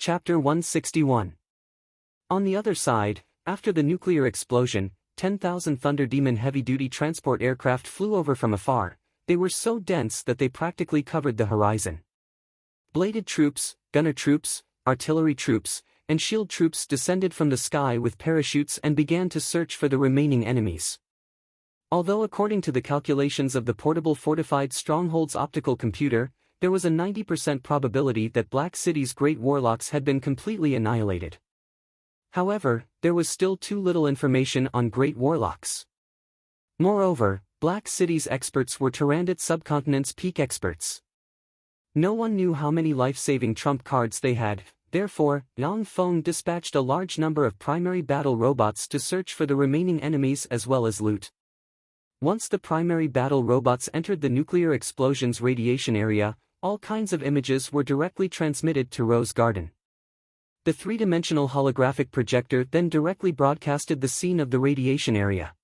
Chapter 161. On the other side, after the nuclear explosion, 10,000 Thunder Demon heavy-duty transport aircraft flew over from afar. They were so dense that they practically covered the horizon. Bladed troops, gunner troops, artillery troops, and shield troops descended from the sky with parachutes and began to search for the remaining enemies. Although according to the calculations of the portable fortified stronghold's optical computer, there was a 90% probability that Black City's great warlocks had been completely annihilated. However, there was still too little information on great warlocks. Moreover, Black City's experts were Tyrannid subcontinent's peak experts. No one knew how many life-saving trump cards they had, therefore, Yang Feng dispatched a large number of primary battle robots to search for the remaining enemies as well as loot. Once the primary battle robots entered the nuclear explosion's radiation area, all kinds of images were directly transmitted to Rose Garden. The three-dimensional holographic projector then directly broadcasted the scene of the radiation area.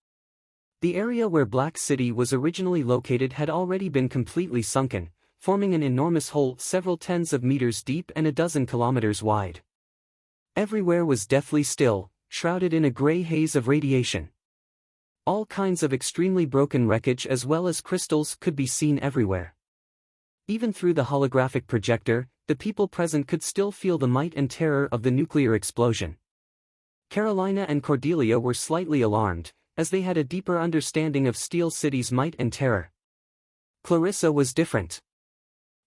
The area where Black City was originally located had already been completely sunken, forming an enormous hole several tens of meters deep and a dozen kilometers wide. Everywhere was deathly still, shrouded in a gray haze of radiation. All kinds of extremely broken wreckage as well as crystals could be seen everywhere. Even through the holographic projector, the people present could still feel the might and terror of the nuclear explosion. Carolina and Cordelia were slightly alarmed, as they had a deeper understanding of Steel City's might and terror. Clarissa was different.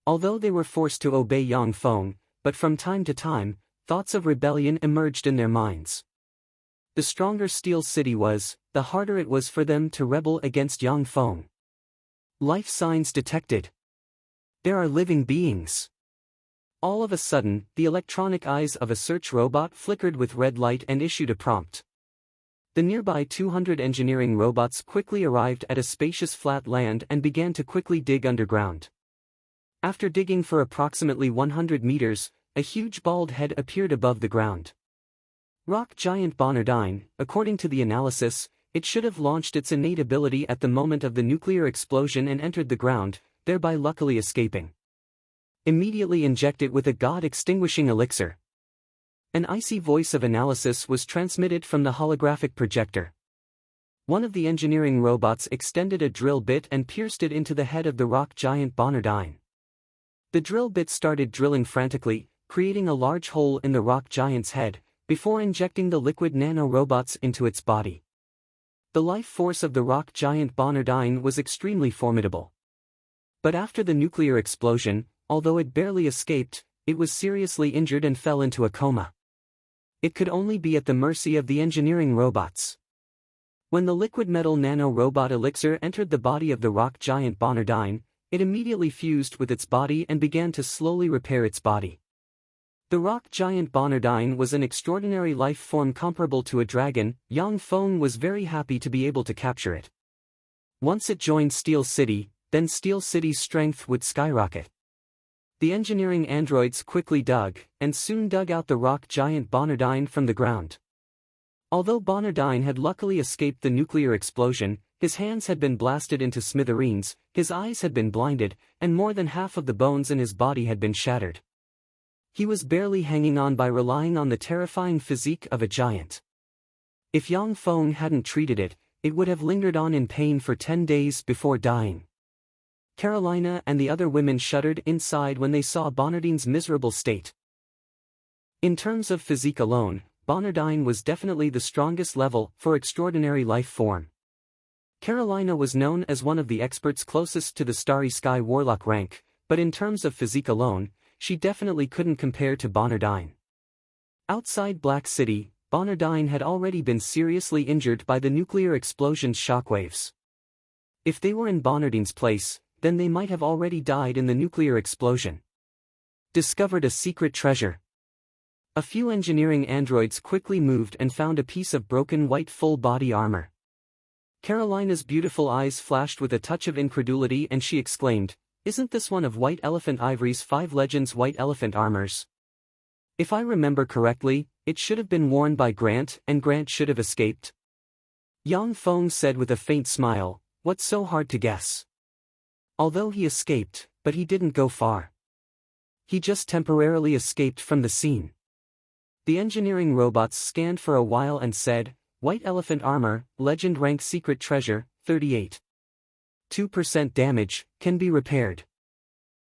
Although they were forced to obey Yang Feng, but from time to time, thoughts of rebellion emerged in their minds. The stronger Steel City was, the harder it was for them to rebel against Yang Feng. Life signs detected. There are living beings. All of a sudden, the electronic eyes of a search robot flickered with red light and issued a prompt. The nearby 200 engineering robots quickly arrived at a spacious flat land and began to quickly dig underground. After digging for approximately 100 meters, a huge bald head appeared above the ground. Rock giant Bonardine, according to the analysis, it should have launched its innate ability at the moment of the nuclear explosion and entered the ground, thereby luckily escaping. Immediately inject it with a god-extinguishing elixir. An icy voice of analysis was transmitted from the holographic projector. One of the engineering robots extended a drill bit and pierced it into the head of the rock giant Bonardine. The drill bit started drilling frantically, creating a large hole in the rock giant's head, before injecting the liquid nano-robots into its body. The life force of the rock giant Bonardine was extremely formidable. But after the nuclear explosion, although it barely escaped, it was seriously injured and fell into a coma. It could only be at the mercy of the engineering robots. When the liquid metal nano-robot elixir entered the body of the rock giant Bonardine, it immediately fused with its body and began to slowly repair its body. The rock giant Bonardine was an extraordinary life form comparable to a dragon. Yang Feng was very happy to be able to capture it. Once it joined Steel City, then Steel City's strength would skyrocket. The engineering androids quickly dug, and soon dug out the rock giant Bonardine from the ground. Although Bonardine had luckily escaped the nuclear explosion, his hands had been blasted into smithereens, his eyes had been blinded, and more than half of the bones in his body had been shattered. He was barely hanging on by relying on the terrifying physique of a giant. If Yang Feng hadn't treated it, it would have lingered on in pain for 10 days before dying. Carolina and the other women shuddered inside when they saw Bonardine's miserable state. In terms of physique alone, Bonardine was definitely the strongest level for extraordinary life form. Carolina was known as one of the experts closest to the Starry Sky Warlock rank, but in terms of physique alone, she definitely couldn't compare to Bonardine. Outside Black City, Bonardine had already been seriously injured by the nuclear explosion's shockwaves. If they were in Bonardine's place, then they might have already died in the nuclear explosion. Discovered a secret treasure. A few engineering androids quickly moved and found a piece of broken white full-body armor. Carolina's beautiful eyes flashed with a touch of incredulity and she exclaimed, "Isn't this one of White Elephant Ivory's 5 Legends White Elephant armors? If I remember correctly, it should have been worn by Grant and Grant should have escaped." Yang Feng said with a faint smile, "What's so hard to guess? Although he escaped, but he didn't go far. He just temporarily escaped from the scene. The engineering robots scanned for a while and said, "White elephant armor, legend rank secret treasure, 38. 2% damage, can be repaired.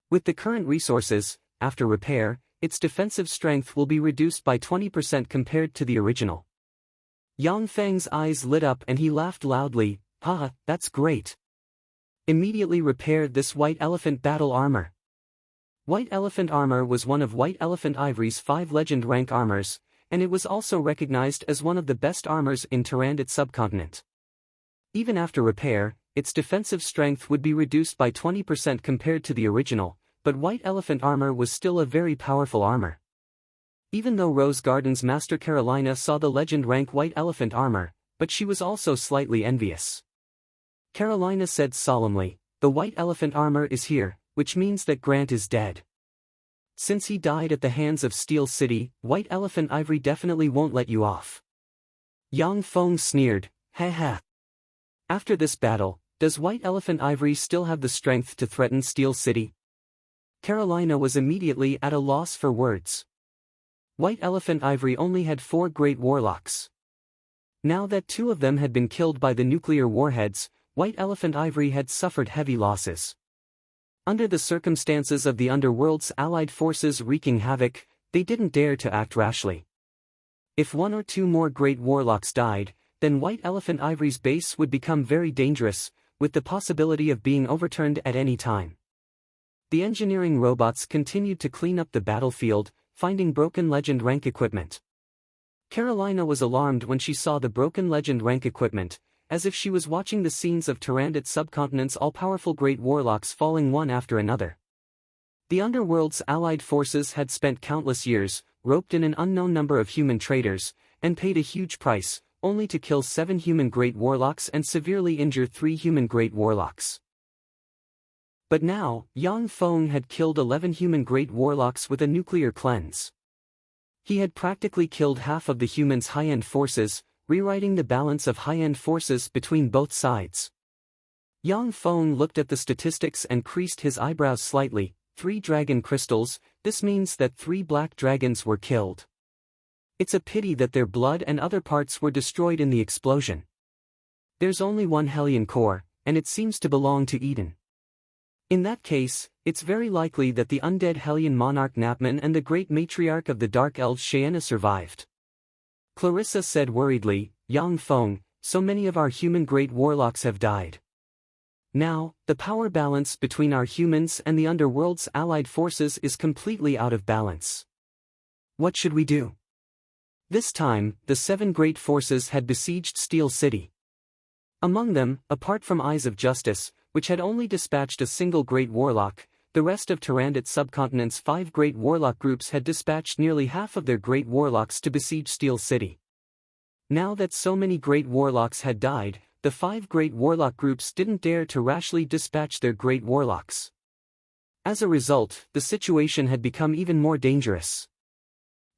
With the current resources, after repair, its defensive strength will be reduced by 20% compared to the original." Yang Feng's eyes lit up and he laughed loudly, "Haha, that's great. Immediately repair this white elephant battle armor." White elephant armor was one of White Elephant Ivory's 5 legend rank armors, and it was also recognized as one of the best armors in Tyrannid subcontinent. Even after repair, its defensive strength would be reduced by 20% compared to the original, but White Elephant armor was still a very powerful armor. Even though Rose Garden's Master Carolina saw the legend rank White Elephant armor, but she was also slightly envious. Carolina said solemnly, "The White Elephant armor is here, which means that Grant is dead. Since he died at the hands of Steel City, White Elephant Ivory definitely won't let you off." Yang Feng sneered, "Ha ha. After this battle, does White Elephant Ivory still have the strength to threaten Steel City?" Carolina was immediately at a loss for words. White Elephant Ivory only had 4 great warlocks. Now that 2 of them had been killed by the nuclear warheads, White Elephant Ivory had suffered heavy losses. Under the circumstances of the underworld's allied forces wreaking havoc, they didn't dare to act rashly. If 1 or 2 more great warlocks died, then White Elephant Ivory's base would become very dangerous, with the possibility of being overturned at any time. The engineering robots continued to clean up the battlefield, finding broken legend rank equipment. Carolina was alarmed when she saw the broken legend rank equipment, as if she was watching the scenes of Tyrannid subcontinent's all-powerful great warlocks falling one after another. The underworld's allied forces had spent countless years, roped in an unknown number of human traders, and paid a huge price, only to kill 7 human great warlocks and severely injure 3 human great warlocks. But now, Yang Feng had killed 11 human great warlocks with a nuclear cleanse. He had practically killed half of the humans' high-end forces, rewriting the balance of high-end forces between both sides. Yang Feng looked at the statistics and creased his eyebrows slightly. 3 dragon crystals, this means that 3 black dragons were killed. It's a pity that their blood and other parts were destroyed in the explosion. There's only 1 Hellion core, and it seems to belong to Eden. In that case, it's very likely that the undead Hellion monarch Napman and the great matriarch of the Dark Elves Shaena survived. Clarissa said worriedly, "Yang Feng, so many of our human great warlocks have died. Now, the power balance between our humans and the underworld's allied forces is completely out of balance. What should we do?" This time, the 7 great forces had besieged Steel City. Among them, apart from Eyes of Justice, which had only dispatched a single great warlock, the rest of Tyrannid subcontinent's 5 great warlock groups had dispatched nearly half of their great warlocks to besiege Steel City. Now that so many great warlocks had died, the 5 great warlock groups didn't dare to rashly dispatch their great warlocks. As a result, the situation had become even more dangerous.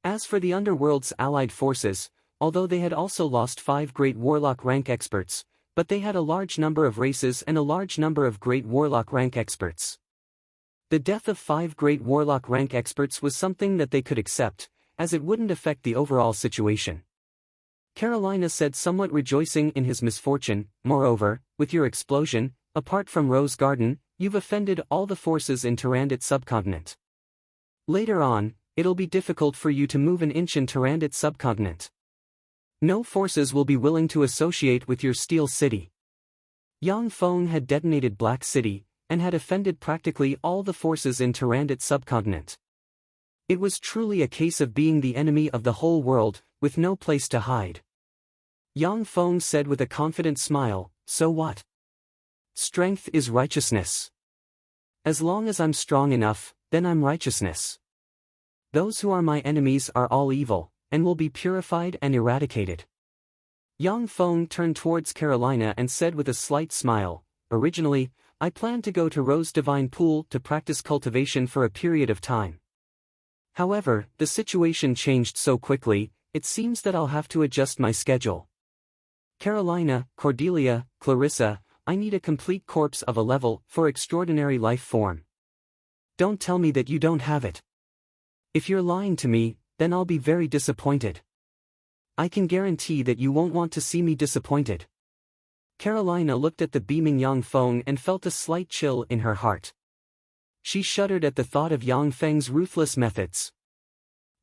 As for the underworld's allied forces, although they had also lost 5 great warlock rank experts, but they had a large number of races and a large number of great warlock rank experts. The death of 5 great warlock rank experts was something that they could accept, as it wouldn't affect the overall situation. Carolina said, somewhat rejoicing in his misfortune, "Moreover, with your explosion, apart from Rose Garden, you've offended all the forces in Tyrannid subcontinent. Later on, it'll be difficult for you to move an inch in Tyrannid subcontinent. No forces will be willing to associate with your Steel City." Yang Feng had detonated Black City, and had offended practically all the forces in Tyrannid subcontinent. It was truly a case of being the enemy of the whole world, with no place to hide. Yang Feng said with a confident smile, "So what? Strength is righteousness. As long as I'm strong enough, then I'm righteousness. Those who are my enemies are all evil, and will be purified and eradicated." Yang Feng turned towards Carolina and said with a slight smile, "Originally, I planned to go to Rose Divine Pool to practice cultivation for a period of time. However, the situation changed so quickly, it seems that I'll have to adjust my schedule. Carolina, Cordelia, Clarissa, I need a complete corpse of a level 4 extraordinary life form. Don't tell me that you don't have it. If you're lying to me, then I'll be very disappointed. I can guarantee that you won't want to see me disappointed. Carolina looked at the beaming Yang Feng and felt a slight chill in her heart. She shuddered at the thought of Yang Feng's ruthless methods.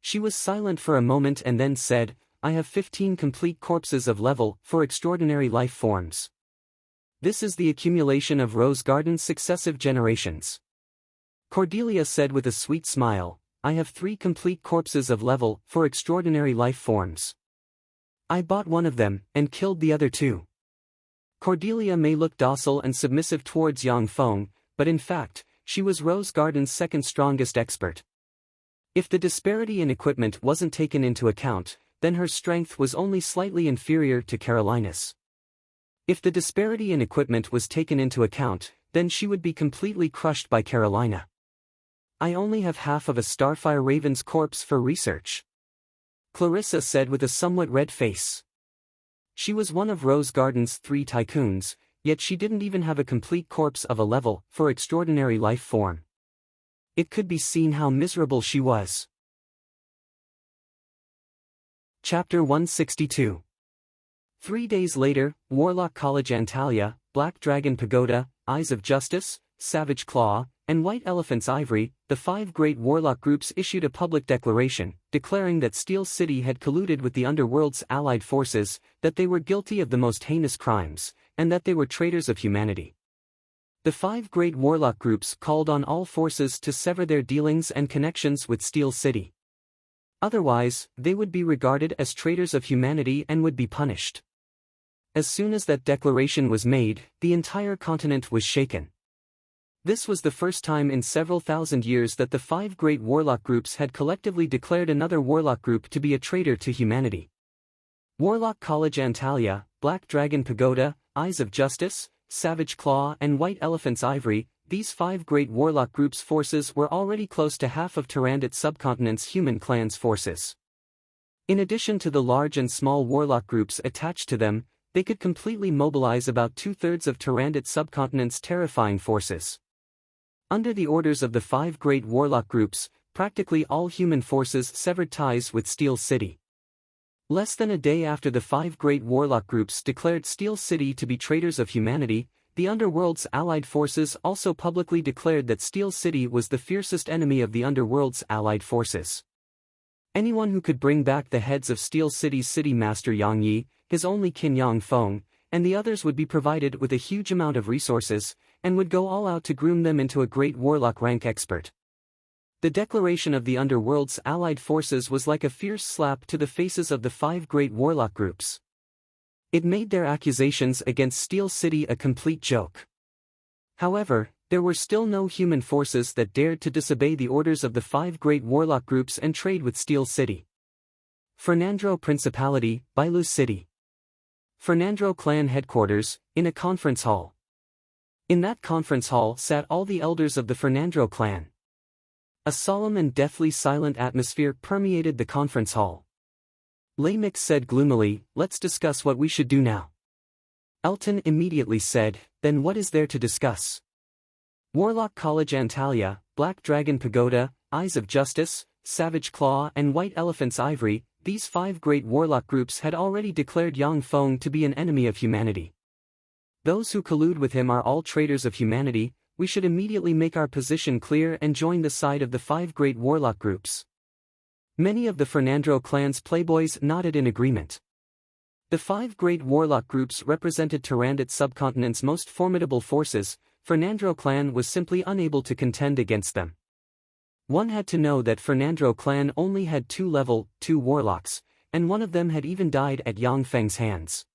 She was silent for a moment and then said, I have 15 complete corpses of level 4 extraordinary life forms. This is the accumulation of Rose Garden's successive generations. Cordelia said with a sweet smile, I have 3 complete corpses of level 4 extraordinary life forms. I bought one of them, and killed the other 2. Cordelia may look docile and submissive towards Yang Feng, but in fact, she was Rose Garden's second strongest expert. If the disparity in equipment wasn't taken into account, then her strength was only slightly inferior to Carolina's. If the disparity in equipment was taken into account, then she would be completely crushed by Carolina. I only have half of a Starfire Raven's corpse for research, Clarissa said with a somewhat red face. She was one of Rose Garden's 3 tycoons, yet she didn't even have a complete corpse of a level 4 extraordinary life form. It could be seen how miserable she was. Chapter 162. 3 days later, Warlock College Antalya, Black Dragon Pagoda, Eyes of Justice, Savage Claw, and White Elephant's Ivory, the 5 great warlock groups issued a public declaration, declaring that Steel City had colluded with the Underworld's allied forces, that they were guilty of the most heinous crimes, and that they were traitors of humanity. The 5 great warlock groups called on all forces to sever their dealings and connections with Steel City. Otherwise, they would be regarded as traitors of humanity and would be punished. As soon as that declaration was made, the entire continent was shaken. This was the first time in several thousand years that the 5 great warlock groups had collectively declared another warlock group to be a traitor to humanity. Warlock College Antalya, Black Dragon Pagoda, Eyes of Justice, Savage Claw and White Elephant's Ivory, these 5 great warlock groups' forces were already close to half of Tyrannid subcontinent's human clan's forces. In addition to the large and small warlock groups attached to them, they could completely mobilize about 2/3 of Tyrannid subcontinent's terrifying forces. Under the orders of the 5 great warlock groups, practically all human forces severed ties with Steel City. Less than a day after the 5 great warlock groups declared Steel City to be traitors of humanity, the Underworld's allied forces also publicly declared that Steel City was the fiercest enemy of the Underworld's allied forces. Anyone who could bring back the heads of Steel City's city master Yang Yi, his only kin Yang Feng, and the others would be provided with a huge amount of resources, and would go all out to groom them into a great warlock rank expert. The declaration of the Underworld's allied forces was like a fierce slap to the faces of the 5 great warlock groups. It made their accusations against Steel City a complete joke. However, there were still no human forces that dared to disobey the orders of the 5 great warlock groups and trade with Steel City. Fernandro Principality, Bailu City. Fernandro clan headquarters, in a conference hall. In that conference hall sat all the elders of the Fernandro clan. A solemn and deathly silent atmosphere permeated the conference hall. Lamix said gloomily, let's discuss what we should do now. Elton immediately said, then what is there to discuss? Warlock College Antalya, Black Dragon Pagoda, Eyes of Justice, Savage Claw and White Elephant's Ivory, these 5 great warlock groups had already declared Yang Feng to be an enemy of humanity. Those who collude with him are all traitors of humanity. We should immediately make our position clear and join the side of the 5 great warlock groups. Many of the Fernandro clan's playboys nodded in agreement. The 5 great warlock groups represented Tyrannid subcontinent's most formidable forces. Fernandro clan was simply unable to contend against them. One had to know that Fernandro clan only had 2 level 2 warlocks, and one of them had even died at Yang Feng's hands.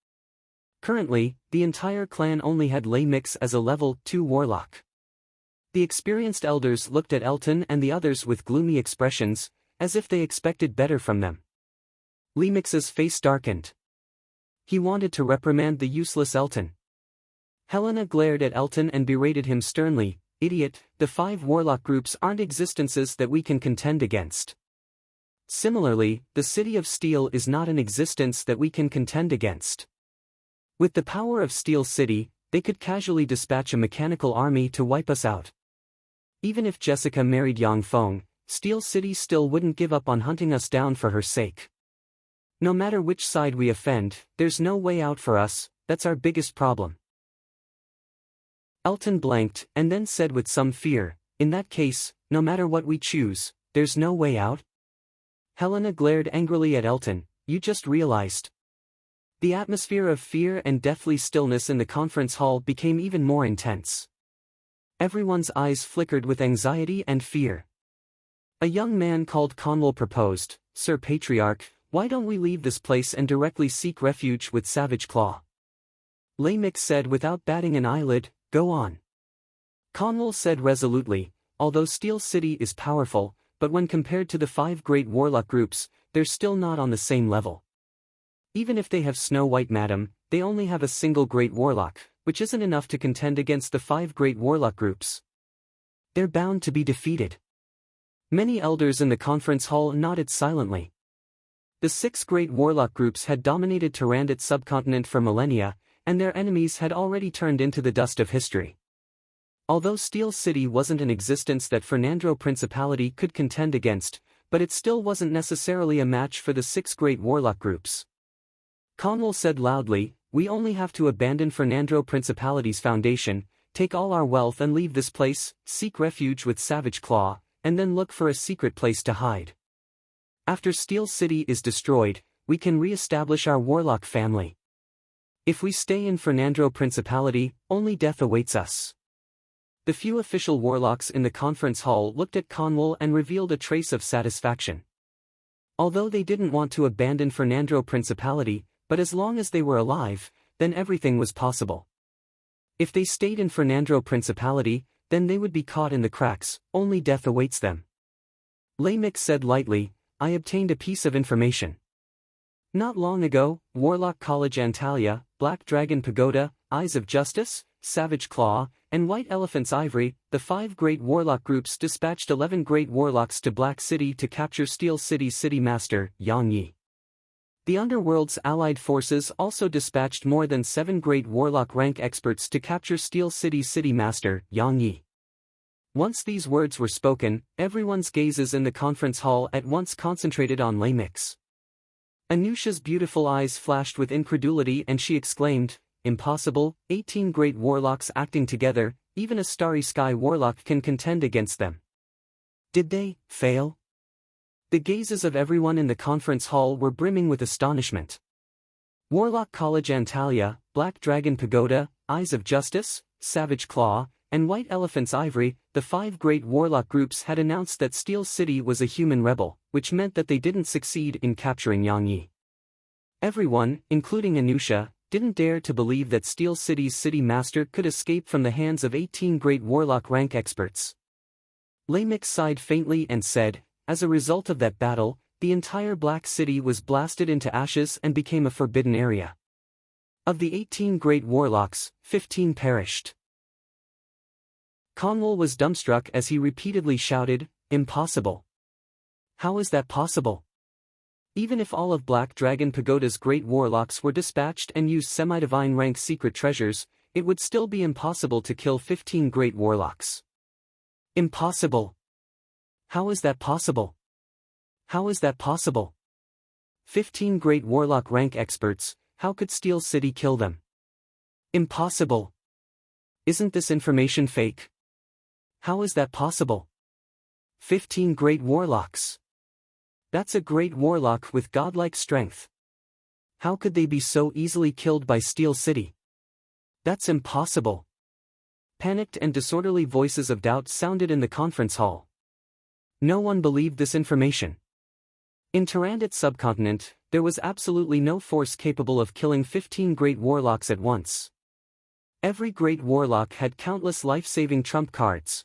Currently, the entire clan only had Lei Mix as a level 2 warlock. The experienced elders looked at Elton and the others with gloomy expressions, as if they expected better from them. Lei Mix's face darkened. He wanted to reprimand the useless Elton. Helena glared at Elton and berated him sternly, idiot, the 5 warlock groups aren't existences that we can contend against. Similarly, the City of Steel is not an existence that we can contend against. With the power of Steel City, they could casually dispatch a mechanical army to wipe us out. Even if Jessica married Yang Feng, Steel City still wouldn't give up on hunting us down for her sake. No matter which side we offend, there's no way out for us, that's our biggest problem. Elton blanked, and then said with some fear, in that case, no matter what we choose, there's no way out? Helena glared angrily at Elton, you just realized. The atmosphere of fear and deathly stillness in the conference hall became even more intense. Everyone's eyes flickered with anxiety and fear. A young man called Conwell proposed, Sir Patriarch, why don't we leave this place and directly seek refuge with Savage Claw? Lamix said without batting an eyelid, go on. Conwell said resolutely, although Steel City is powerful, but when compared to the 5 great warlock groups, they're still not on the same level. Even if they have Snow White Madam, they only have a single great warlock, which isn't enough to contend against the 5 great warlock groups. They're bound to be defeated. Many elders in the conference hall nodded silently. The 6 great warlock groups had dominated Tyrandot's subcontinent for millennia, and their enemies had already turned into the dust of history. Although Steel City wasn't an existence that Fernandro Principality could contend against, but it still wasn't necessarily a match for the 6 great warlock groups. Conwell said loudly, we only have to abandon Fernandro Principality's foundation, take all our wealth and leave this place, seek refuge with Savage Claw, and then look for a secret place to hide. After Steel City is destroyed, we can re-establish our warlock family. If we stay in Fernandro Principality, only death awaits us. The few official warlocks in the conference hall looked at Conwell and revealed a trace of satisfaction. Although they didn't want to abandon Fernandro Principality, but as long as they were alive, then everything was possible. If they stayed in Fernandro Principality, then they would be caught in the cracks, only death awaits them. Lamix said lightly, I obtained a piece of information. Not long ago, Warlock College Antalya, Black Dragon Pagoda, Eyes of Justice, Savage Claw, and White Elephant's Ivory, the 5 great warlock groups dispatched 11 great warlocks to Black City to capture Steel City's city master, Yang Yi. The Underworld's allied forces also dispatched more than 7 great warlock rank experts to capture Steel City's city master, Yang Yi. Once these words were spoken, everyone's gazes in the conference hall at once concentrated on Lamix. Anusha's beautiful eyes flashed with incredulity and she exclaimed, impossible, 18 great warlocks acting together, even a Starry Sky warlock can contend against them. Did they fail? The gazes of everyone in the conference hall were brimming with astonishment. Warlock College Antalya, Black Dragon Pagoda, Eyes of Justice, Savage Claw, and White Elephant's Ivory, the 5 great warlock groups had announced that Steel City was a human rebel, which meant that they didn't succeed in capturing Yang Yi. Everyone, including Anusha, didn't dare to believe that Steel City's city master could escape from the hands of 18 great warlock rank experts. Lamix sighed faintly and said, as a result of that battle, the entire Black City was blasted into ashes and became a forbidden area. Of the 18 great warlocks, 15 perished. Conwell was dumbstruck as he repeatedly shouted, impossible. How is that possible? Even if all of Black Dragon Pagoda's great warlocks were dispatched and used semi-divine rank secret treasures, it would still be impossible to kill 15 great warlocks. Impossible. How is that possible? How is that possible? 15 great warlock rank experts, how could Steel City kill them? Impossible. Isn't this information fake? How is that possible? 15 great warlocks. That's a great warlock with godlike strength. How could they be so easily killed by Steel City? That's impossible. Panicked and disorderly voices of doubt sounded in the conference hall. No one believed this information. In Tyrandot's subcontinent, there was absolutely no force capable of killing 15 great warlocks at once. Every great warlock had countless life-saving trump cards.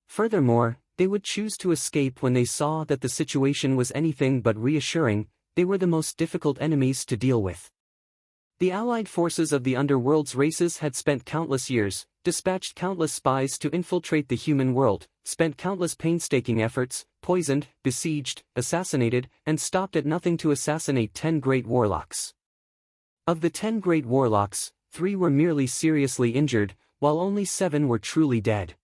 Furthermore, they would choose to escape when they saw that the situation was anything but reassuring. They were the most difficult enemies to deal with. The allied forces of the Underworld's races had spent countless years, dispatched countless spies to infiltrate the human world, spent countless painstaking efforts, poisoned, besieged, assassinated, and stopped at nothing to assassinate 10 great warlocks. Of the 10 great warlocks, 3 were merely seriously injured, while only 7 were truly dead.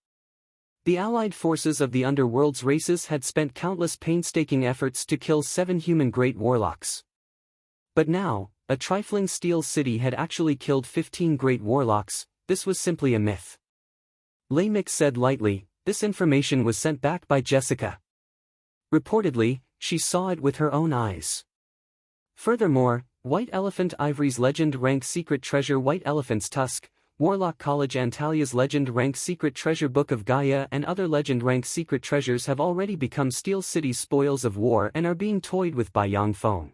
The allied forces of the Underworld's races had spent countless painstaking efforts to kill 7 human great warlocks. But now, a trifling Steel City had actually killed 15 great warlocks. This was simply a myth. Lamix said lightly, this information was sent back by Jessica. Reportedly, she saw it with her own eyes. Furthermore, White Elephant Ivory's legend rank secret treasure White Elephant's Tusk, Warlock College Antalia's legend rank secret treasure Book of Gaia and other legend rank secret treasures have already become Steel City's spoils of war and are being toyed with by Yang Feng.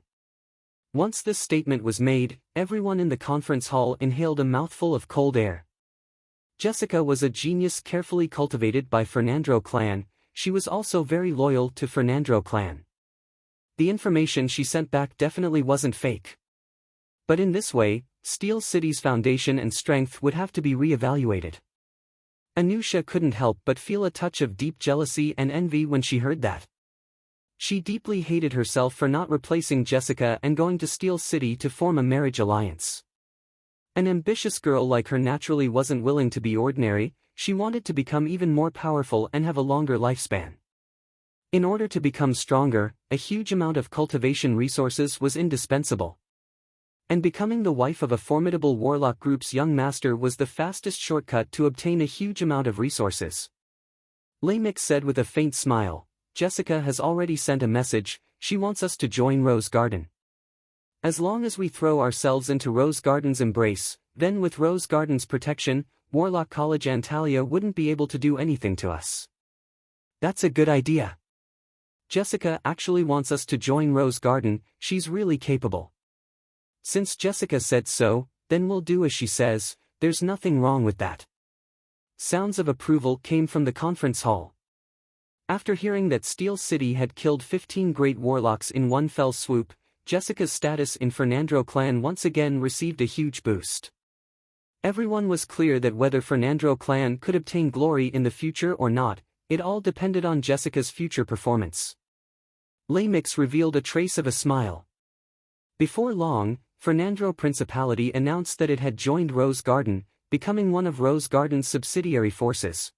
Once this statement was made, everyone in the conference hall inhaled a mouthful of cold air. Jessica was a genius carefully cultivated by Fernandro clan. She was also very loyal to Fernandro clan. The information she sent back definitely wasn't fake. But in this way, Steel City's foundation and strength would have to be re-evaluated. Anusha couldn't help but feel a touch of deep jealousy and envy when she heard that. She deeply hated herself for not replacing Jessica and going to Steel City to form a marriage alliance. An ambitious girl like her naturally wasn't willing to be ordinary. She wanted to become even more powerful and have a longer lifespan. In order to become stronger, a huge amount of cultivation resources was indispensable. And becoming the wife of a formidable warlock group's young master was the fastest shortcut to obtain a huge amount of resources. Lamix said with a faint smile, Jessica has already sent a message. She wants us to join Rose Garden. As long as we throw ourselves into Rose Garden's embrace, then with Rose Garden's protection, Warlock College Antalya wouldn't be able to do anything to us. That's a good idea. Jessica actually wants us to join Rose Garden. She's really capable. Since Jessica said so, then we'll do as she says. There's nothing wrong with that. Sounds of approval came from the conference hall. After hearing that Steel City had killed 15 great warlocks in one fell swoop, Jessica's status in Fernandro clan once again received a huge boost. Everyone was clear that whether Fernandro clan could obtain glory in the future or not, it all depended on Jessica's future performance. Lamix revealed a trace of a smile. Before long, Fernandro Principality announced that it had joined Rose Garden, becoming one of Rose Garden's subsidiary forces.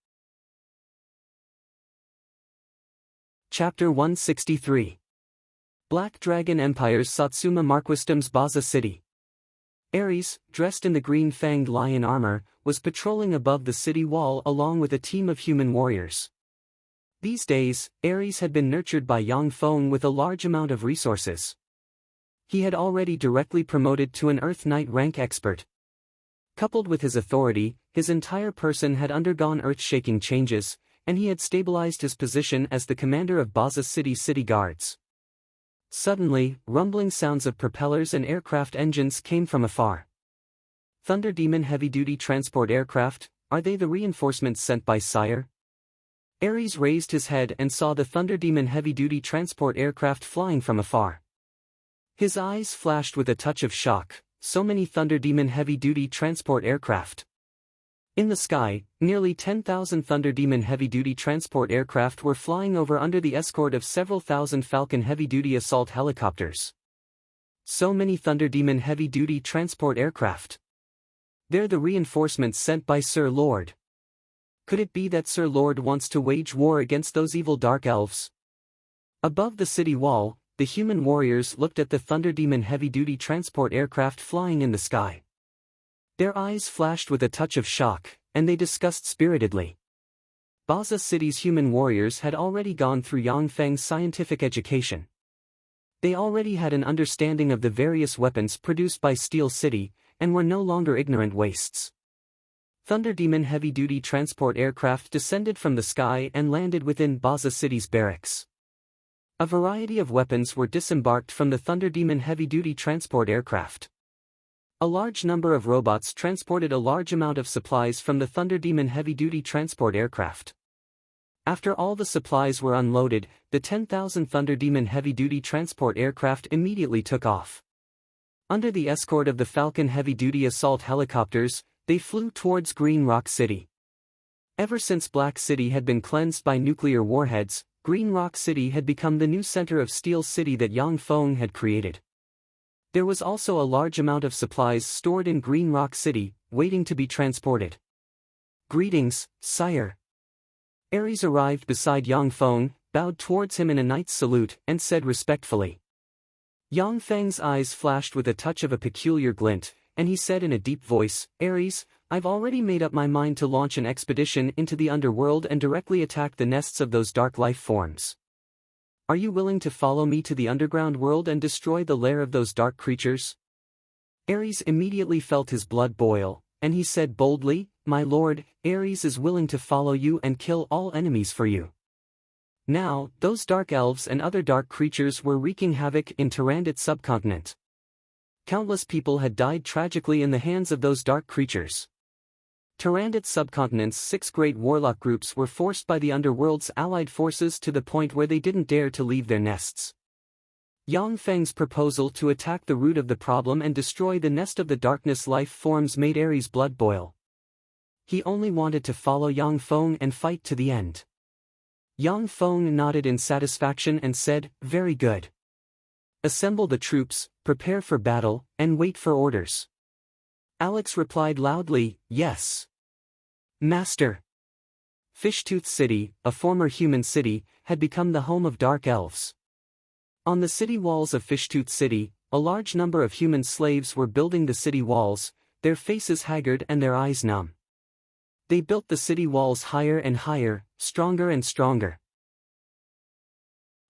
Chapter 163. Black Dragon Empire's Satsuma Marquisdom's Baza City. Ares, dressed in the green-fanged lion armor, was patrolling above the city wall along with a team of human warriors. These days, Ares had been nurtured by Yang Feng with a large amount of resources. He had already directly promoted to an Earth Knight rank expert. Coupled with his authority, his entire person had undergone earth-shaking changes, and he had stabilized his position as the commander of Baza City City Guards. Suddenly, rumbling sounds of propellers and aircraft engines came from afar. Thunder Demon heavy-duty transport aircraft, are they the reinforcements sent by Sire? Ares raised his head and saw the Thunder Demon heavy-duty transport aircraft flying from afar. His eyes flashed with a touch of shock. So many Thunder Demon heavy-duty transport aircraft. In the sky, nearly 10,000 Thunder Demon heavy-duty transport aircraft were flying over under the escort of several thousand Falcon heavy-duty assault helicopters. So many Thunder Demon heavy-duty transport aircraft. They're the reinforcements sent by Sir Lord. Could it be that Sir Lord wants to wage war against those evil dark elves? Above the city wall, the human warriors looked at the Thunder Demon heavy-duty transport aircraft flying in the sky. Their eyes flashed with a touch of shock, and they discussed spiritedly. Baza City's human warriors had already gone through Yang Feng's scientific education. They already had an understanding of the various weapons produced by Steel City, and were no longer ignorant wastes. Thunder Demon heavy-duty transport aircraft descended from the sky and landed within Baza City's barracks. A variety of weapons were disembarked from the Thunder Demon heavy-duty transport aircraft. A large number of robots transported a large amount of supplies from the Thunder Demon heavy-duty transport aircraft. After all the supplies were unloaded, the 10,000 Thunder Demon heavy-duty transport aircraft immediately took off. Under the escort of the Falcon heavy-duty assault helicopters, they flew towards Green Rock City. Ever since Black City had been cleansed by nuclear warheads, Green Rock City had become the new center of Steel City that Yang Feng had created. There was also a large amount of supplies stored in Green Rock City, waiting to be transported. Greetings, Sire. Ares arrived beside Yang Feng, bowed towards him in a knight's salute, and said respectfully. Yang Feng's eyes flashed with a touch of a peculiar glint, and he said in a deep voice, Ares, I've already made up my mind to launch an expedition into the underworld and directly attack the nests of those dark life forms. Are you willing to follow me to the underground world and destroy the lair of those dark creatures? Ares immediately felt his blood boil, and he said boldly, My lord, Ares is willing to follow you and kill all enemies for you. Now, those dark elves and other dark creatures were wreaking havoc in Tyrannid subcontinent. Countless people had died tragically in the hands of those dark creatures. Tyrannid subcontinent's 6 great warlock groups were forced by the underworld's allied forces to the point where they didn't dare to leave their nests. Yang Feng's proposal to attack the root of the problem and destroy the nest of the darkness life forms made Ares' blood boil. He only wanted to follow Yang Feng and fight to the end. Yang Feng nodded in satisfaction and said, Very good. Assemble the troops, prepare for battle, and wait for orders. Alex replied loudly, Yes. Master. Fishtooth City, a former human city, had become the home of dark elves. On the city walls of Fishtooth City, a large number of human slaves were building the city walls, their faces haggard and their eyes numb. They built the city walls higher and higher, stronger and stronger.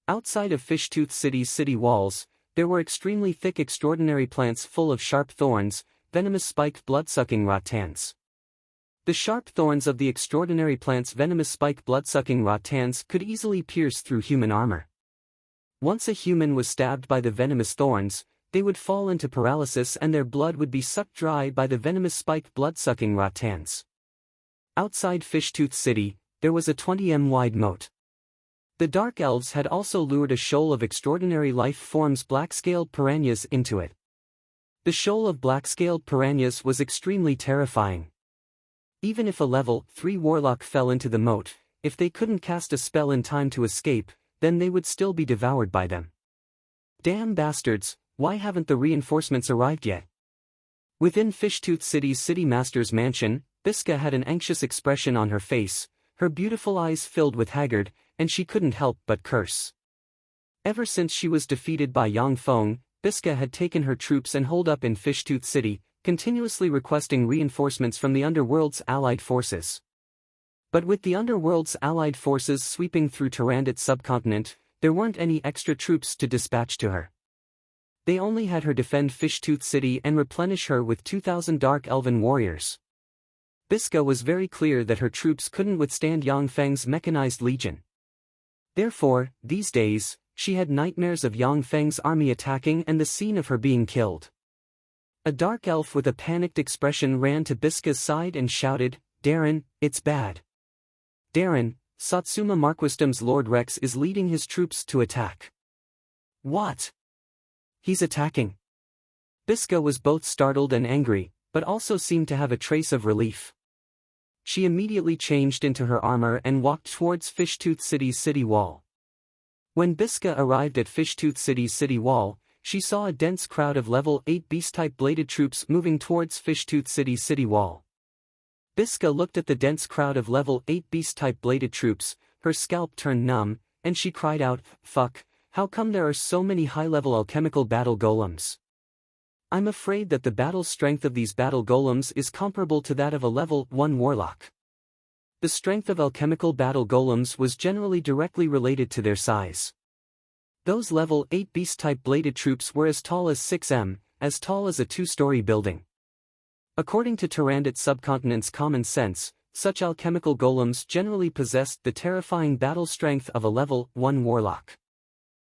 Outside of Fishtooth City's city walls, there were extremely thick extraordinary plants full of sharp thorns, venomous spiked blood-sucking rattans. The sharp thorns of the extraordinary plant's venomous spiked blood-sucking rattans could easily pierce through human armor. Once a human was stabbed by the venomous thorns, they would fall into paralysis and their blood would be sucked dry by the venomous spiked blood-sucking rattans. Outside Fishtooth City, there was a 20 wide moat. The Dark Elves had also lured a shoal of extraordinary life forms black-scaled piranhas into it. The shoal of black-scaled piranhas was extremely terrifying. Even if a level 3 warlock fell into the moat, if they couldn't cast a spell in time to escape, then they would still be devoured by them. Damn bastards, why haven't the reinforcements arrived yet? Within Fishtooth City's city master's mansion, Biska had an anxious expression on her face, her beautiful eyes filled with haggard, and she couldn't help but curse. Ever since she was defeated by Yang Feng, Biska had taken her troops and holed up in Fishtooth City, continuously requesting reinforcements from the underworld's allied forces. But with the underworld's allied forces sweeping through Tyrannid subcontinent, there weren't any extra troops to dispatch to her. They only had her defend Fishtooth City and replenish her with 2,000 dark elven warriors. Biska was very clear that her troops couldn't withstand Yang Feng's mechanized legion. Therefore, these days, she had nightmares of Yang Feng's army attacking and the scene of her being killed. A dark elf with a panicked expression ran to Biska's side and shouted, Darren, it's bad. Darren, Satsuma Marquisdom's Lord Rex is leading his troops to attack. What? He's attacking. Biska was both startled and angry, but also seemed to have a trace of relief. She immediately changed into her armor and walked towards Fishtooth City's city wall. When Biska arrived at Fishtooth City's city wall, she saw a dense crowd of level 8 beast-type bladed troops moving towards Fishtooth City's city wall. Biska looked at the dense crowd of level 8 beast-type bladed troops, her scalp turned numb, and she cried out, Fuck, how come there are so many high-level alchemical battle golems? I'm afraid that the battle strength of these battle golems is comparable to that of a level 1 warlock. The strength of alchemical battle golems was generally directly related to their size. Those level 8 beast-type bladed troops were as tall as 6m, as tall as a 2-story building. According to Tyrannid subcontinent's common sense, such alchemical golems generally possessed the terrifying battle strength of a level 1 warlock.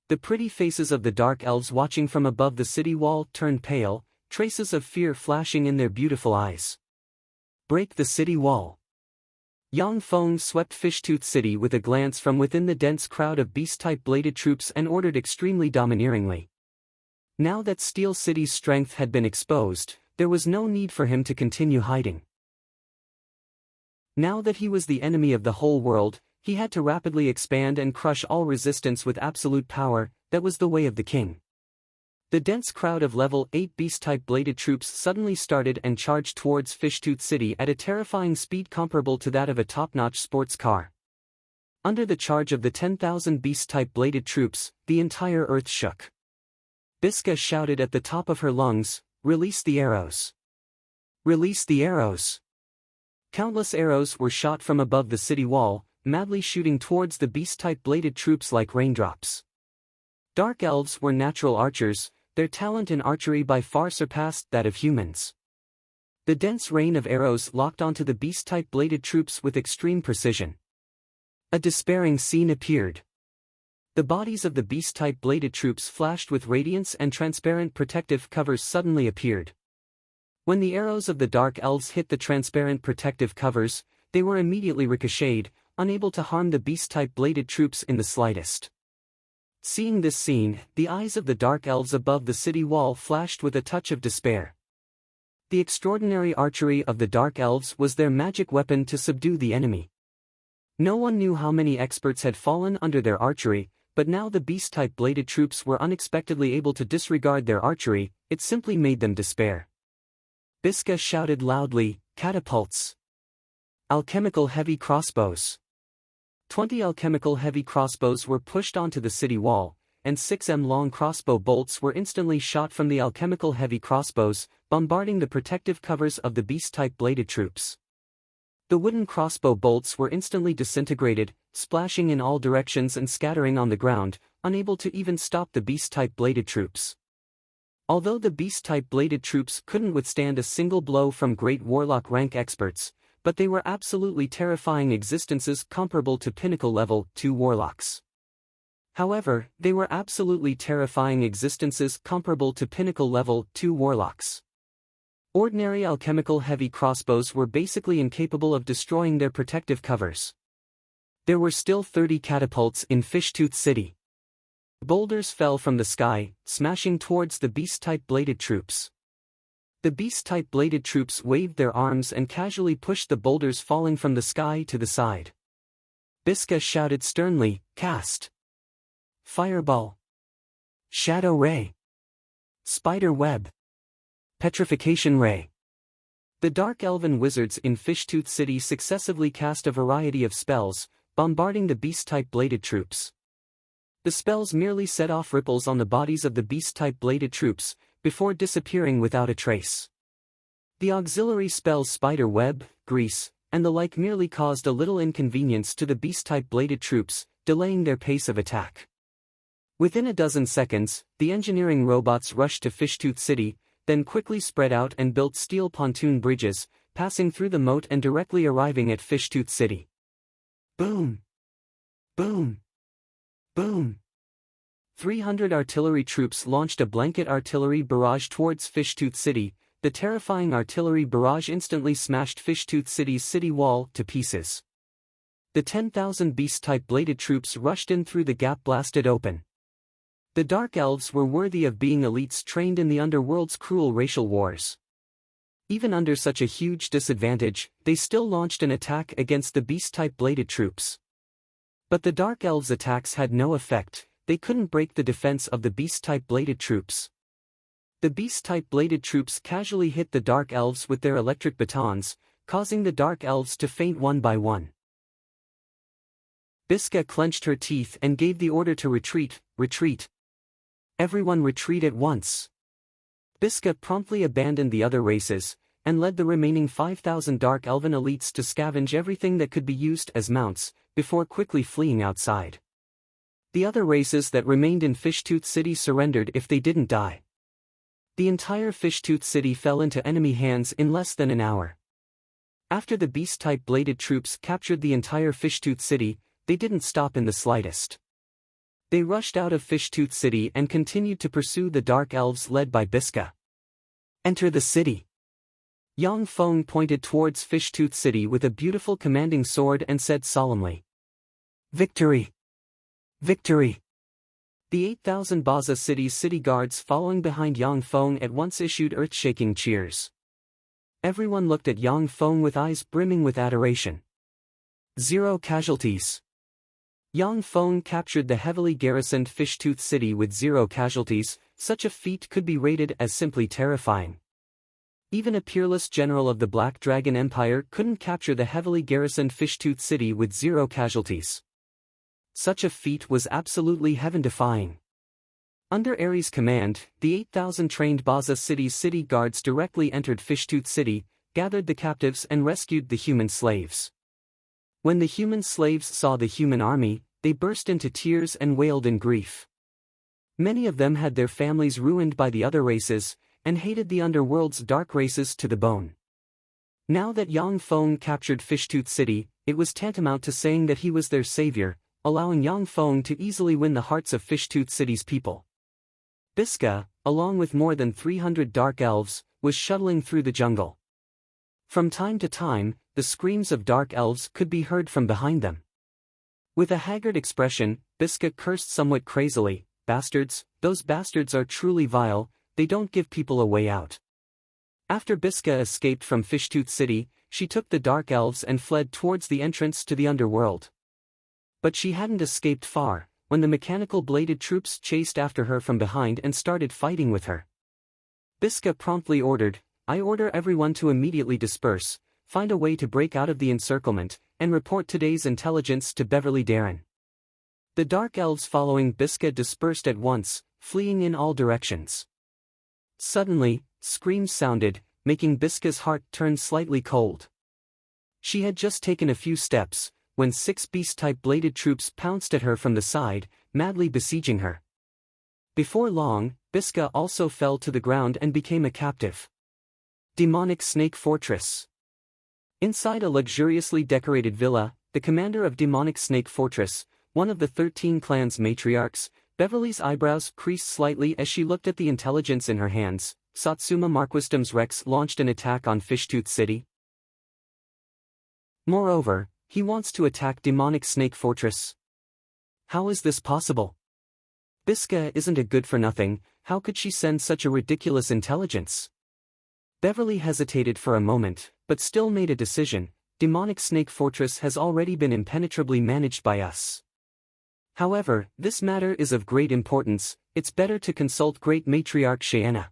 The pretty faces of the dark elves watching from above the city wall turned pale, traces of fear flashing in their beautiful eyes. Break the city wall. Yang Feng swept Fishtooth City with a glance from within the dense crowd of beast-type bladed troops and ordered extremely domineeringly. Now that Steel City's strength had been exposed, there was no need for him to continue hiding. Now that he was the enemy of the whole world, he had to rapidly expand and crush all resistance with absolute power. That was the way of the king. The dense crowd of level 8 beast-type bladed troops suddenly started and charged towards Fishtooth City at a terrifying speed comparable to that of a top-notch sports car. Under the charge of the 10,000 beast-type bladed troops, the entire earth shook. Biska shouted at the top of her lungs, "Release the arrows! Release the arrows!" Countless arrows were shot from above the city wall, madly shooting towards the beast-type bladed troops like raindrops. Dark elves were natural archers, their talent in archery by far surpassed that of humans. The dense rain of arrows locked onto the beast-type bladed troops with extreme precision. A despairing scene appeared. The bodies of the beast-type bladed troops flashed with radiance, and transparent protective covers suddenly appeared. When the arrows of the dark elves hit the transparent protective covers, they were immediately ricocheted, unable to harm the beast-type bladed troops in the slightest. Seeing this scene, the eyes of the dark elves above the city wall flashed with a touch of despair. The extraordinary archery of the dark elves was their magic weapon to subdue the enemy. No one knew how many experts had fallen under their archery, but now the beast-type bladed troops were unexpectedly able to disregard their archery. It simply made them despair. Biska shouted loudly, "Catapults! Alchemical heavy crossbows!" 20 alchemical heavy crossbows were pushed onto the city wall, and 6 long crossbow bolts were instantly shot from the alchemical heavy crossbows, bombarding the protective covers of the beast-type bladed troops. The wooden crossbow bolts were instantly disintegrated, splashing in all directions and scattering on the ground, unable to even stop the beast-type bladed troops. Although the beast-type bladed troops couldn't withstand a single blow from great warlock rank experts, but they were absolutely terrifying existences comparable to pinnacle level 2 warlocks. However, they were absolutely terrifying existences comparable to pinnacle level 2 warlocks. Ordinary alchemical heavy crossbows were basically incapable of destroying their protective covers. There were still 30 catapults in Fishtooth City. Boulders fell from the sky, smashing towards the beast-type bladed troops. The beast-type bladed troops waved their arms and casually pushed the boulders falling from the sky to the side. Biska shouted sternly, "Cast! Fireball! Shadow Ray! Spider Web! Petrification Ray!" The dark elven wizards in Fishtooth City successively cast a variety of spells, bombarding the beast-type bladed troops. The spells merely set off ripples on the bodies of the beast-type bladed troops, before disappearing without a trace. The auxiliary spells Spider Web, Grease, and the like merely caused a little inconvenience to the beast-type bladed troops, delaying their pace of attack. Within a dozen seconds, the engineering robots rushed to Fishtooth City, then quickly spread out and built steel pontoon bridges, passing through the moat and directly arriving at Fishtooth City. Boom! Boom! Boom! 300 artillery troops launched a blanket artillery barrage towards Fishtooth City. The terrifying artillery barrage instantly smashed Fishtooth City's city wall to pieces. The 10,000 beast-type bladed troops rushed in through the gap blasted open. The Dark Elves were worthy of being elites trained in the underworld's cruel racial wars. Even under such a huge disadvantage, they still launched an attack against the beast-type bladed troops. But the Dark Elves' attacks had no effect. They couldn't break the defense of the beast-type bladed troops. The beast-type bladed troops casually hit the Dark Elves with their electric batons, causing the Dark Elves to faint one by one. Biska clenched her teeth and gave the order to retreat, retreat. Everyone retreat at once. Biska promptly abandoned the other races, and led the remaining 5,000 Dark Elven elites to scavenge everything that could be used as mounts, before quickly fleeing outside. The other races that remained in Fishtooth City surrendered if they didn't die. The entire Fishtooth City fell into enemy hands in less than an hour. After the beast-type bladed troops captured the entire Fishtooth City, they didn't stop in the slightest. They rushed out of Fishtooth City and continued to pursue the Dark Elves led by Biska. Enter the city. Yang Feng pointed towards Fishtooth City with a beautiful commanding sword and said solemnly, "Victory! Victory!" The 8,000 Baza City's city guards following behind Yang Feng at once issued earth-shaking cheers. Everyone looked at Yang Feng with eyes brimming with adoration. 0 casualties. Yang Feng captured the heavily garrisoned Fishtooth City with 0 casualties. Such a feat could be rated as simply terrifying. Even a peerless general of the Black Dragon Empire couldn't capture the heavily garrisoned Fishtooth City with 0 casualties. Such a feat was absolutely heaven-defying. Under Ares' command, the 8,000 trained Baza City's city guards directly entered Fishtooth City, gathered the captives and rescued the human slaves. When the human slaves saw the human army, they burst into tears and wailed in grief. Many of them had their families ruined by the other races, and hated the underworld's dark races to the bone. Now that Yang Feng captured Fishtooth City, it was tantamount to saying that he was their savior, allowing Yang Feng to easily win the hearts of Fishtooth City's people. Biska, along with more than 300 dark elves, was shuttling through the jungle. From time to time, the screams of dark elves could be heard from behind them. With a haggard expression, Biska cursed somewhat crazily, "Bastards, those bastards are truly vile, they don't give people a way out." After Biska escaped from Fishtooth City, she took the dark elves and fled towards the entrance to the underworld. But she hadn't escaped far, when the mechanical bladed troops chased after her from behind and started fighting with her. Biska promptly ordered, "I order everyone to immediately disperse, find a way to break out of the encirclement, and report today's intelligence to Beverly Darren." The dark elves following Biska dispersed at once, fleeing in all directions. Suddenly, screams sounded, making Biska's heart turn slightly cold. She had just taken a few steps, when 6 beast-type bladed troops pounced at her from the side, madly besieging her. Before long, Biska also fell to the ground and became a captive. Demonic Snake Fortress. Inside a luxuriously decorated villa, the commander of Demonic Snake Fortress, one of the 13 clan's matriarchs, Beverly's eyebrows creased slightly as she looked at the intelligence in her hands. Satsuma Marquisdom's Rex launched an attack on Fishtooth City. Moreover, he wants to attack Demonic Snake Fortress. How is this possible? Biska isn't a good-for-nothing, how could she send such a ridiculous intelligence? Beverly hesitated for a moment, but still made a decision. Demonic Snake Fortress has already been impenetrably managed by us. However, this matter is of great importance, it's better to consult Great Matriarch Cheyenne.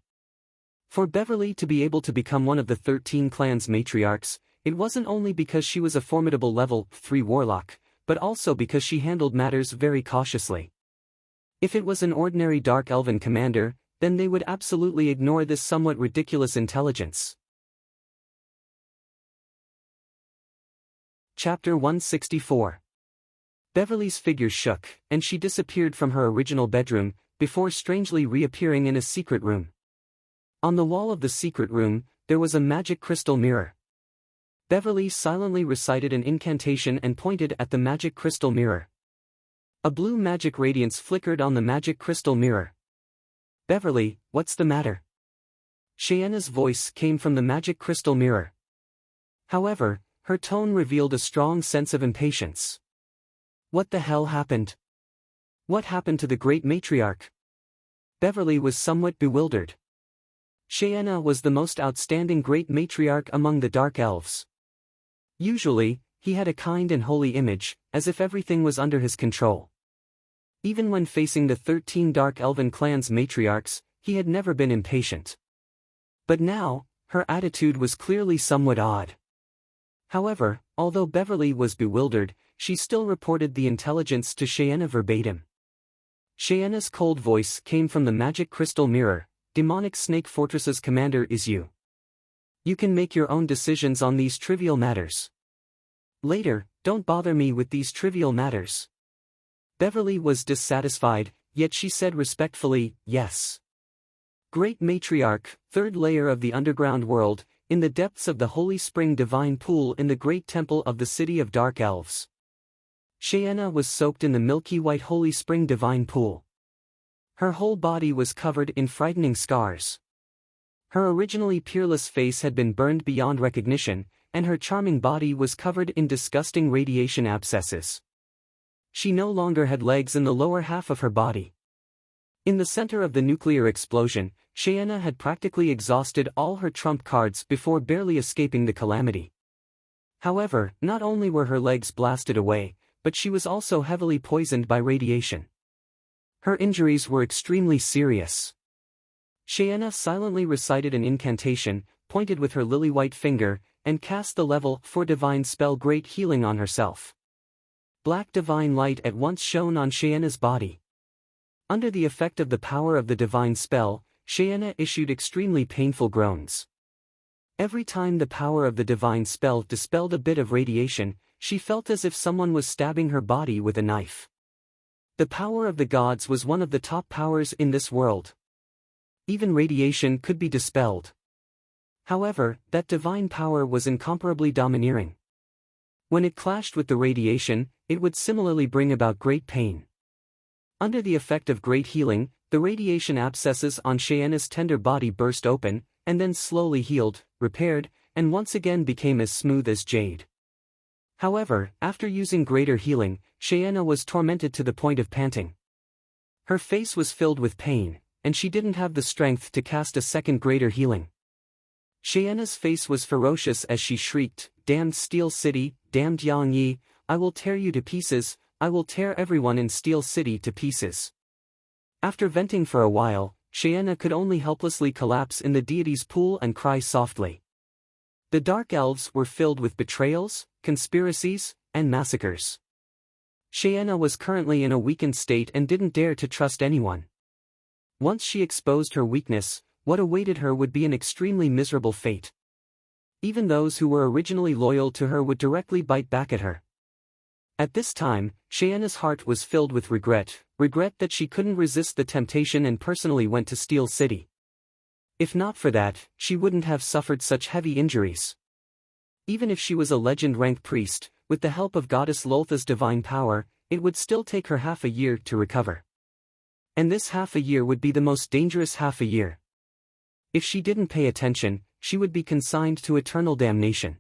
For Beverly to be able to become one of the 13 clan's matriarchs, it wasn't only because she was a formidable level 3 warlock, but also because she handled matters very cautiously. If it was an ordinary Dark Elven commander, then they would absolutely ignore this somewhat ridiculous intelligence. Chapter 164. Beverly's figure shook, and she disappeared from her original bedroom, before strangely reappearing in a secret room. On the wall of the secret room, there was a magic crystal mirror. Beverly silently recited an incantation and pointed at the magic crystal mirror. A blue magic radiance flickered on the magic crystal mirror. "Beverly, what's the matter?" Cheyenne's voice came from the magic crystal mirror. However, her tone revealed a strong sense of impatience. What the hell happened? What happened to the great matriarch? Beverly was somewhat bewildered. Cheyenne was the most outstanding great matriarch among the Dark Elves. Usually, he had a kind and holy image, as if everything was under his control. Even when facing the 13 Dark Elven clans' matriarchs, he had never been impatient. But now, her attitude was clearly somewhat odd. However, although Beverly was bewildered, she still reported the intelligence to Cheyenne verbatim. Cheyenne's cold voice came from the magic crystal mirror. "Demonic Snake Fortress's commander is you. You can make your own decisions on these trivial matters. Later, don't bother me with these trivial matters." Beverly was dissatisfied, yet she said respectfully, "Yes." Great Matriarch, third layer of the underground world, in the depths of the Holy Spring Divine Pool in the great temple of the City of Dark Elves. Cheyenne was soaked in the milky white Holy Spring Divine Pool. Her whole body was covered in frightening scars. Her originally peerless face had been burned beyond recognition, and her charming body was covered in disgusting radiation abscesses. She no longer had legs in the lower half of her body. In the center of the nuclear explosion, Cheyenne had practically exhausted all her trump cards before barely escaping the calamity. However, not only were her legs blasted away, but she was also heavily poisoned by radiation. Her injuries were extremely serious. Cheyenne silently recited an incantation, pointed with her lily-white finger, and cast the level 4 divine spell Great Healing on herself. black divine light at once shone on Shayena's body. Under the effect of the power of the divine spell, Shayena issued extremely painful groans. Every time the power of the divine spell dispelled a bit of radiation, she felt as if someone was stabbing her body with a knife. The power of the gods was one of the top powers in this world. Even radiation could be dispelled. However, that divine power was incomparably domineering. When it clashed with the radiation, it would similarly bring about great pain. Under the effect of great healing, the radiation abscesses on Shayena's tender body burst open, and then slowly healed, repaired, and once again became as smooth as jade. However, after using greater healing, Shayena was tormented to the point of panting. Her face was filled with pain, and she didn't have the strength to cast a second greater healing. Shayena's face was ferocious as she shrieked, "Damned Steel City, damned Yang Yi, I will tear you to pieces, I will tear everyone in Steel City to pieces." After venting for a while, Shayena could only helplessly collapse in the deity's pool and cry softly. The Dark Elves were filled with betrayals, conspiracies, and massacres. Shayena was currently in a weakened state and didn't dare to trust anyone. Once she exposed her weakness, what awaited her would be an extremely miserable fate. Even those who were originally loyal to her would directly bite back at her. At this time, Shayena's heart was filled with regret that she couldn't resist the temptation and personally went to Steel City. If not for that, she wouldn't have suffered such heavy injuries. Even if she was a legend-rank priest, with the help of Goddess Loltha's divine power, it would still take her half a year to recover. And this half a year would be the most dangerous half a year. If she didn't pay attention, she would be consigned to eternal damnation.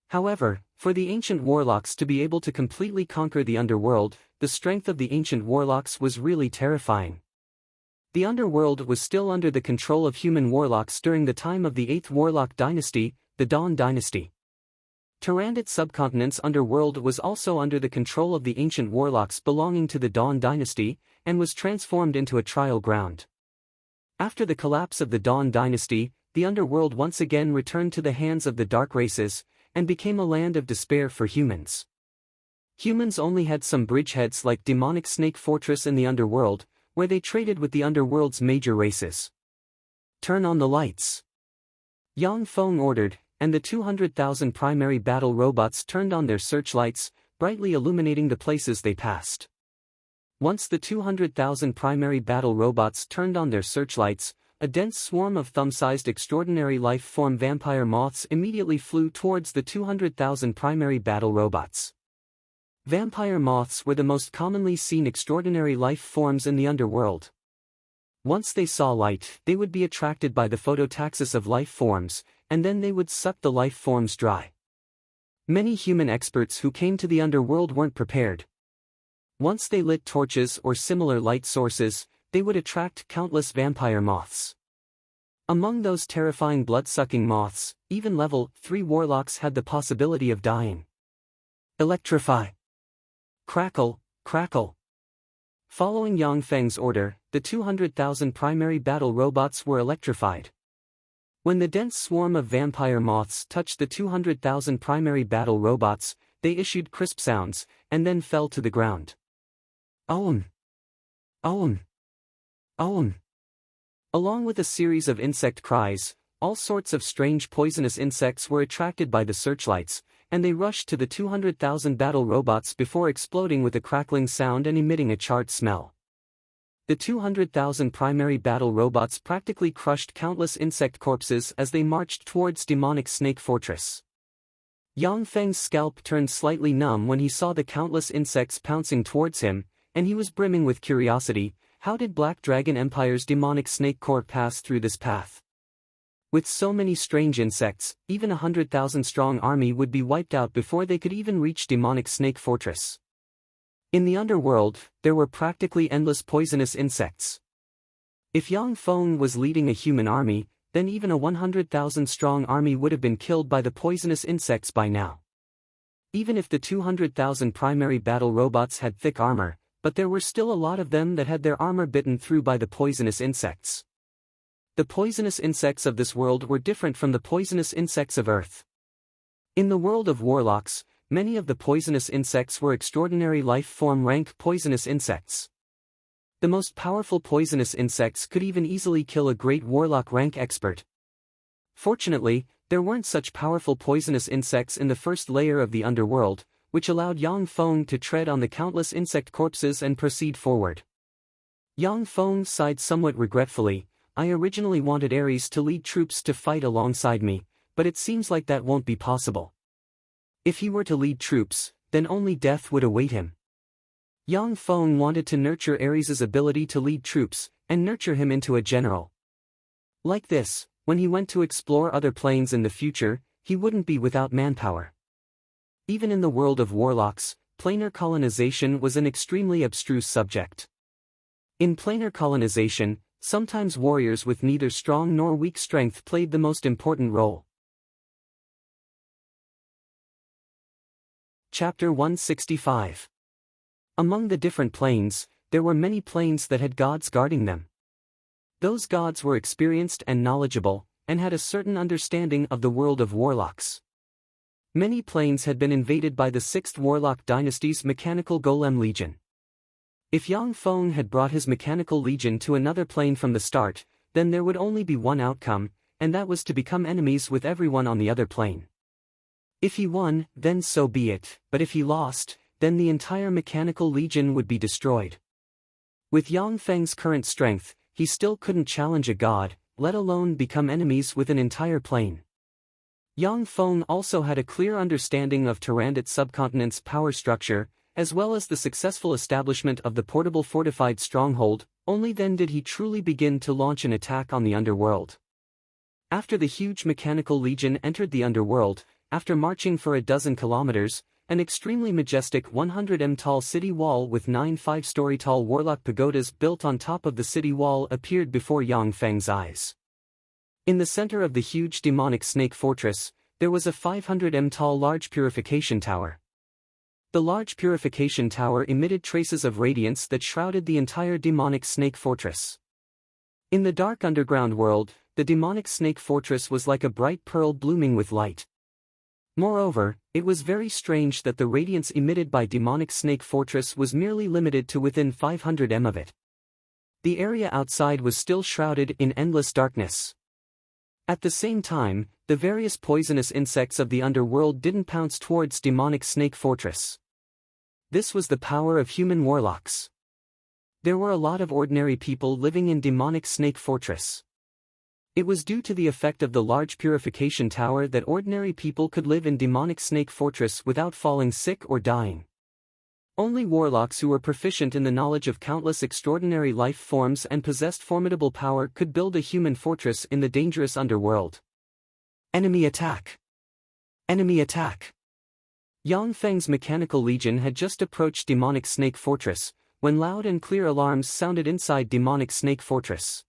However, for the ancient warlocks to be able to completely conquer the underworld, the strength of the ancient warlocks was really terrifying. The underworld was still under the control of human warlocks during the time of the 8th Warlock dynasty, the Dawn dynasty. Tyrannid subcontinent's underworld was also under the control of the ancient warlocks belonging to the Dawn dynasty, and was transformed into a trial ground. After the collapse of the Dawn dynasty, the underworld once again returned to the hands of the dark races, and became a land of despair for humans. Humans only had some bridgeheads like Demonic Snake Fortress in the underworld, where they traded with the underworld's major races. "Turn on the lights," Yang Feng ordered, and the 200,000 primary battle robots turned on their searchlights, brightly illuminating the places they passed. Once the 200,000 primary battle robots turned on their searchlights, a dense swarm of thumb-sized extraordinary life-form vampire moths immediately flew towards the 200,000 primary battle robots. Vampire moths were the most commonly seen extraordinary life forms in the underworld. Once they saw light, they would be attracted by the phototaxis of life forms, and then they would suck the life forms dry. Many human experts who came to the underworld weren't prepared. Once they lit torches or similar light sources, they would attract countless vampire moths. Among those terrifying blood-sucking moths, even level 3 warlocks had the possibility of dying. Electrify. Crackle, crackle. Following Yang Feng's order, the 200,000 primary battle robots were electrified. When the dense swarm of vampire moths touched the 200,000 primary battle robots, they issued crisp sounds, and then fell to the ground. Own! Own! Own! Along with a series of insect cries, all sorts of strange poisonous insects were attracted by the searchlights, and they rushed to the 200,000 battle robots before exploding with a crackling sound and emitting a charred smell. The 200,000 primary battle robots practically crushed countless insect corpses as they marched towards Demonic Snake Fortress. Yang Feng's scalp turned slightly numb when he saw the countless insects pouncing towards him, and he was brimming with curiosity. How did Black Dragon Empire's Demonic Snake Corps pass through this path? With so many strange insects, even 100,000 strong army would be wiped out before they could even reach Demonic Snake Fortress. In the underworld, there were practically endless poisonous insects. If Yang Feng was leading a human army, then even a 100,000 strong army would have been killed by the poisonous insects by now. Even if the 200,000 primary battle robots had thick armor, but there were still a lot of them that had their armor bitten through by the poisonous insects. The poisonous insects of this world were different from the poisonous insects of Earth. In the world of warlocks, Many of the poisonous insects were extraordinary life form rank poisonous insects. The most powerful poisonous insects could even easily kill a great warlock rank expert. Fortunately, there weren't such powerful poisonous insects in the first layer of the underworld, which allowed Yang Feng to tread on the countless insect corpses and proceed forward. Yang Feng sighed somewhat regretfully. I originally wanted Ares to lead troops to fight alongside me, but it seems like that won't be possible. If he were to lead troops, then only death would await him. Yang Feng wanted to nurture Ares's ability to lead troops, and nurture him into a general. Like this, when he went to explore other planes in the future, he wouldn't be without manpower. Even in the world of warlocks, planar colonization was an extremely abstruse subject. In planar colonization, sometimes warriors with neither strong nor weak strength played the most important role. Chapter 165. Among the different planes, there were many planes that had gods guarding them. Those gods were experienced and knowledgeable, and had a certain understanding of the world of warlocks. Many planes had been invaded by the 6th Warlock Dynasty's Mechanical Golem Legion. If Yang Feng had brought his Mechanical Legion to another plane from the start, then there would only be one outcome, and that was to become enemies with everyone on the other plane. If he won, then so be it, but if he lost, then the entire Mechanical Legion would be destroyed. With Yang Feng's current strength, he still couldn't challenge a god, let alone become enemies with an entire plane. Yang Feng also had a clear understanding of Tyrannid subcontinent's power structure, as well as the successful establishment of the portable fortified stronghold. Only then did he truly begin to launch an attack on the underworld. After the huge Mechanical Legion entered the underworld, after marching for a dozen kilometers, an extremely majestic 100 tall city wall with 9 5-story tall warlock pagodas built on top of the city wall appeared before Yang Feng's eyes. In the center of the huge demonic snake fortress, there was a 500 tall large purification tower. The large purification tower emitted traces of radiance that shrouded the entire demonic snake fortress. In the dark underground world, the demonic snake fortress was like a bright pearl blooming with light. Moreover, it was very strange that the radiance emitted by demonic snake fortress was merely limited to within 500 m of it. The area outside was still shrouded in endless darkness. At the same time, the various poisonous insects of the underworld didn't pounce towards demonic snake fortress. This was the power of human warlocks. There were a lot of ordinary people living in demonic snake fortress. It was due to the effect of the large purification tower that ordinary people could live in demonic snake fortress without falling sick or dying. Only warlocks who were proficient in the knowledge of countless extraordinary life forms and possessed formidable power could build a human fortress in the dangerous underworld. Enemy attack! Enemy attack! Yang Feng's Mechanical Legion had just approached demonic snake fortress, when loud and clear alarms sounded inside demonic snake fortress.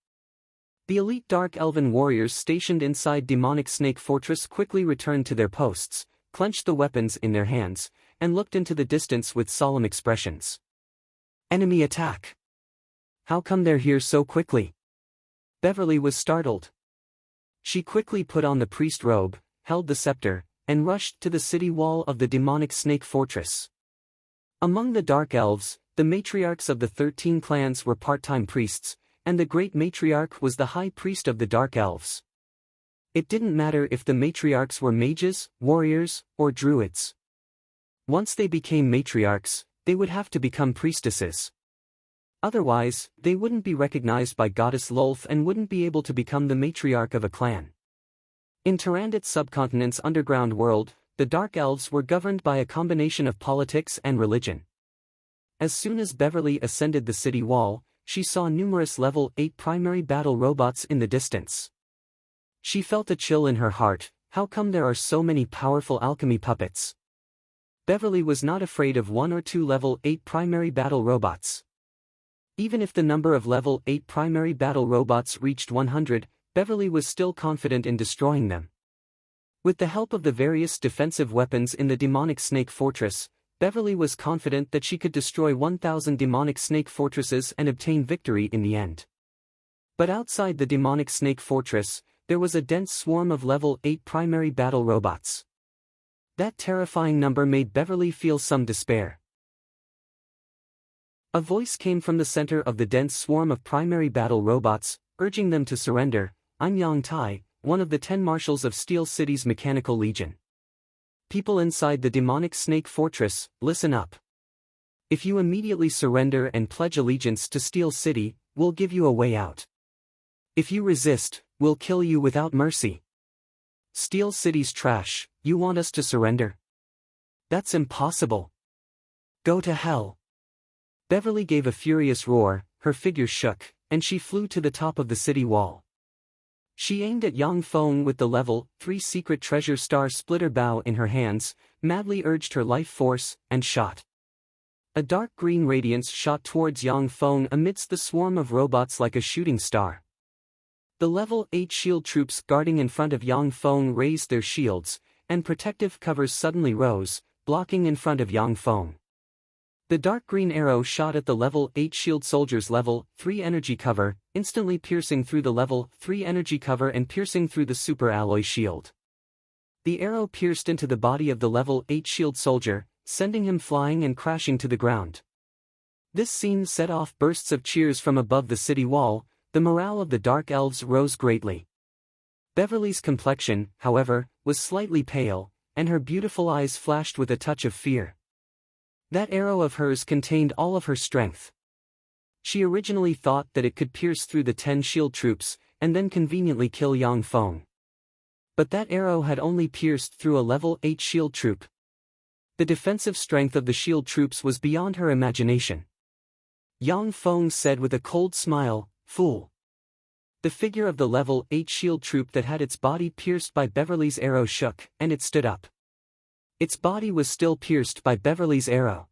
The elite Dark Elven warriors stationed inside demonic snake fortress quickly returned to their posts, clenched the weapons in their hands, and looked into the distance with solemn expressions. Enemy attack! How come they're here so quickly? Beverly was startled. She quickly put on the priest robe, held the scepter, and rushed to the city wall of the demonic snake fortress. Among the Dark Elves, the matriarchs of the 13 clans were part-time priests, and the great matriarch was the high priest of the Dark Elves. It didn't matter if the matriarchs were mages, warriors, or druids. Once they became matriarchs, they would have to become priestesses. Otherwise, they wouldn't be recognized by Goddess Lolth and wouldn't be able to become the matriarch of a clan. In Tyrannid subcontinent's underground world, the Dark Elves were governed by a combination of politics and religion. As soon as Beverly ascended the city wall, she saw numerous level 8 primary battle robots in the distance. She felt a chill in her heart. How come there are so many powerful alchemy puppets? Beverly was not afraid of 1 or 2 level 8 primary battle robots. Even if the number of level 8 primary battle robots reached 100, Beverly was still confident in destroying them. With the help of the various defensive weapons in the demonic snake fortress, Beverly was confident that she could destroy 1,000 demonic snake fortresses and obtain victory in the end. But outside the demonic snake fortress, there was a dense swarm of level 8 primary battle robots. That terrifying number made Beverly feel some despair. A voice came from the center of the dense swarm of primary battle robots, urging them to surrender. I'm Yang Tai, one of the 10 marshals of Steel City's Mechanical Legion. People inside the demonic Snake Fortress, listen up. If you immediately surrender and pledge allegiance to Steel City, we'll give you a way out. If you resist, we'll kill you without mercy. Steel City's trash, you want us to surrender? That's impossible. Go to hell. Beverly gave a furious roar, her figure shook, and she flew to the top of the city wall. She aimed at Yang Feng with the level 3 secret treasure star splitter bow in her hands, madly urged her life force, and shot. A dark green radiance shot towards Yang Feng amidst the swarm of robots like a shooting star. The level 8 shield troops guarding in front of Yang Feng raised their shields, and protective covers suddenly rose, blocking in front of Yang Feng. The dark green arrow shot at the level 8 shield soldier's level 3 energy cover, instantly piercing through the level 3 energy cover and piercing through the super alloy shield. The arrow pierced into the body of the level 8 shield soldier, sending him flying and crashing to the ground. This scene set off bursts of cheers from above the city wall. The morale of the Dark Elves rose greatly. Beverly's complexion, however, was slightly pale, and her beautiful eyes flashed with a touch of fear. That arrow of hers contained all of her strength. She originally thought that it could pierce through the 10 shield troops, and then conveniently kill Yang Feng. But that arrow had only pierced through a level 8 shield troop. The defensive strength of the shield troops was beyond her imagination. Yang Feng said with a cold smile, "Fool." The figure of the level 8 shield troop that had its body pierced by Beverly's arrow shook, and it stood up. Its body was still pierced by Beverly's arrow.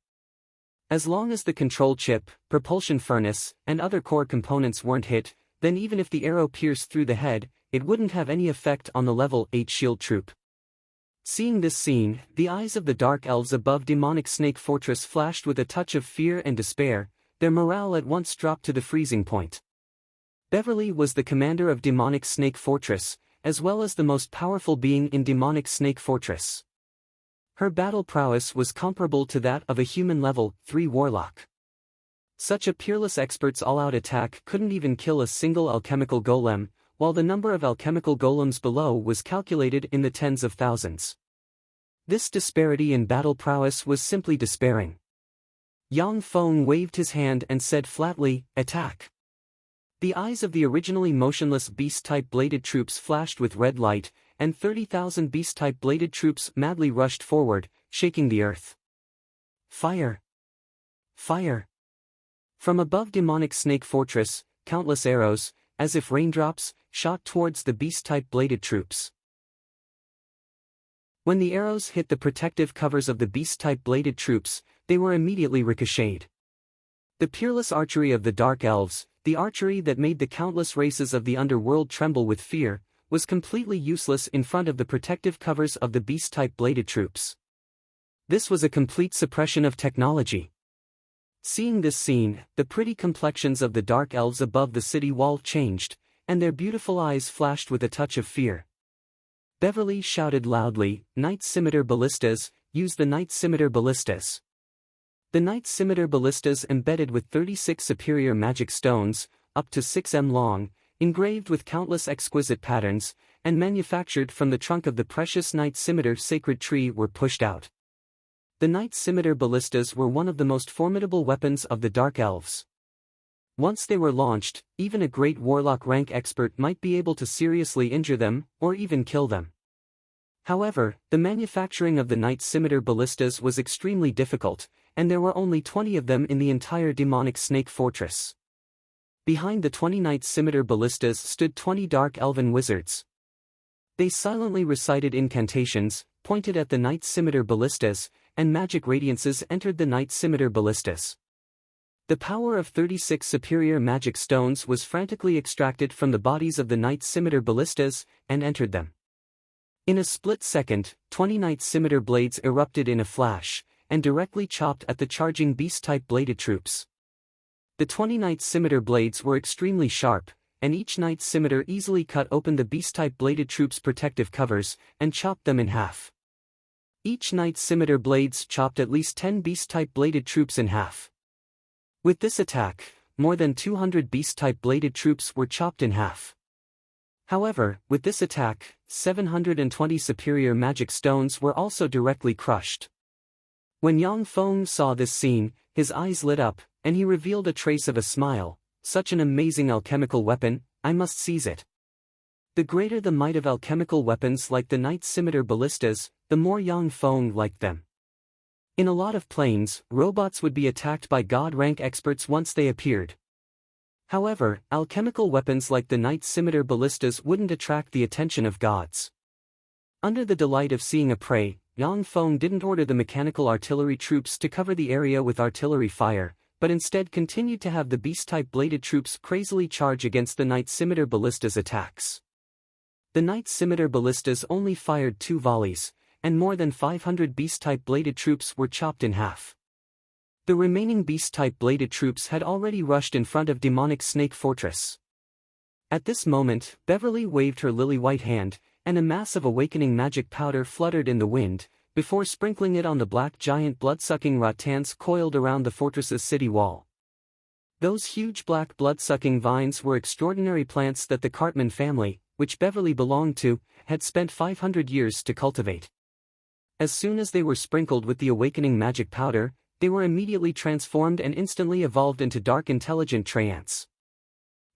As long as the control chip, propulsion furnace, and other core components weren't hit, then even if the arrow pierced through the head, it wouldn't have any effect on the level 8 shield troop. Seeing this scene, the eyes of the Dark Elves above demonic Snake Fortress flashed with a touch of fear and despair. Their morale at once dropped to the freezing point. Beverly was the commander of demonic Snake Fortress, as well as the most powerful being in demonic Snake Fortress. Her battle prowess was comparable to that of a human level 3 warlock. Such a peerless expert's all-out attack couldn't even kill a single alchemical golem, while the number of alchemical golems below was calculated in the tens of thousands. This disparity in battle prowess was simply despairing. Yang Feng waved his hand and said flatly, "Attack." The eyes of the originally motionless beast-type bladed troops flashed with red light, and 30,000 beast-type bladed troops madly rushed forward, shaking the earth. Fire! Fire! From above demonic Snake Fortress, countless arrows, as if raindrops, shot towards the beast-type bladed troops. When the arrows hit the protective covers of the beast-type bladed troops, they were immediately ricocheted. The peerless archery of the Dark Elves, the archery that made the countless races of the underworld tremble with fear, was completely useless in front of the protective covers of the beast-type bladed troops. This was a complete suppression of technology. Seeing this scene, the pretty complexions of the Dark Elves above the city wall changed, and their beautiful eyes flashed with a touch of fear. Beverly shouted loudly, "Night Scimitar Ballistas, use the Night Scimitar Ballistas." The Night Scimitar Ballistas embedded with 36 superior magic stones, up to 6 m long, engraved with countless exquisite patterns, and manufactured from the trunk of the precious Night Scimitar sacred tree were pushed out. The Night Scimitar Ballistas were one of the most formidable weapons of the Dark Elves. Once they were launched, even a great warlock rank expert might be able to seriously injure them, or even kill them. However, the manufacturing of the Night Scimitar Ballistas was extremely difficult, and there were only 20 of them in the entire demonic Snake Fortress. Behind the 20 Night Scimitar Ballistas stood 20 dark elven wizards. They silently recited incantations, pointed at the Night Scimitar Ballistas, and magic radiances entered the Night Scimitar Ballistas. The power of 36 superior magic stones was frantically extracted from the bodies of the Night Scimitar Ballistas, and entered them. In a split second, 20 Night Scimitar blades erupted in a flash, and directly chopped at the charging beast-type bladed troops. The 20 Night Scimitar blades were extremely sharp, and each Night Scimitar easily cut open the beast-type bladed troops' protective covers, and chopped them in half. Each knight's scimitar blades chopped at least 10 beast-type bladed troops in half. With this attack, more than 200 beast-type bladed troops were chopped in half. However, with this attack, 720 superior magic stones were also directly crushed. When Yang Feng saw this scene, his eyes lit up, and he revealed a trace of a smile. Such an amazing alchemical weapon, I must seize it. The greater the might of alchemical weapons like the knight's scimitar ballistas, the more Yang Feng liked them. In a lot of planes, robots would be attacked by god-rank experts once they appeared. However, alchemical weapons like the knight's scimitar ballistas wouldn't attract the attention of gods. Under the delight of seeing a prey, Yang Feng didn't order the mechanical artillery troops to cover the area with artillery fire, but instead continued to have the beast-type bladed troops crazily charge against the knight's scimitar ballistas attacks. The knight's scimitar ballistas only fired 2 volleys, and more than 500 beast-type bladed troops were chopped in half. The remaining beast-type bladed troops had already rushed in front of demonic snake fortress. At this moment, Beverly waved her lily-white hand, and a mass of awakening magic powder fluttered in the wind, before sprinkling it on the black giant blood-sucking rattans coiled around the fortress's city wall. Those huge black blood-sucking vines were extraordinary plants that the Cartman family, which Beverly belonged to, had spent 500 years to cultivate. As soon as they were sprinkled with the awakening magic powder, they were immediately transformed and instantly evolved into dark intelligent treants.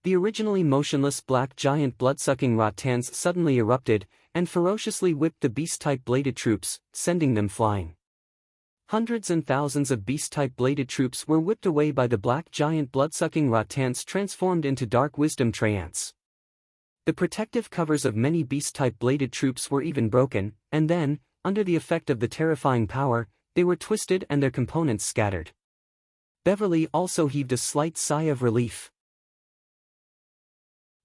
The originally motionless black giant blood-sucking rattans suddenly erupted, and ferociously whipped the beast-type bladed troops, sending them flying. Hundreds and thousands of beast-type bladed troops were whipped away by the black giant blood-sucking rattans transformed into dark wisdom treants. The protective covers of many beast-type bladed troops were even broken, and then, under the effect of the terrifying power, they were twisted and their components scattered. Beverly also heaved a slight sigh of relief.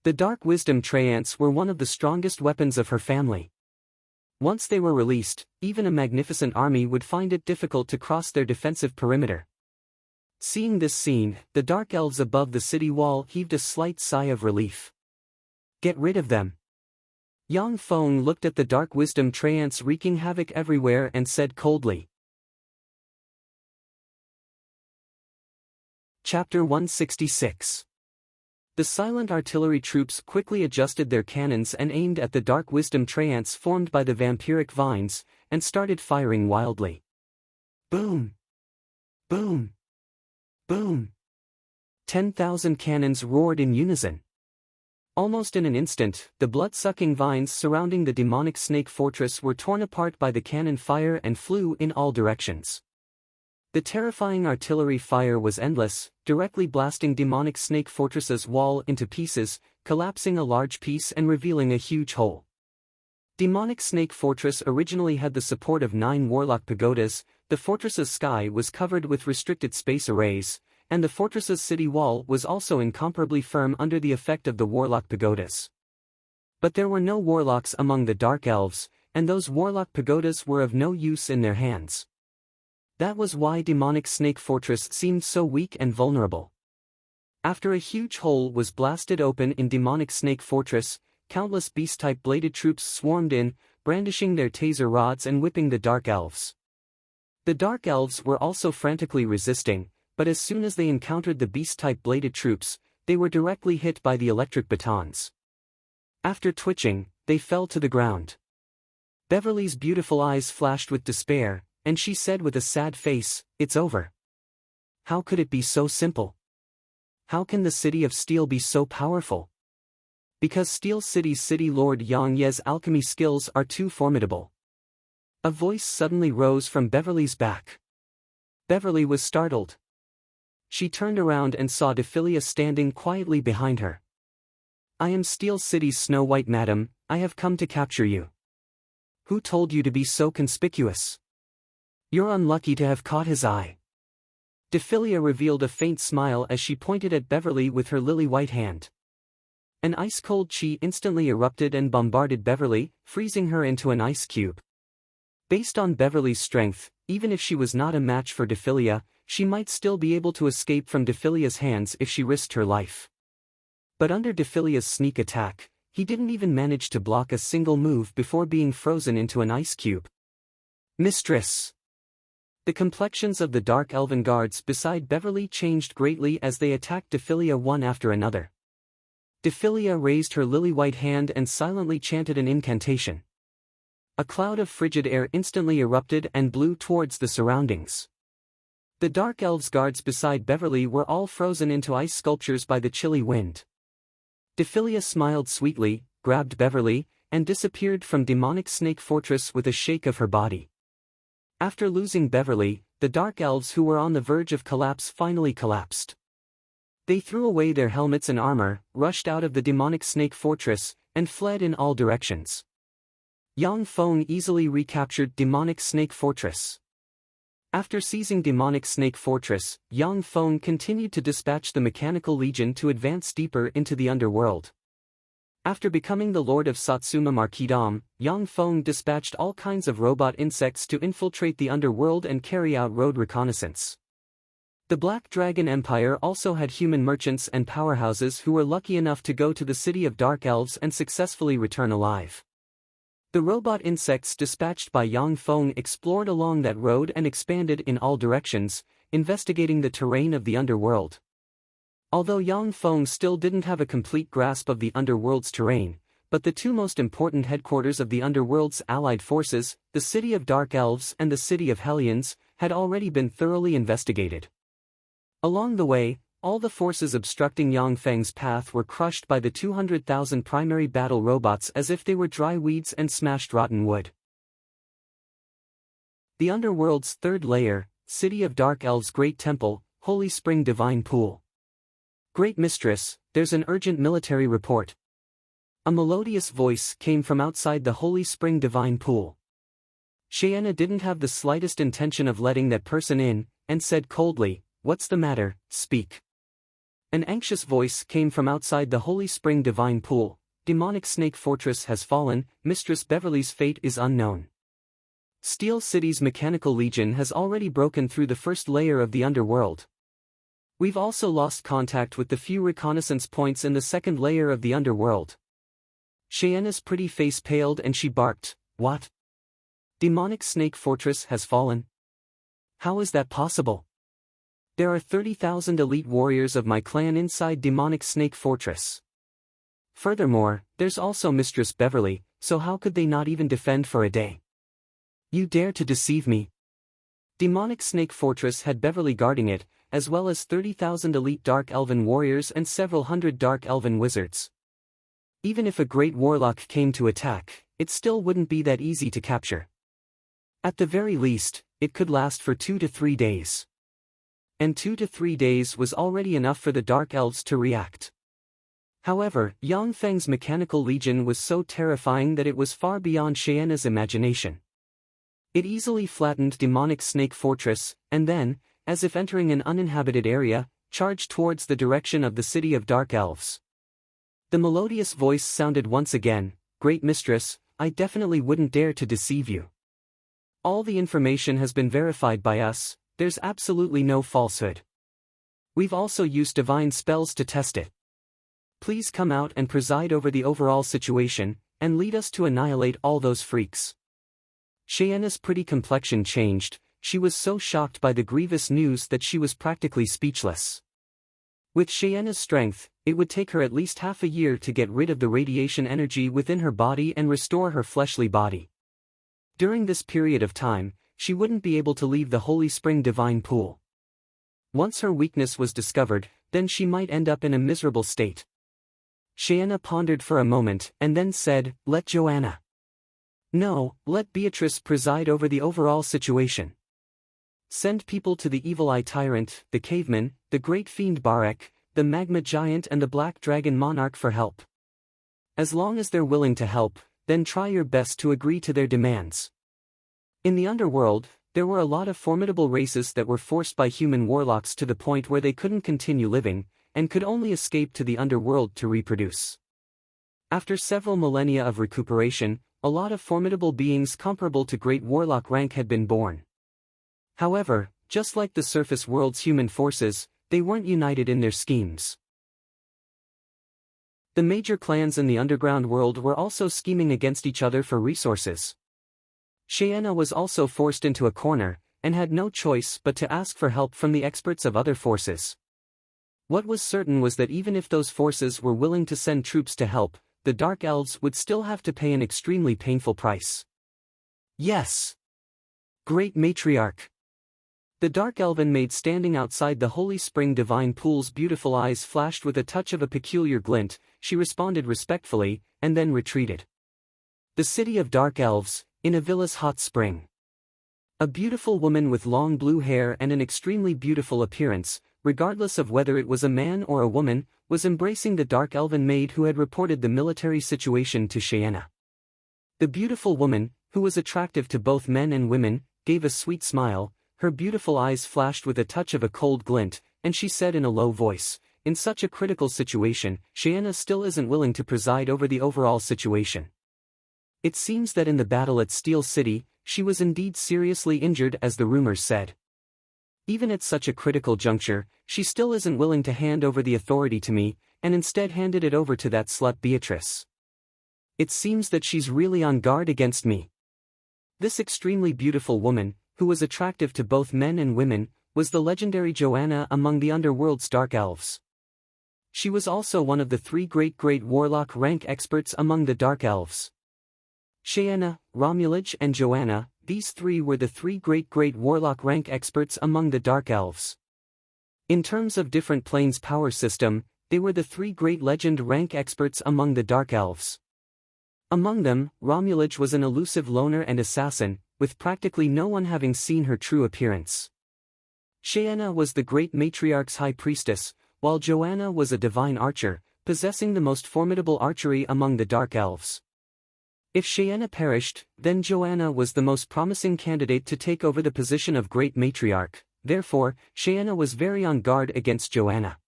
The Dark Wisdom treants were one of the strongest weapons of her family. Once they were released, even a magnificent army would find it difficult to cross their defensive perimeter. Seeing this scene, the dark elves above the city wall heaved a slight sigh of relief. Get rid of them. Yang Feng looked at the Dark Wisdom treants wreaking havoc everywhere and said coldly. Chapter 166. The silent artillery troops quickly adjusted their cannons and aimed at the Dark Wisdom treants formed by the vampiric vines, and started firing wildly. Boom! Boom! Boom! 10,000 cannons roared in unison. Almost in an instant, the blood-sucking vines surrounding the demonic snake fortress were torn apart by the cannon fire and flew in all directions. The terrifying artillery fire was endless, directly blasting demonic snake fortress's wall into pieces, collapsing a large piece and revealing a huge hole. Demonic snake fortress originally had the support of 9 warlock pagodas. The fortress's sky was covered with restricted space arrays, and the fortress's city wall was also incomparably firm under the effect of the warlock pagodas. But there were no warlocks among the dark elves, and those warlock pagodas were of no use in their hands. That was why demonic snake fortress seemed so weak and vulnerable. After a huge hole was blasted open in demonic snake fortress, countless beast-type bladed troops swarmed in, brandishing their taser rods and whipping the dark elves. The dark elves were also frantically resisting, but as soon as they encountered the beast-type bladed troops, they were directly hit by the electric batons. After twitching, they fell to the ground. Beverly's beautiful eyes flashed with despair, and she said with a sad face, "It's over. How could it be so simple? How can the City of Steel be so powerful? Because Steel City's City Lord Yang Ye's alchemy skills are too formidable." A voice suddenly rose from Beverly's back. Beverly was startled. She turned around and saw Dephilia standing quietly behind her. "I am Steel City's Snow White Madam, I have come to capture you. Who told you to be so conspicuous? You're unlucky to have caught his eye." Dephilia revealed a faint smile as she pointed at Beverly with her lily-white hand. An ice-cold chi instantly erupted and bombarded Beverly, freezing her into an ice cube. Based on Beverly's strength, even if she was not a match for Dephilia, she might still be able to escape from Dephilia's hands if she risked her life. But under Dephilia's sneak attack, he didn't even manage to block a single move before being frozen into an ice cube. Mistress. The complexions of the dark elven guards beside Beverly changed greatly as they attacked Dephilia one after another. Dephilia raised her lily-white hand and silently chanted an incantation. A cloud of frigid air instantly erupted and blew towards the surroundings. The dark elves' guards beside Beverly were all frozen into ice sculptures by the chilly wind. Dephilia smiled sweetly, grabbed Beverly, and disappeared from Demonic Snake Fortress with a shake of her body. After losing Beverly, the dark elves who were on the verge of collapse finally collapsed. They threw away their helmets and armor, rushed out of the Demonic Snake Fortress, and fled in all directions. Yang Feng easily recaptured Demonic Snake Fortress. After seizing Demonic Snake Fortress, Yang Feng continued to dispatch the Mechanical Legion to advance deeper into the underworld. After becoming the Lord of Satsuma Marquisdom, Yang Feng dispatched all kinds of robot insects to infiltrate the underworld and carry out road reconnaissance. The Black Dragon Empire also had human merchants and powerhouses who were lucky enough to go to the City of Dark Elves and successfully return alive. The robot insects dispatched by Yang Feng explored along that road and expanded in all directions, investigating the terrain of the underworld. Although Yang Feng still didn't have a complete grasp of the underworld's terrain, but the two most important headquarters of the underworld's allied forces, the City of Dark Elves and the City of Hellions, had already been thoroughly investigated. Along the way, all the forces obstructing Yang Feng's path were crushed by the 200,000 primary battle robots as if they were dry weeds and smashed rotten wood. The underworld's third layer, City of Dark Elves Great Temple, Holy Spring Divine Pool. Great Mistress, there's an urgent military report. A melodious voice came from outside the Holy Spring Divine Pool. Cheyenne didn't have the slightest intention of letting that person in, and said coldly, "What's the matter, speak." An anxious voice came from outside the Holy Spring Divine Pool. Demonic Snake Fortress has fallen, Mistress Beverly's fate is unknown. Steel City's Mechanical Legion has already broken through the first layer of the underworld. We've also lost contact with the few reconnaissance points in the second layer of the underworld. Cheyenne's pretty face paled and she barked, "What? Demonic Snake Fortress has fallen? How is that possible? There are 30,000 elite warriors of my clan inside Demonic Snake Fortress. Furthermore, there's also Mistress Beverly, so how could they not even defend for a day? You dare to deceive me?" Demonic Snake Fortress had Beverly guarding it, as well as 30,000 elite Dark Elven warriors and several hundred Dark Elven wizards. Even if a great warlock came to attack, it still wouldn't be that easy to capture. At the very least, it could last for 2 to 3 days. And 2 to 3 days was already enough for the Dark Elves to react. However, Yang Feng's Mechanical Legion was so terrifying that it was far beyond Cheyenne's imagination. It easily flattened Demonic Snake Fortress, and then, as if entering an uninhabited area, charged towards the direction of the City of Dark Elves. The melodious voice sounded once again, "Great Mistress, I definitely wouldn't dare to deceive you. All the information has been verified by us, there's absolutely no falsehood. We've also used divine spells to test it. Please come out and preside over the overall situation, and lead us to annihilate all those freaks." Cheyenne's pretty complexion changed. She was so shocked by the grievous news that she was practically speechless. With Cheyenne's strength, it would take her at least half a year to get rid of the radiation energy within her body and restore her fleshly body. During this period of time, she wouldn't be able to leave the Holy Spring Divine Pool. Once her weakness was discovered, then she might end up in a miserable state. Cheyenne pondered for a moment and then said, "Let Joanna. No, let Beatrice preside over the overall situation. Send people to the Evil Eye Tyrant, the Caveman, the Great Fiend Barek, the Magma Giant and the Black Dragon Monarch for help. As long as they're willing to help, then try your best to agree to their demands." In the underworld, there were a lot of formidable races that were forced by human warlocks to the point where they couldn't continue living, and could only escape to the underworld to reproduce. After several millennia of recuperation, a lot of formidable beings comparable to Great Warlock rank had been born. However, just like the surface world's human forces, they weren't united in their schemes. The major clans in the underground world were also scheming against each other for resources. Cheyenne was also forced into a corner, and had no choice but to ask for help from the experts of other forces. What was certain was that even if those forces were willing to send troops to help, the Dark Elves would still have to pay an extremely painful price. Yes! Great Matriarch! The Dark Elven maid standing outside the Holy Spring Divine Pool's beautiful eyes flashed with a touch of a peculiar glint. She responded respectfully, and then retreated. The city of Dark Elves, in Avila's hot spring. A beautiful woman with long blue hair and an extremely beautiful appearance, regardless of whether it was a man or a woman, was embracing the Dark Elven maid who had reported the military situation to Cheyenne. The beautiful woman, who was attractive to both men and women, gave a sweet smile. Her beautiful eyes flashed with a touch of a cold glint, and she said in a low voice, "In such a critical situation, Cheyenne still isn't willing to preside over the overall situation. It seems that in the battle at Steel City, she was indeed seriously injured as the rumors said. Even at such a critical juncture, she still isn't willing to hand over the authority to me, and instead handed it over to that slut Beatrice. It seems that she's really on guard against me." This extremely beautiful woman, who was attractive to both men and women, was the legendary Joanna among the underworld's Dark Elves. She was also one of the three great warlock rank experts among the Dark Elves. Cheyenne, Romulage and Joanna, these three were the three great warlock rank experts among the Dark Elves. In terms of different planes power system, they were the three great legend rank experts among the Dark Elves. Among them, Romulage was an elusive loner and assassin, with practically no one having seen her true appearance. Cheyenne was the great matriarch's high priestess, while Joanna was a divine archer, possessing the most formidable archery among the Dark Elves. If Cheyenne perished, then Joanna was the most promising candidate to take over the position of great matriarch. Therefore, Cheyenne was very on guard against Joanna.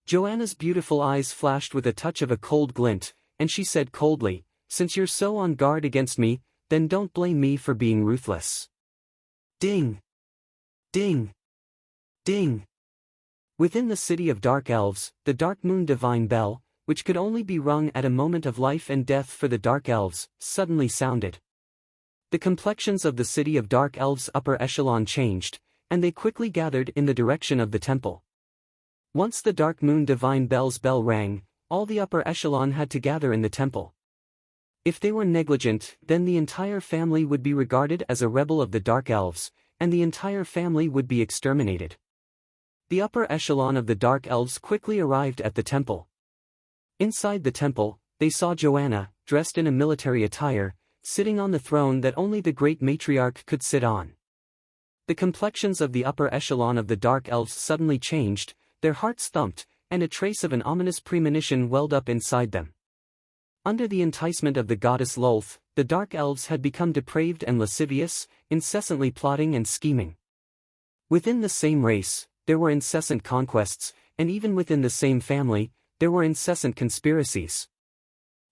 Joanna's beautiful eyes flashed with a touch of a cold glint, and she said coldly, "Since you're so on guard against me, then don't blame me for being ruthless." Ding! Ding! Ding! Within the city of Dark Elves, the Dark Moon Divine Bell, which could only be rung at a moment of life and death for the Dark Elves, suddenly sounded. The complexions of the city of Dark Elves' upper echelon changed, and they quickly gathered in the direction of the temple. Once the Dark Moon Divine Bell's bell rang, all the upper echelon had to gather in the temple. If they were negligent, then the entire family would be regarded as a rebel of the Dark Elves, and the entire family would be exterminated. The upper echelon of the Dark Elves quickly arrived at the temple. Inside the temple, they saw Joanna, dressed in a military attire, sitting on the throne that only the great matriarch could sit on. The complexions of the upper echelon of the Dark Elves suddenly changed, their hearts thumped, and a trace of an ominous premonition welled up inside them. Under the enticement of the goddess Lolth, the Dark Elves had become depraved and lascivious, incessantly plotting and scheming. Within the same race, there were incessant conquests, and even within the same family, there were incessant conspiracies.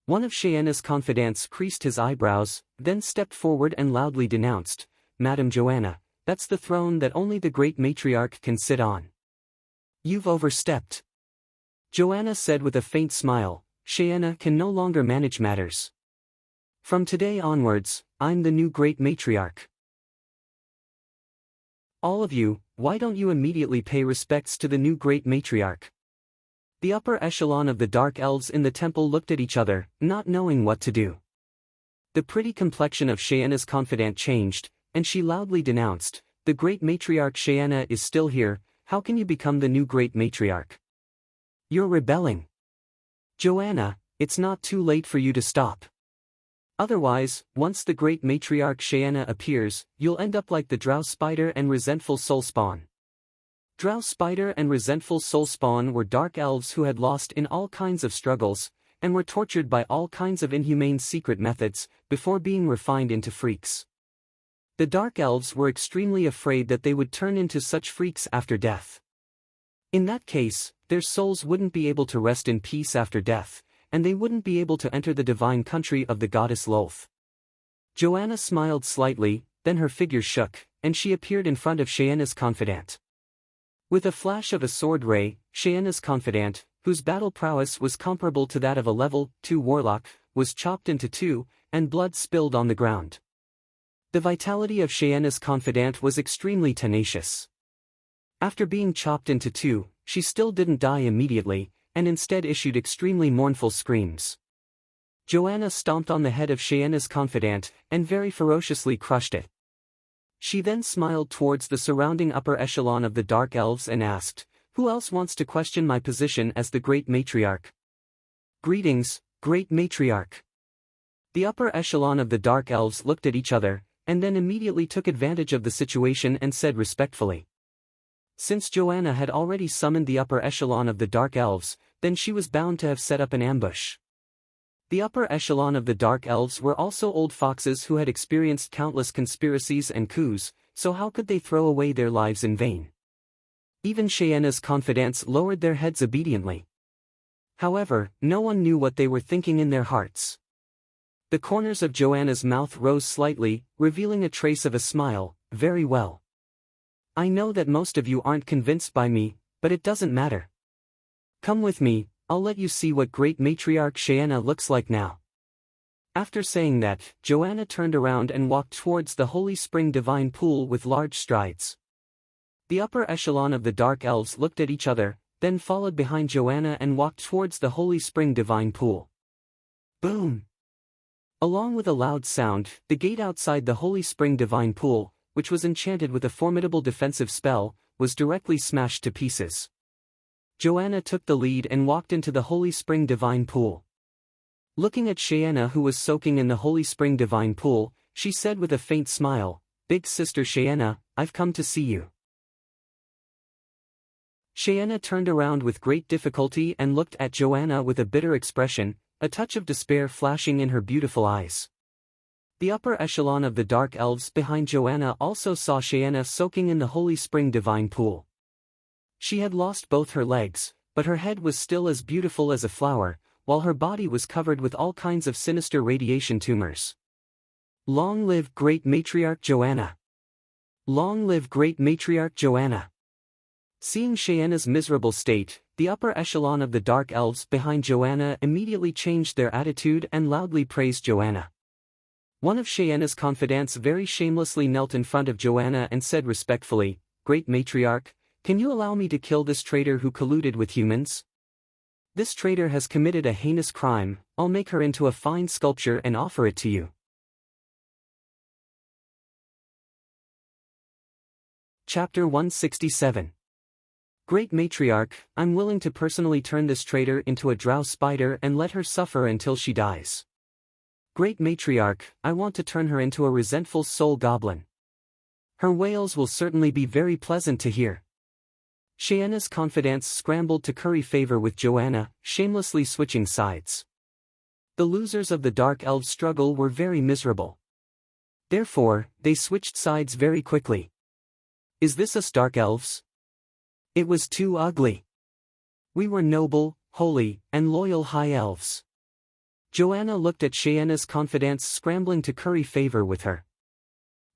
One of Cheyenne's confidants creased his eyebrows, then stepped forward and loudly denounced, "Madam Joanna, that's the throne that only the great matriarch can sit on. You've overstepped." Joanna said with a faint smile, "Cheyenne can no longer manage matters. From today onwards, I'm the new great matriarch. All of you, why don't you immediately pay respects to the new great matriarch?" The upper echelon of the Dark Elves in the temple looked at each other, not knowing what to do. The pretty complexion of Cheyenne's confidant changed, and she loudly denounced, "The great matriarch Cheyenne is still here, how can you become the new great matriarch? You're rebelling. Joanna, it's not too late for you to stop. Otherwise, once the great matriarch Cheyenne appears, you'll end up like the Drow Spider and Resentful Soulspawn." Drow Spider and Resentful Soulspawn were Dark Elves who had lost in all kinds of struggles, and were tortured by all kinds of inhumane secret methods, before being refined into freaks. The Dark Elves were extremely afraid that they would turn into such freaks after death. In that case, their souls wouldn't be able to rest in peace after death, and they wouldn't be able to enter the divine country of the goddess Lolth. Joanna smiled slightly, then her figure shook, and she appeared in front of Cheyenne's confidant. With a flash of a sword ray, Cheyenne's confidant, whose battle prowess was comparable to that of a level 2 warlock, was chopped into two, and blood spilled on the ground. The vitality of Cheyenne's confidant was extremely tenacious. After being chopped into two, she still didn't die immediately, and instead issued extremely mournful screams. Joanna stomped on the head of Cheyenne's confidant, and very ferociously crushed it. She then smiled towards the surrounding upper echelon of the Dark Elves and asked, "Who else wants to question my position as the Great Matriarch?" "Greetings, Great Matriarch." The upper echelon of the Dark Elves looked at each other, and then immediately took advantage of the situation and said respectfully. Since Joanna had already summoned the upper echelon of the Dark Elves, then she was bound to have set up an ambush. The upper echelon of the Dark Elves were also old foxes who had experienced countless conspiracies and coups, so how could they throw away their lives in vain? Even Cheyenne's confidants lowered their heads obediently. However, no one knew what they were thinking in their hearts. The corners of Joanna's mouth rose slightly, revealing a trace of a smile. "Very well. I know that most of you aren't convinced by me, but it doesn't matter. Come with me, I'll let you see what Great Matriarch Cheyenne looks like now." After saying that, Joanna turned around and walked towards the Holy Spring Divine Pool with large strides. The upper echelon of the Dark Elves looked at each other, then followed behind Joanna and walked towards the Holy Spring Divine Pool. Boom! Along with a loud sound, the gate outside the Holy Spring Divine Pool, which was enchanted with a formidable defensive spell, was directly smashed to pieces. Joanna took the lead and walked into the Holy Spring Divine Pool. Looking at Cheyenne, who was soaking in the Holy Spring Divine Pool, she said with a faint smile, "Big Sister Cheyenne, I've come to see you." Cheyenne turned around with great difficulty and looked at Joanna with a bitter expression, a touch of despair flashing in her beautiful eyes. The upper echelon of the Dark Elves behind Joanna also saw Cheyenne soaking in the Holy Spring Divine Pool. She had lost both her legs, but her head was still as beautiful as a flower, while her body was covered with all kinds of sinister radiation tumors. Long live Great Matriarch Joanna! Long live Great Matriarch Joanna! Seeing Cheyenne's miserable state, the upper echelon of the Dark Elves behind Joanna immediately changed their attitude and loudly praised Joanna. One of Cheyenne's confidants very shamelessly knelt in front of Joanna and said respectfully, "Great Matriarch, can you allow me to kill this traitor who colluded with humans? This traitor has committed a heinous crime. I'll make her into a fine sculpture and offer it to you." Chapter 167. Great Matriarch, I'm willing to personally turn this traitor into a drow spider and let her suffer until she dies. Great Matriarch, I want to turn her into a resentful soul goblin. Her wails will certainly be very pleasant to hear. Cheyenne's confidants scrambled to curry favor with Joanna, shamelessly switching sides. The losers of the Dark Elves struggle were very miserable. Therefore, they switched sides very quickly. Is this us Dark Elves? It was too ugly. We were noble, holy, and loyal High Elves. Joanna looked at Cheyenne's confidants scrambling to curry favor with her.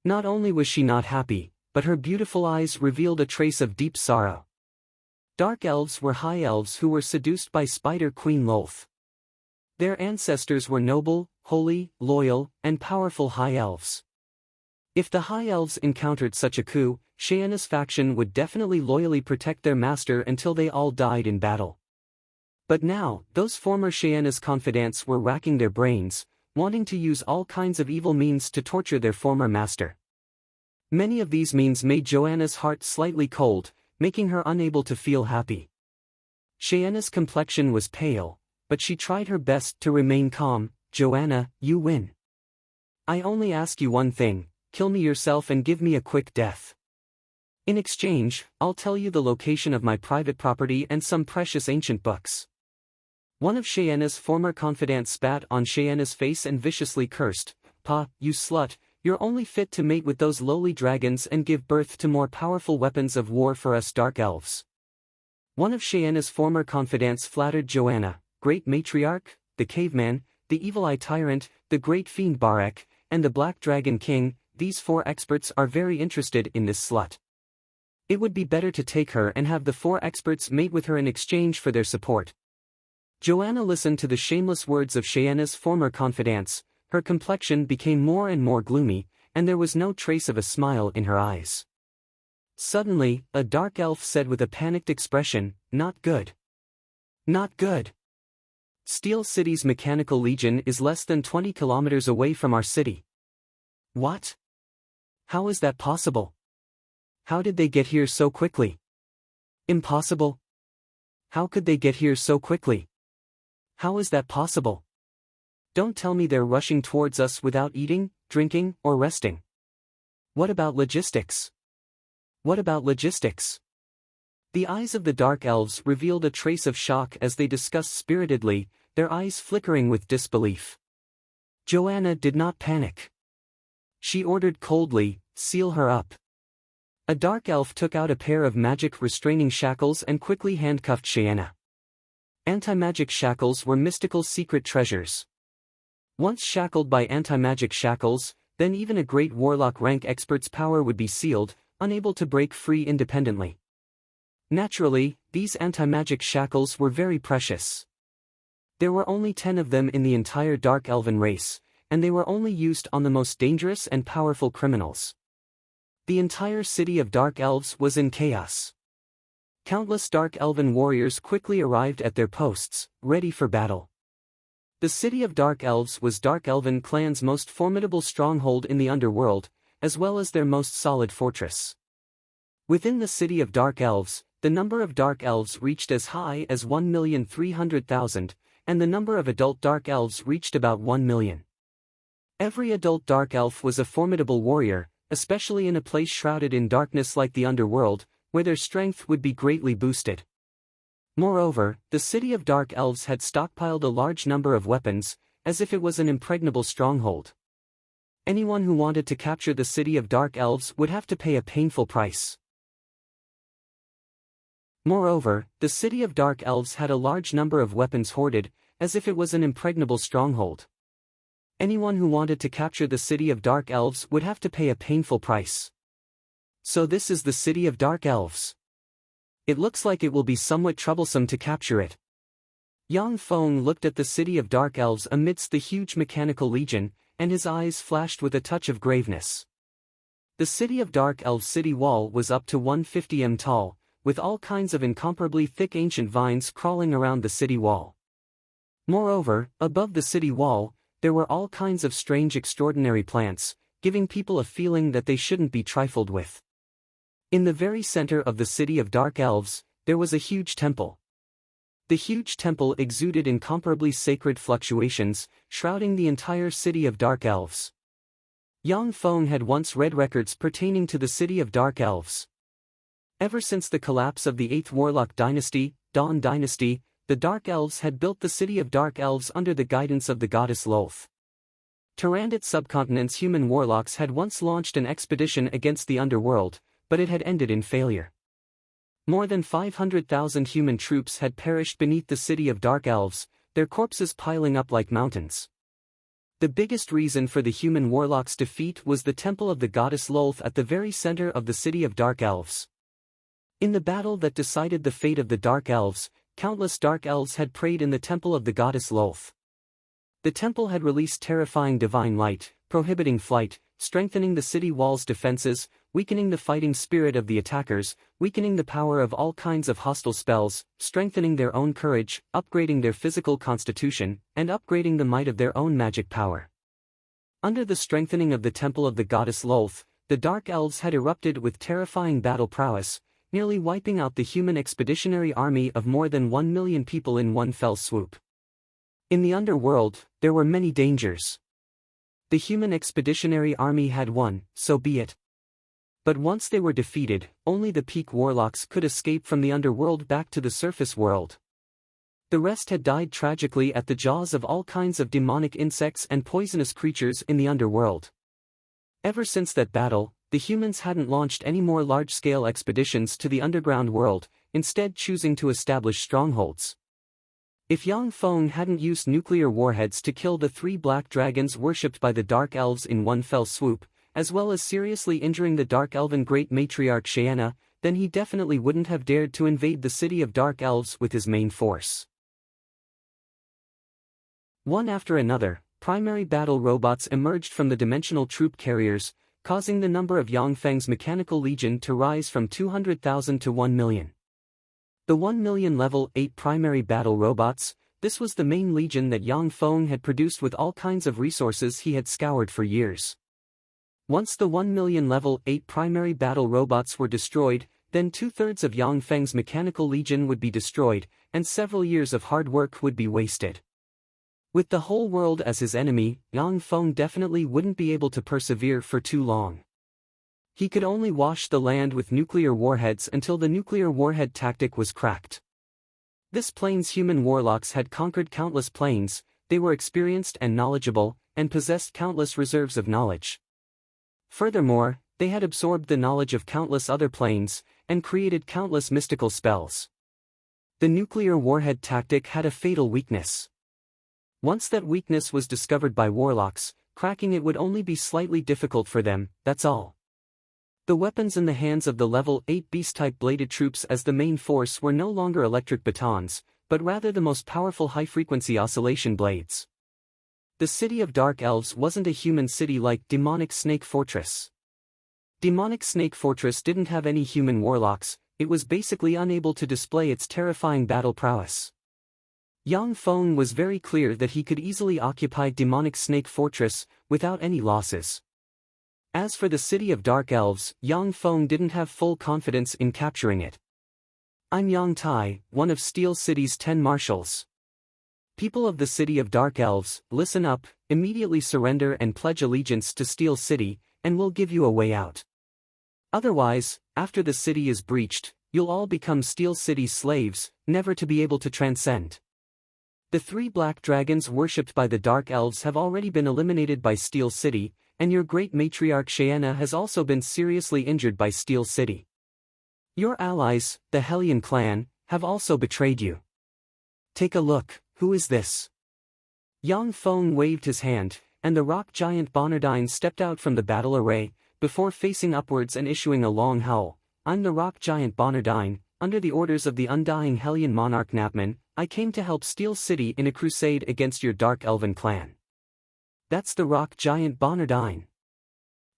Not only was she not happy, but her beautiful eyes revealed a trace of deep sorrow. Dark Elves were High Elves who were seduced by Spider Queen Lolth. Their ancestors were noble, holy, loyal, and powerful High Elves. If the High Elves encountered such a coup, Cheyenne's faction would definitely loyally protect their master until they all died in battle. But now, those former Cheyenne's confidants were racking their brains, wanting to use all kinds of evil means to torture their former master. Many of these means made Joanna's heart slightly cold, making her unable to feel happy. Cheyenne's complexion was pale, but she tried her best to remain calm. "Joanna, you win. I only ask you one thing, kill me yourself and give me a quick death. In exchange, I'll tell you the location of my private property and some precious ancient books." One of Cheyenne's former confidants spat on Cheyenne's face and viciously cursed, "Pa, you slut, you're only fit to mate with those lowly dragons and give birth to more powerful weapons of war for us Dark Elves." One of Cheyenne's former confidants flattered Joanna, "Great Matriarch, the Caveman, the Evil Eye Tyrant, the Great Fiend Barak, and the Black Dragon King, these 4 experts are very interested in this slut. It would be better to take her and have the 4 experts mate with her in exchange for their support." Joanna listened to the shameless words of Cheyenne's former confidants. Her complexion became more and more gloomy, and there was no trace of a smile in her eyes. Suddenly, a dark elf said with a panicked expression, "Not good. Not good. Steel City's mechanical legion is less than 20 kilometers away from our city." "What? How is that possible? How did they get here so quickly?" "Impossible. How could they get here so quickly? How is that possible? Don't tell me they're rushing towards us without eating, drinking, or resting. What about logistics? What about logistics?" The eyes of the dark elves revealed a trace of shock as they discussed spiritedly, their eyes flickering with disbelief. Joanna did not panic. She ordered coldly, "Seal her up." A dark elf took out a pair of magic restraining shackles and quickly handcuffed Cheyenne. Anti-magic shackles were mystical secret treasures. Once shackled by anti-magic shackles, then even a great warlock rank expert's power would be sealed, unable to break free independently. Naturally, these anti-magic shackles were very precious. There were only 10 of them in the entire Dark Elven race, and they were only used on the most dangerous and powerful criminals. The entire city of Dark Elves was in chaos. Countless Dark Elven warriors quickly arrived at their posts, ready for battle. The city of Dark Elves was Dark Elven clan's most formidable stronghold in the underworld, as well as their most solid fortress. Within the city of Dark Elves, the number of Dark Elves reached as high as 1,300,000, and the number of adult Dark Elves reached about 1 million. Every adult Dark Elf was a formidable warrior, especially in a place shrouded in darkness like the underworld, where their strength would be greatly boosted. Moreover, the city of Dark Elves had stockpiled a large number of weapons, as if it was an impregnable stronghold. Anyone who wanted to capture the city of Dark Elves would have to pay a painful price. Moreover, the city of Dark Elves had a large number of weapons hoarded, as if it was an impregnable stronghold. Anyone who wanted to capture the city of Dark Elves would have to pay a painful price. So this is the city of Dark Elves. It looks like it will be somewhat troublesome to capture it. Yang Feng looked at the city of Dark Elves amidst the huge mechanical legion, and his eyes flashed with a touch of graveness. The city of Dark Elves' city wall was up to 150 m tall, with all kinds of incomparably thick ancient vines crawling around the city wall. Moreover, above the city wall, there were all kinds of strange extraordinary plants, giving people a feeling that they shouldn't be trifled with. In the very center of the city of Dark Elves, there was a huge temple. The huge temple exuded incomparably sacred fluctuations, shrouding the entire city of Dark Elves. Yang Feng had once read records pertaining to the city of Dark Elves. Ever since the collapse of the 8th Warlock Dynasty, Dawn Dynasty, the Dark Elves had built the city of Dark Elves under the guidance of the goddess Lolth. Tyrannid Subcontinent's human warlocks had once launched an expedition against the underworld, but it had ended in failure. More than 500,000 human troops had perished beneath the city of Dark Elves, their corpses piling up like mountains. The biggest reason for the human warlocks' defeat was the temple of the goddess Lolth at the very center of the city of Dark Elves. In the battle that decided the fate of the Dark Elves, countless Dark Elves had prayed in the temple of the goddess Lolth. The temple had released terrifying divine light, prohibiting flight, strengthening the city wall's defenses, weakening the fighting spirit of the attackers, weakening the power of all kinds of hostile spells, strengthening their own courage, upgrading their physical constitution, and upgrading the might of their own magic power. Under the strengthening of the temple of the goddess Lolth, the Dark Elves had erupted with terrifying battle prowess, nearly wiping out the human expeditionary army of more than 1 million people in one fell swoop. In the underworld, there were many dangers. The human expeditionary army had won, so be it. But once they were defeated, only the peak warlocks could escape from the underworld back to the surface world. The rest had died tragically at the jaws of all kinds of demonic insects and poisonous creatures in the underworld. Ever since that battle, the humans hadn't launched any more large-scale expeditions to the underground world, instead choosing to establish strongholds. If Yang Feng hadn't used nuclear warheads to kill the 3 black dragons worshipped by the Dark Elves in one fell swoop, as well as seriously injuring the Dark Elven Great Matriarch Cheyenne, then he definitely wouldn't have dared to invade the city of Dark Elves with his main force. One after another, primary battle robots emerged from the dimensional troop carriers, causing the number of Yang Feng's mechanical legion to rise from 200,000 to 1 million. The 1 million level 8 primary battle robots, this was the main legion that Yang Feng had produced with all kinds of resources he had scoured for years. Once the 1 million level 8 primary battle robots were destroyed, then 2/3 of Yang Feng's mechanical legion would be destroyed, and several years of hard work would be wasted. With the whole world as his enemy, Yang Feng definitely wouldn't be able to persevere for too long. He could only wash the land with nuclear warheads until the nuclear warhead tactic was cracked. This plane's human warlocks had conquered countless planes, they were experienced and knowledgeable, and possessed countless reserves of knowledge. Furthermore, they had absorbed the knowledge of countless other planes, and created countless mystical spells. The nuclear warhead tactic had a fatal weakness. Once that weakness was discovered by warlocks, cracking it would only be slightly difficult for them, that's all. The weapons in the hands of the level 8 beast-type bladed troops as the main force were no longer electric batons, but rather the most powerful high-frequency oscillation blades. The city of Dark Elves wasn't a human city like Demonic Snake Fortress. Demonic Snake Fortress didn't have any human warlocks, it was basically unable to display its terrifying battle prowess. Yang Feng was very clear that he could easily occupy Demonic Snake Fortress, without any losses. As for the city of Dark Elves, Yang Feng didn't have full confidence in capturing it. I'm Yang Tai, one of Steel City's 10 marshals. People of the city of Dark Elves, listen up, immediately surrender and pledge allegiance to Steel City, and we'll give you a way out. Otherwise, after the city is breached, you'll all become Steel City's slaves, never to be able to transcend. The 3 black dragons worshipped by the Dark Elves have already been eliminated by Steel City, and your great matriarch Shaena has also been seriously injured by Steel City. Your allies, the Hellion clan, have also betrayed you. Take a look, who is this? Yang Feng waved his hand, and the rock giant Bonardine stepped out from the battle array, before facing upwards and issuing a long howl. I'm the rock giant Bonardine, under the orders of the undying Hellion monarch Napman, I came to help Steel City in a crusade against your Dark Elven clan. That's the rock giant Bonardine.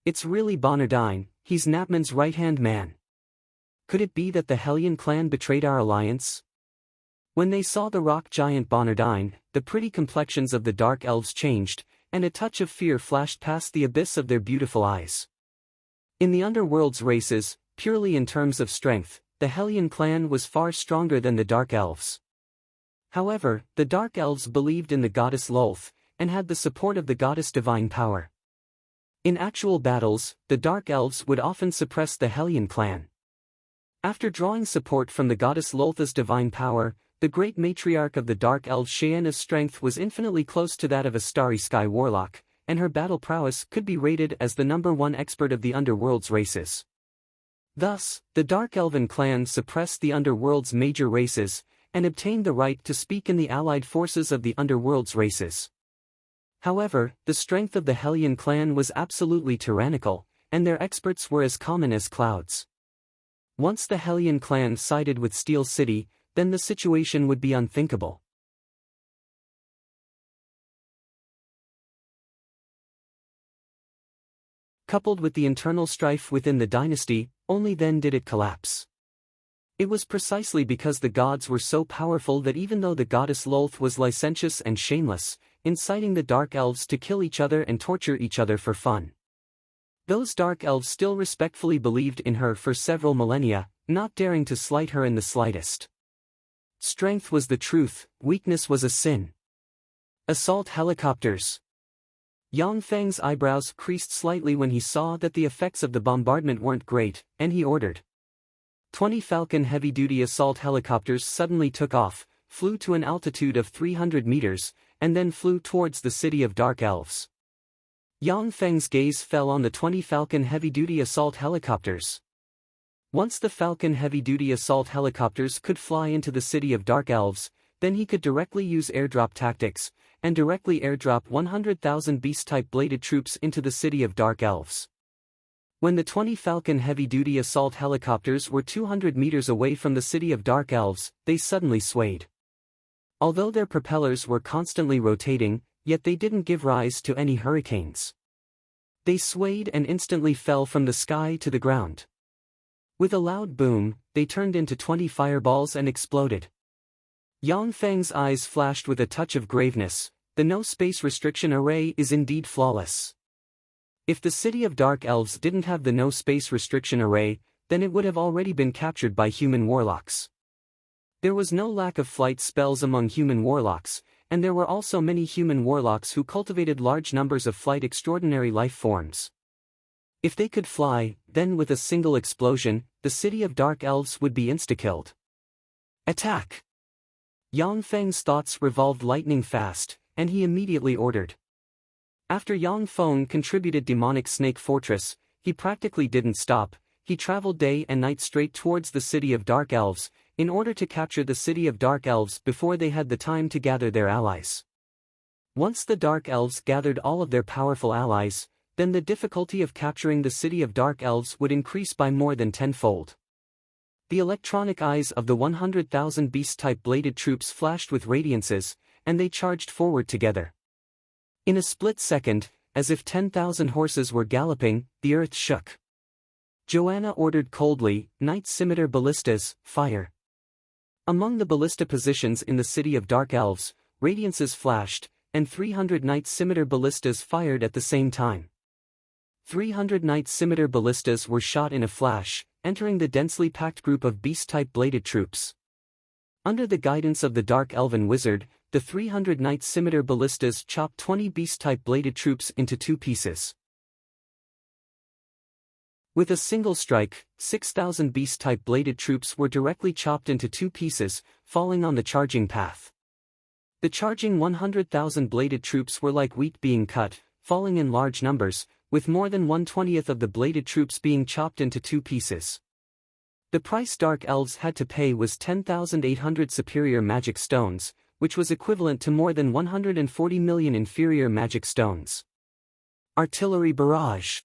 It's really Bonardine, he's Napman's right-hand man. Could it be that the Hellion clan betrayed our alliance? When they saw the rock giant Bonardine, the pretty complexions of the Dark Elves changed, and a touch of fear flashed past the abyss of their beautiful eyes. In the Underworld's races, purely in terms of strength, the Hellion clan was far stronger than the Dark Elves. However, the Dark Elves believed in the goddess Lolth, and had the support of the goddess Divine Power. In actual battles, the Dark Elves would often suppress the Hellion clan. After drawing support from the goddess Lolth's divine power, the great matriarch of the Dark Elves Shaena's strength was infinitely close to that of a Starry Sky warlock, and her battle prowess could be rated as the #1 expert of the Underworld's races. Thus, the Dark Elven clan suppressed the Underworld's major races, and obtained the right to speak in the allied forces of the Underworld's races. However, the strength of the Hellion clan was absolutely tyrannical, and their experts were as common as clouds. Once the Hellion clan sided with Steel City, then the situation would be unthinkable. Coupled with the internal strife within the dynasty, only then did it collapse. It was precisely because the gods were so powerful that even though the goddess Lolth was licentious and shameless, inciting the Dark Elves to kill each other and torture each other for fun, those Dark Elves still respectfully believed in her for several millennia, not daring to slight her in the slightest. Strength was the truth, weakness was a sin. Assault helicopters. Yang Feng's eyebrows creased slightly when he saw that the effects of the bombardment weren't great, and he ordered. 20 Falcon heavy-duty assault helicopters suddenly took off, flew to an altitude of 300 meters, and then flew towards the city of Dark Elves. Yang Feng's gaze fell on the 20 Falcon heavy-duty assault helicopters. Once the Falcon heavy-duty assault helicopters could fly into the city of Dark Elves, then he could directly use airdrop tactics, and directly airdrop 100,000 beast-type bladed troops into the city of Dark Elves. When the 20 Falcon heavy-duty assault helicopters were 200 meters away from the city of Dark Elves, they suddenly swayed. Although their propellers were constantly rotating, yet they didn't give rise to any hurricanes. They swayed and instantly fell from the sky to the ground. With a loud boom, they turned into 20 fireballs and exploded. Yang Feng's eyes flashed with a touch of graveness. The no space restriction array is indeed flawless. If the City of Dark Elves didn't have the no space restriction array, then it would have already been captured by human warlocks. There was no lack of flight spells among human warlocks, and there were also many human warlocks who cultivated large numbers of flight extraordinary life forms. If they could fly, then with a single explosion, the City of Dark Elves would be insta-killed. Attack! Yang Feng's thoughts revolved lightning fast, and he immediately ordered. After Yang Feng contributed Demonic Snake Fortress, he practically didn't stop. He traveled day and night straight towards the City of Dark Elves, in order to capture the City of Dark Elves before they had the time to gather their allies. Once the Dark Elves gathered all of their powerful allies, then the difficulty of capturing the City of Dark Elves would increase by more than tenfold. The electronic eyes of the 100,000 beast-type bladed troops flashed with radiances, and they charged forward together. In a split second, as if 10,000 horses were galloping, the earth shook. Joanna ordered coldly, "Night Scimitar ballistas, fire." Among the ballista positions in the City of Dark Elves, radiances flashed, and 300 Night Scimitar ballistas fired at the same time. 300 Night Scimitar ballistas were shot in a flash, entering the densely packed group of beast-type bladed troops. Under the guidance of the Dark Elven Wizard, the 300 Night Scimitar ballistas chopped 20 beast-type bladed troops into 2 pieces. With a single strike, 6,000 beast-type bladed troops were directly chopped into 2 pieces, falling on the charging path. The charging 100,000 bladed troops were like wheat being cut, falling in large numbers, with more than 1/20th of the bladed troops being chopped into 2 pieces. The price Dark Elves had to pay was 10,800 superior magic stones, which was equivalent to more than 140 million inferior magic stones. Artillery barrage.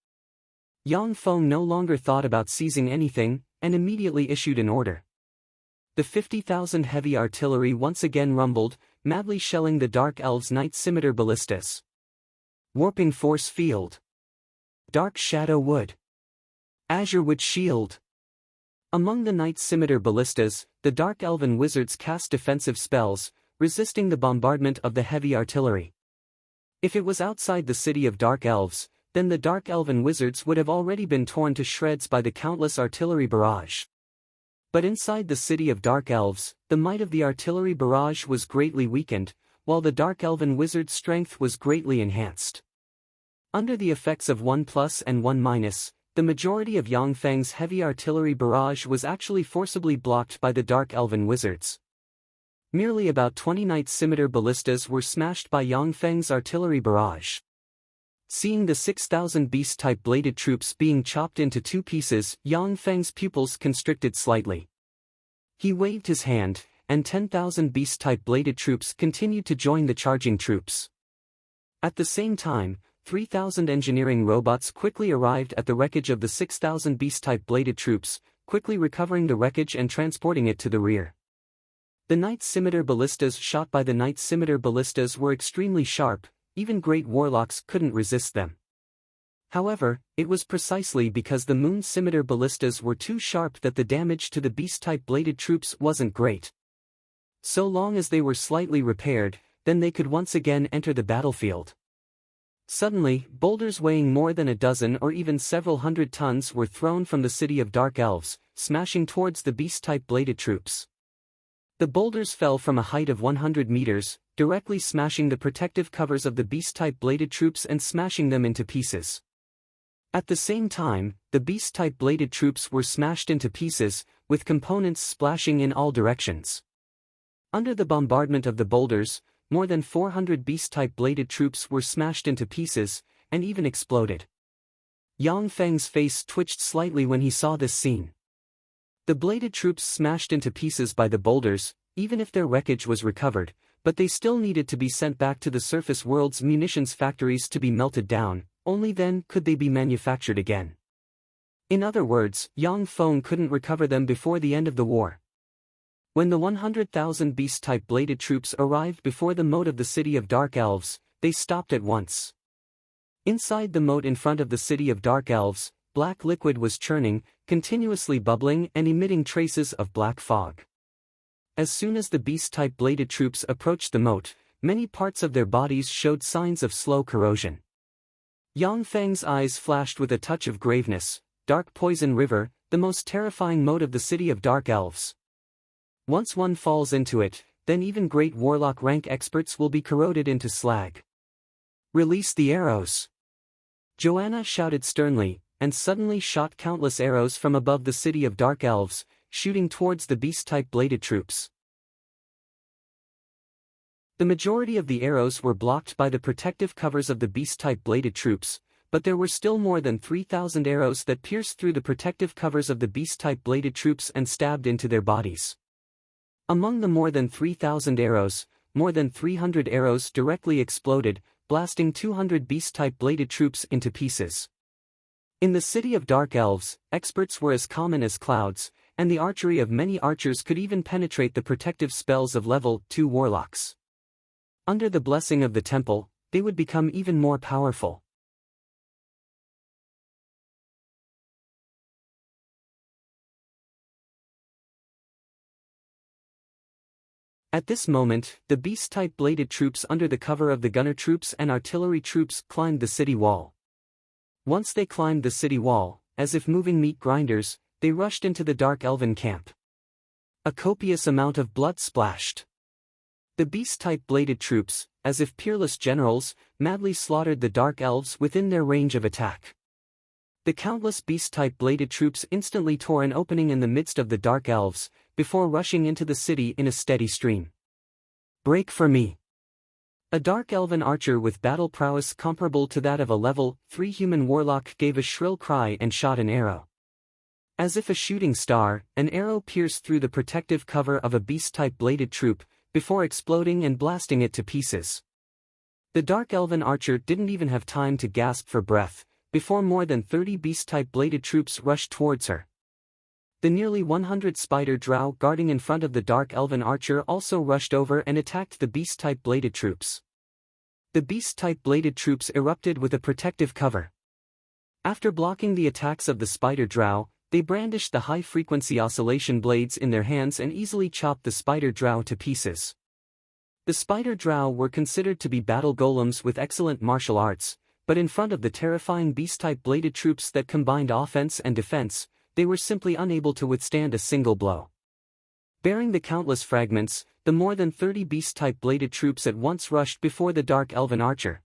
Yang Feng no longer thought about seizing anything, and immediately issued an order. The 50,000 heavy artillery once again rumbled, madly shelling the Dark Elves' Night Scimitar ballistas. Warping Force Field. Dark Shadow Wood. Azure Wood Shield. Among the Night Scimitar ballistas, the Dark Elven Wizards cast defensive spells, resisting the bombardment of the heavy artillery. If it was outside the City of Dark Elves, then the Dark Elven Wizards would have already been torn to shreds by the countless artillery barrage. But inside the City of Dark Elves, the might of the artillery barrage was greatly weakened, while the Dark Elven Wizard's strength was greatly enhanced. Under the effects of 1+ and 1-, the majority of Yang Feng's heavy artillery barrage was actually forcibly blocked by the Dark Elven Wizards. Merely about 20 Night Scimitar ballistas were smashed by Yang Feng's artillery barrage. Seeing the 6,000 beast-type bladed troops being chopped into 2 pieces, Yang Feng's pupils constricted slightly. He waved his hand, and 10,000 beast-type bladed troops continued to join the charging troops. At the same time, 3,000 engineering robots quickly arrived at the wreckage of the 6,000 beast-type bladed troops, quickly recovering the wreckage and transporting it to the rear. The Night Scimitar ballistas shot by the Night Scimitar ballistas were extremely sharp, even great warlocks couldn't resist them. However, it was precisely because the Moon Scimitar ballistas were too sharp that the damage to the beast-type bladed troops wasn't great. So long as they were slightly repaired, then they could once again enter the battlefield. Suddenly, boulders weighing more than a dozen or even several hundred tons were thrown from the City of Dark Elves, smashing towards the beast-type bladed troops. The boulders fell from a height of 100 meters, directly smashing the protective covers of the beast-type bladed troops and smashing them into pieces. At the same time, the beast-type bladed troops were smashed into pieces, with components splashing in all directions. Under the bombardment of the boulders, more than 400 beast-type bladed troops were smashed into pieces, and even exploded. Yang Feng's face twitched slightly when he saw this scene. The bladed troops smashed into pieces by the boulders, even if their wreckage was recovered, but they still needed to be sent back to the surface world's munitions factories to be melted down, only then could they be manufactured again. In other words, Yang Feng couldn't recover them before the end of the war. When the 100,000 beast-type bladed troops arrived before the moat of the City of Dark Elves, they stopped at once. Inside the moat in front of the city of dark elves, black liquid was churning, continuously bubbling and emitting traces of black fog. As soon as the beast-type bladed troops approached the moat, many parts of their bodies showed signs of slow corrosion. Yang Feng's eyes flashed with a touch of graveness. Dark Poison River, the most terrifying moat of the city of dark elves. Once one falls into it, then even great warlock rank experts will be corroded into slag. Release the arrows! Joanna shouted sternly, and suddenly shot countless arrows from above the city of dark elves, shooting towards the beast-type bladed troops. The majority of the arrows were blocked by the protective covers of the beast-type bladed troops, but there were still more than 3,000 arrows that pierced through the protective covers of the beast-type bladed troops and stabbed into their bodies. Among the more than 3,000 arrows, more than 300 arrows directly exploded, blasting 200 beast-type bladed troops into pieces. In the city of dark elves, experts were as common as clouds, and the archery of many archers could even penetrate the protective spells of level 2 warlocks. Under the blessing of the temple, they would become even more powerful. At this moment, the beast-type bladed troops under the cover of the gunner troops and artillery troops climbed the city wall. Once they climbed the city wall, as if moving meat grinders, they rushed into the dark elven camp. A copious amount of blood splashed. The beast-type bladed troops, as if peerless generals, madly slaughtered the dark elves within their range of attack. The countless beast-type bladed troops instantly tore an opening in the midst of the dark elves, before rushing into the city in a steady stream. Break for me! A dark elven archer with battle prowess comparable to that of a level 3 human warlock gave a shrill cry and shot an arrow. As if a shooting star, an arrow pierced through the protective cover of a beast-type bladed troop, before exploding and blasting it to pieces. The dark elven archer didn't even have time to gasp for breath, before more than 30 beast-type bladed troops rushed towards her. The nearly 100 spider drow guarding in front of the dark elven archer also rushed over and attacked the beast-type bladed troops. The beast-type bladed troops erupted with a protective cover. After blocking the attacks of the spider drow, they brandished the high-frequency oscillation blades in their hands and easily chopped the spider drow to pieces. The spider drow were considered to be battle golems with excellent martial arts, but in front of the terrifying beast-type bladed troops that combined offense and defense, they were simply unable to withstand a single blow. Bearing the countless fragments, the more than 30 beast-type bladed troops at once rushed before the dark elven archer.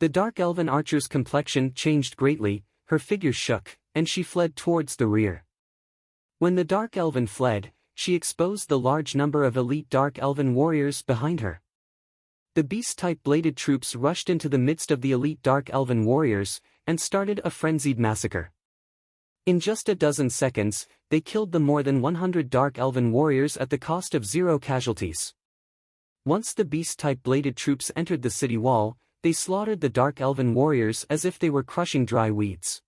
The dark elven archer's complexion changed greatly, her figure shook, and she fled towards the rear. When the dark elven fled, she exposed the large number of elite dark elven warriors behind her. The beast-type bladed troops rushed into the midst of the elite dark elven warriors, and started a frenzied massacre. In just a dozen seconds, they killed the more than 100 dark elven warriors at the cost of 0 casualties. Once the beast-type bladed troops entered the city wall, they slaughtered the dark elven warriors as if they were crushing dry weeds.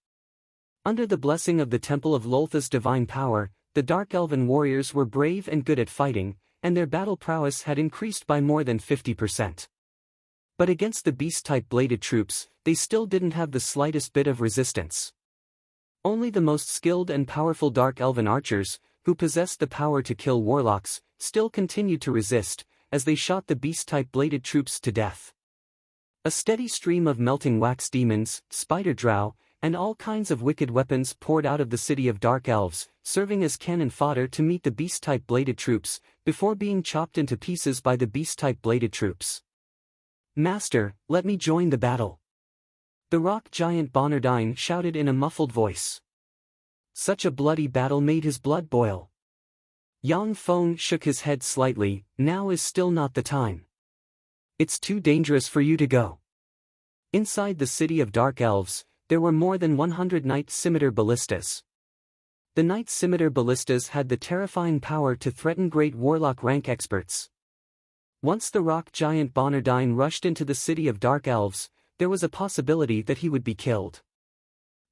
Under the blessing of the Temple of Loltha's divine power, the dark elven warriors were brave and good at fighting, and their battle prowess had increased by more than 50%. But against the beast-type bladed troops, they still didn't have the slightest bit of resistance. Only the most skilled and powerful dark elven archers, who possessed the power to kill warlocks, still continued to resist, as they shot the beast-type bladed troops to death. A steady stream of melting wax demons, spider drow, and all kinds of wicked weapons poured out of the city of dark elves, serving as cannon fodder to meet the beast-type bladed troops, before being chopped into pieces by the beast-type bladed troops. "Master, let me join the battle!" The rock giant Bonardine shouted in a muffled voice. Such a bloody battle made his blood boil. Yang Feng shook his head slightly. "Now is still not the time. It's too dangerous for you to go." Inside the city of dark elves, there were more than 100 Night Scimitar ballistas. The Night Scimitar ballistas had the terrifying power to threaten great warlock rank experts. Once the rock giant Bonardine rushed into the city of dark elves, there was a possibility that he would be killed.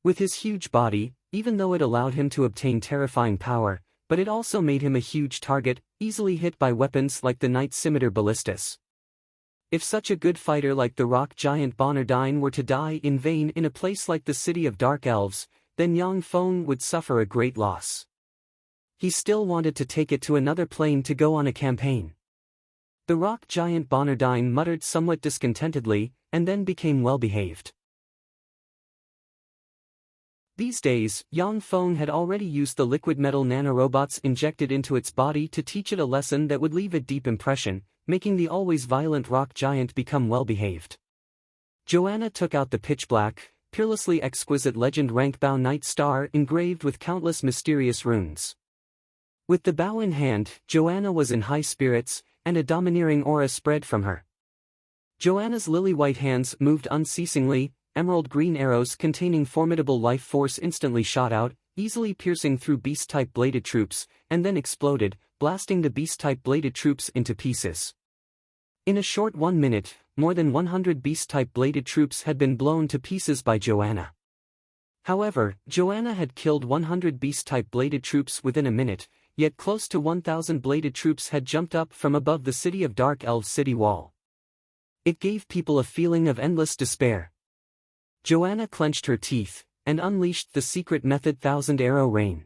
With his huge body, even though it allowed him to obtain terrifying power, but it also made him a huge target, easily hit by weapons like the Night Scimitar ballistas. If such a good fighter like the rock giant Bonardine were to die in vain in a place like the city of dark elves, then Yang Feng would suffer a great loss. He still wanted to take it to another plane to go on a campaign. The rock giant Bonardine muttered somewhat discontentedly, and then became well-behaved. These days, Yang Feng had already used the liquid metal nanorobots injected into its body to teach it a lesson that would leave a deep impression, making the always violent rock giant become well-behaved. Joanna took out the pitch-black, peerlessly exquisite legend rank bow night star engraved with countless mysterious runes. With the bow in hand, Joanna was in high spirits, and a domineering aura spread from her. Joanna's lily-white hands moved unceasingly, emerald-green arrows containing formidable life force instantly shot out, easily piercing through beast-type bladed troops, and then exploded, blasting the beast-type bladed troops into pieces. In a short 1 minute, more than 100 beast-type bladed troops had been blown to pieces by Joanna. However, Joanna had killed 100 beast-type bladed troops within a minute, yet close to 1,000 bladed troops had jumped up from above the city of Dark Elves city wall. It gave people a feeling of endless despair. Joanna clenched her teeth, and unleashed the secret method Thousand Arrow Rain.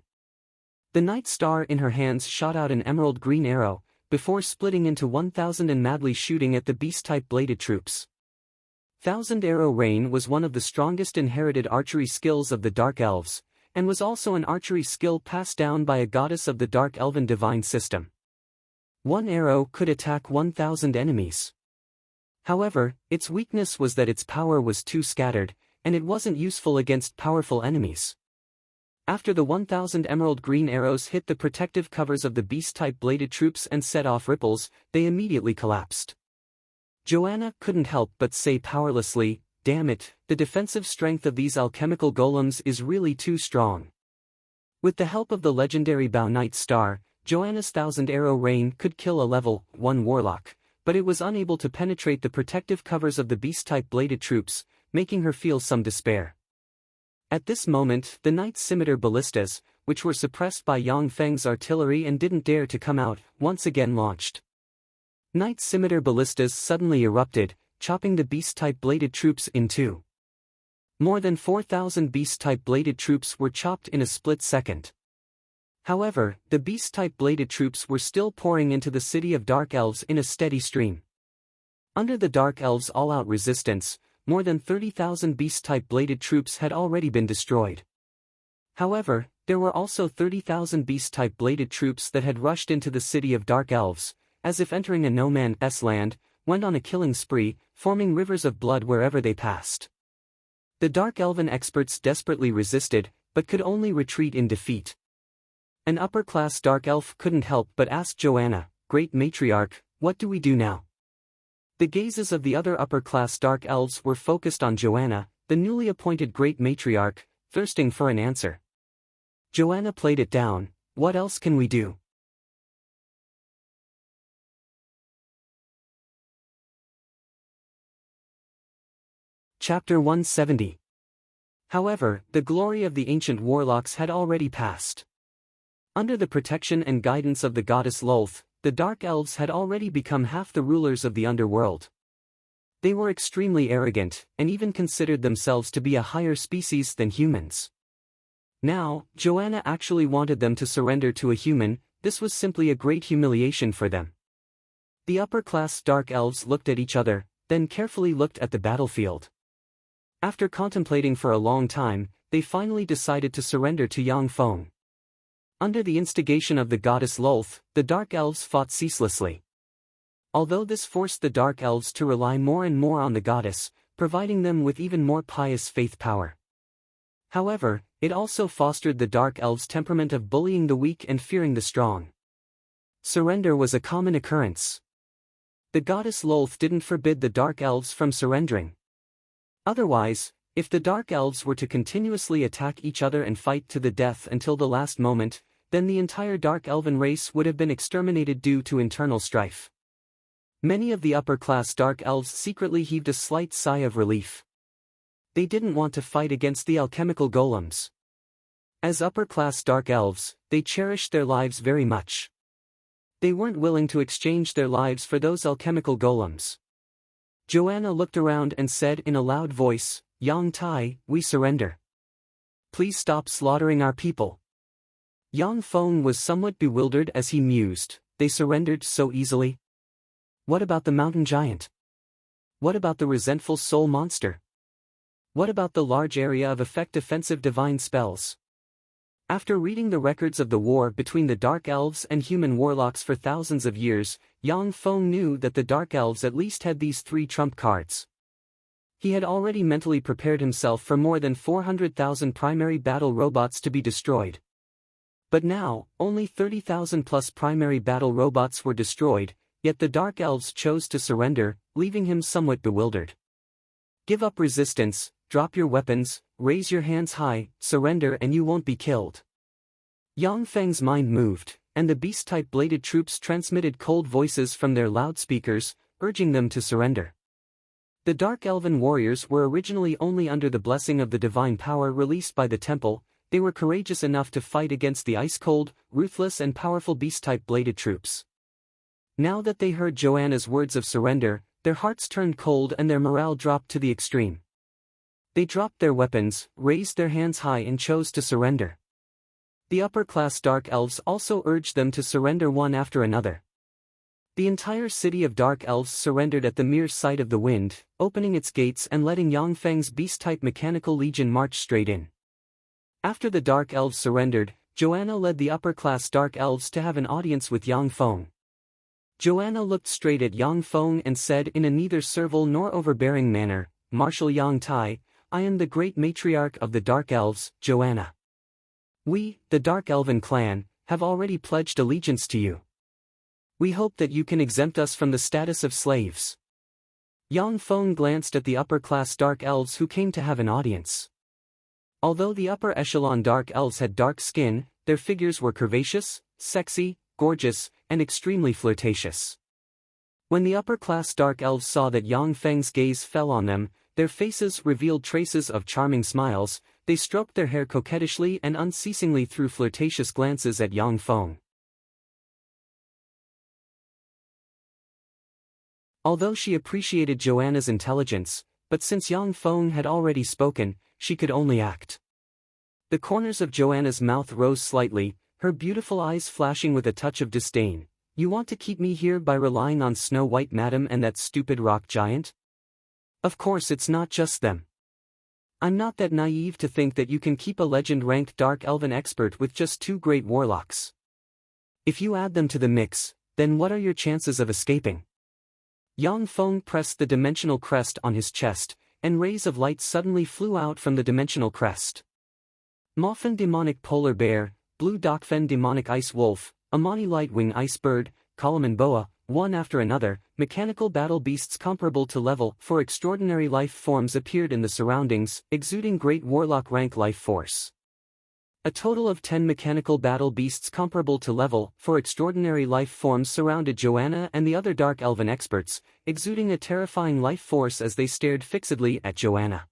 The night star in her hands shot out an emerald green arrow, before splitting into 1,000 and madly shooting at the beast-type bladed troops. Thousand Arrow Rain was one of the strongest inherited archery skills of the Dark Elves, and was also an archery skill passed down by a goddess of the Dark Elven divine system. One arrow could attack 1,000 enemies. However, its weakness was that its power was too scattered, and it wasn't useful against powerful enemies. After the 1,000 emerald green arrows hit the protective covers of the beast-type bladed troops and set off ripples, they immediately collapsed. Joanna couldn't help but say powerlessly, "Damn it, the defensive strength of these alchemical golems is really too strong." With the help of the legendary Bow Night Star, Joanna's Thousand Arrow Rain could kill a level 1 warlock, but it was unable to penetrate the protective covers of the beast-type bladed troops, making her feel some despair. At this moment, the Night Scimitar ballistas, which were suppressed by Yang Feng's artillery and didn't dare to come out, once again launched. Night Scimitar ballistas suddenly erupted, chopping the beast-type bladed troops in two. More than 4,000 beast-type bladed troops were chopped in a split second. However, the beast-type bladed troops were still pouring into the city of Dark Elves in a steady stream. Under the Dark Elves' all-out resistance, more than 30,000 beast-type bladed troops had already been destroyed. However, there were also 30,000 beast-type bladed troops that had rushed into the city of Dark Elves, as if entering a no-man's land, went on a killing spree, forming rivers of blood wherever they passed. The Dark Elven experts desperately resisted, but could only retreat in defeat. An upper-class Dark Elf couldn't help but ask Joanna, "Great Matriarch, what do we do now?" The gazes of the other upper-class Dark Elves were focused on Joanna, the newly appointed Great Matriarch, thirsting for an answer. Joanna played it down, "What else can we do?" Chapter 170. However, the glory of the ancient warlocks had already passed. Under the protection and guidance of the goddess Lolth, the Dark Elves had already become half the rulers of the underworld. They were extremely arrogant, and even considered themselves to be a higher species than humans. Now, Joanna actually wanted them to surrender to a human. This was simply a great humiliation for them. The upper-class Dark Elves looked at each other, then carefully looked at the battlefield. After contemplating for a long time, they finally decided to surrender to Yang Feng. Under the instigation of the goddess Lolth, the Dark Elves fought ceaselessly. Although this forced the Dark Elves to rely more and more on the goddess, providing them with even more pious faith power. However, it also fostered the Dark Elves' temperament of bullying the weak and fearing the strong. Surrender was a common occurrence. The goddess Lolth didn't forbid the Dark Elves from surrendering. Otherwise, if the Dark Elves were to continuously attack each other and fight to the death until the last moment, then the entire Dark Elven race would have been exterminated due to internal strife. Many of the upper-class Dark Elves secretly heaved a slight sigh of relief. They didn't want to fight against the alchemical golems. As upper-class Dark Elves, they cherished their lives very much. They weren't willing to exchange their lives for those alchemical golems. Joanna looked around and said in a loud voice, Yang Tai, we surrender. Please stop slaughtering our people. Yang Feng was somewhat bewildered as he mused, they surrendered so easily? What about the mountain giant? What about the resentful soul monster? What about the large area of effect offensive divine spells? After reading the records of the war between the Dark Elves and human warlocks for thousands of years, Yang Feng knew that the Dark Elves at least had these three trump cards. He had already mentally prepared himself for more than 400,000 primary battle robots to be destroyed. But now, only 30,000 plus primary battle robots were destroyed, yet the Dark Elves chose to surrender, leaving him somewhat bewildered. Give up resistance, drop your weapons, raise your hands high, surrender and you won't be killed. Yang Feng's mind moved, and the beast-type bladed troops transmitted cold voices from their loudspeakers, urging them to surrender. The Dark Elven warriors were originally only under the blessing of the divine power released by the temple. They were courageous enough to fight against the ice-cold, ruthless and powerful beast-type bladed troops. Now that they heard Joanna's words of surrender, their hearts turned cold and their morale dropped to the extreme. They dropped their weapons, raised their hands high and chose to surrender. The upper-class Dark Elves also urged them to surrender one after another. The entire city of Dark Elves surrendered at the mere sight of the wind, opening its gates and letting Yang Feng's beast-type mechanical legion march straight in. After the Dark Elves surrendered, Joanna led the upper-class Dark Elves to have an audience with Yang Feng. Joanna looked straight at Yang Feng and said in a neither servile nor overbearing manner, Marshal Yang Tai, I am the great matriarch of the Dark Elves, Joanna. We, the Dark Elven clan, have already pledged allegiance to you. We hope that you can exempt us from the status of slaves. Yang Feng glanced at the upper-class Dark Elves who came to have an audience. Although the upper echelon Dark Elves had dark skin, their figures were curvaceous, sexy, gorgeous, and extremely flirtatious. When the upper-class Dark Elves saw that Yang Feng's gaze fell on them, their faces revealed traces of charming smiles. They stroked their hair coquettishly and unceasingly threw flirtatious glances at Yang Feng. Although she appreciated Joanna's intelligence, but since Yang Feng had already spoken, she could only act. The corners of Joanna's mouth rose slightly, her beautiful eyes flashing with a touch of disdain. You want to keep me here by relying on Snow White Madam and that stupid rock giant? Of course it's not just them. I'm not that naive to think that you can keep a legend-ranked Dark Elven expert with just two great warlocks. If you add them to the mix, then what are your chances of escaping? Yang Feng pressed the dimensional crest on his chest, and rays of light suddenly flew out from the dimensional crest. Mofen demonic polar bear, blue Dokfen demonic ice wolf, Amani lightwing ice bird, Kalaman boa, one after another, mechanical battle beasts comparable to level 4 extraordinary life forms appeared in the surroundings, exuding great warlock rank life force. A total of 10 mechanical battle beasts comparable to level 4 extraordinary life forms surrounded Joanna and the other Dark Elven experts, exuding a terrifying life force as they stared fixedly at Joanna.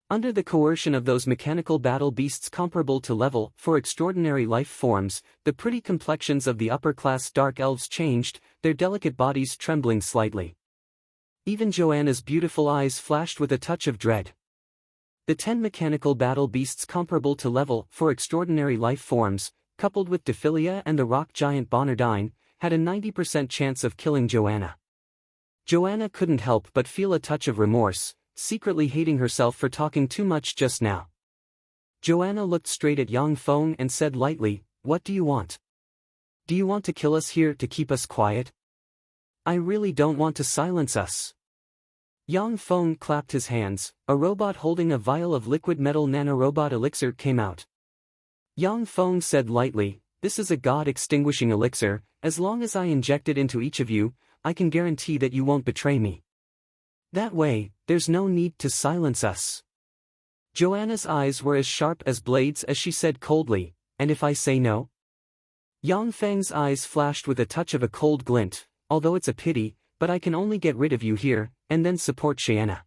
Under the coercion of those mechanical battle beasts comparable to level 4 extraordinary life forms, the pretty complexions of the upper-class Dark Elves changed, their delicate bodies trembling slightly. Even Joanna's beautiful eyes flashed with a touch of dread. The 10 mechanical battle beasts comparable to level 4 extraordinary life forms, coupled with Dephilia and the rock giant Bonardine, had a 90% chance of killing Joanna. Joanna couldn't help but feel a touch of remorse, secretly hating herself for talking too much just now. Joanna looked straight at Yang Feng and said lightly, What do you want? Do you want to kill us here to keep us quiet? I really don't want to silence us. Yang Feng clapped his hands, a robot holding a vial of liquid metal nanorobot elixir came out. Yang Feng said lightly, This is a god-extinguishing elixir, as long as I inject it into each of you, I can guarantee that you won't betray me. That way, there's no need to silence us. Joanna's eyes were as sharp as blades as she said coldly, And if I say no? Yang Feng's eyes flashed with a touch of a cold glint, although it's a pity, but I can only get rid of you here, and then support Cheyenne.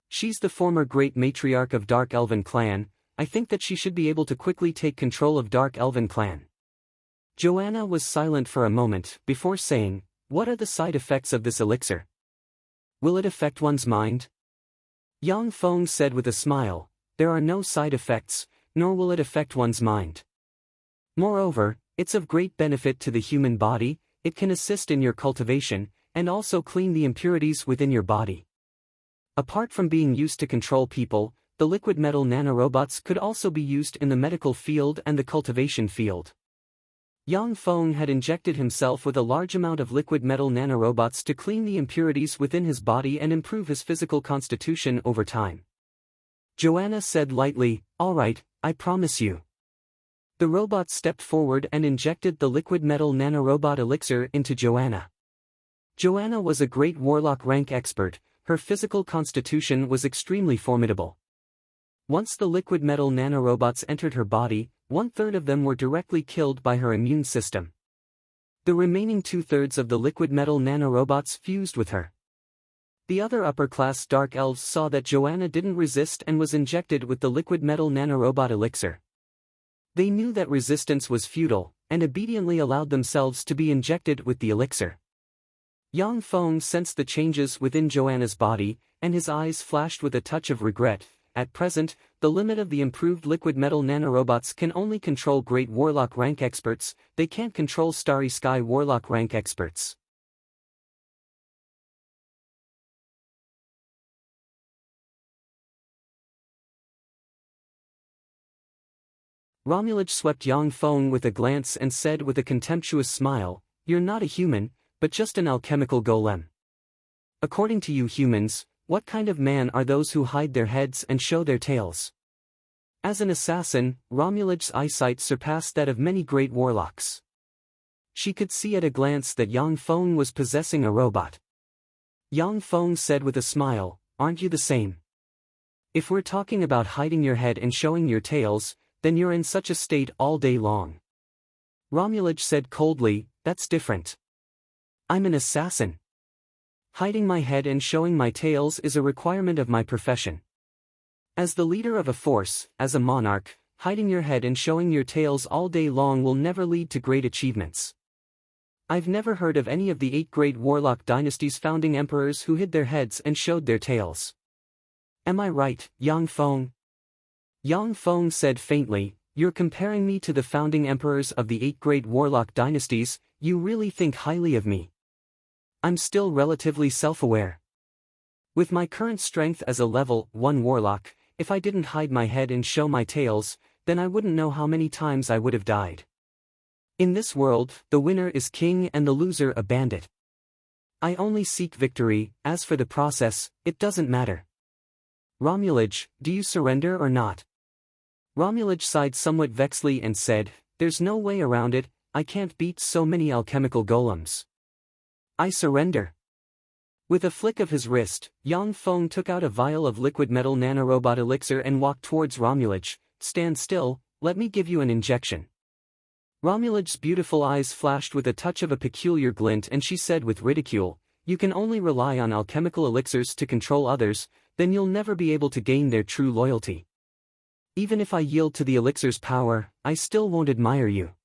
She's the former great matriarch of Dark Elven clan, I think that she should be able to quickly take control of Dark Elven clan. Joanna was silent for a moment before saying, What are the side effects of this elixir? Will it affect one's mind? Yang Feng said with a smile, there are no side effects, nor will it affect one's mind. Moreover, it's of great benefit to the human body, it can assist in your cultivation, and also clean the impurities within your body. Apart from being used to control people, the liquid metal nanorobots could also be used in the medical field and the cultivation field. Yang Feng had injected himself with a large amount of liquid metal nanorobots to clean the impurities within his body and improve his physical constitution over time. Joanna said lightly, "All right, I promise you." The robot stepped forward and injected the liquid metal nanorobot elixir into Joanna. Joanna was a great warlock rank expert, her physical constitution was extremely formidable. Once the liquid metal nanorobots entered her body, 1/3 of them were directly killed by her immune system. The remaining 2/3 of the liquid metal nanorobots fused with her. The other upper-class dark elves saw that Joanna didn't resist and was injected with the liquid metal nanorobot elixir. They knew that resistance was futile, and obediently allowed themselves to be injected with the elixir. Yang Feng sensed the changes within Joanna's body, and his eyes flashed with a touch of regret. At present, the limit of the improved liquid metal nanorobots can only control great warlock rank experts, they can't control starry sky warlock rank experts. Romulaj swept Yang Feng with a glance and said with a contemptuous smile, "You're not a human, but just an alchemical golem. According to you humans, what kind of man are those who hide their heads and show their tails?" As an assassin, Romulaj's eyesight surpassed that of many great warlocks. She could see at a glance that Yang Feng was possessing a robot. Yang Feng said with a smile, "Aren't you the same? If we're talking about hiding your head and showing your tails, then you're in such a state all day long." Romulaj said coldly, "That's different. I'm an assassin. Hiding my head and showing my tails is a requirement of my profession. As the leader of a force, as a monarch, hiding your head and showing your tails all day long will never lead to great achievements. I've never heard of any of the 8 great warlock dynasty's founding emperors who hid their heads and showed their tails. Am I right, Yang Feng?" Yang Feng said faintly, "You're comparing me to the founding emperors of the 8 great warlock dynasties, you really think highly of me. I'm still relatively self-aware. With my current strength as a level 1 warlock, if I didn't hide my head and show my tails, then I wouldn't know how many times I would have died. In this world, the winner is king and the loser a bandit. I only seek victory, as for the process, it doesn't matter. Romulaj, do you surrender or not?" Romulaj sighed somewhat vexedly and said, "There's no way around it, I can't beat so many alchemical golems. I surrender." With a flick of his wrist, Yang Feng took out a vial of liquid metal nanorobot elixir and walked towards Romulaj. "Stand still, let me give you an injection." Romulaj's beautiful eyes flashed with a touch of a peculiar glint and she said with ridicule, "You can only rely on alchemical elixirs to control others, then you'll never be able to gain their true loyalty. Even if I yield to the elixir's power, I still won't admire you.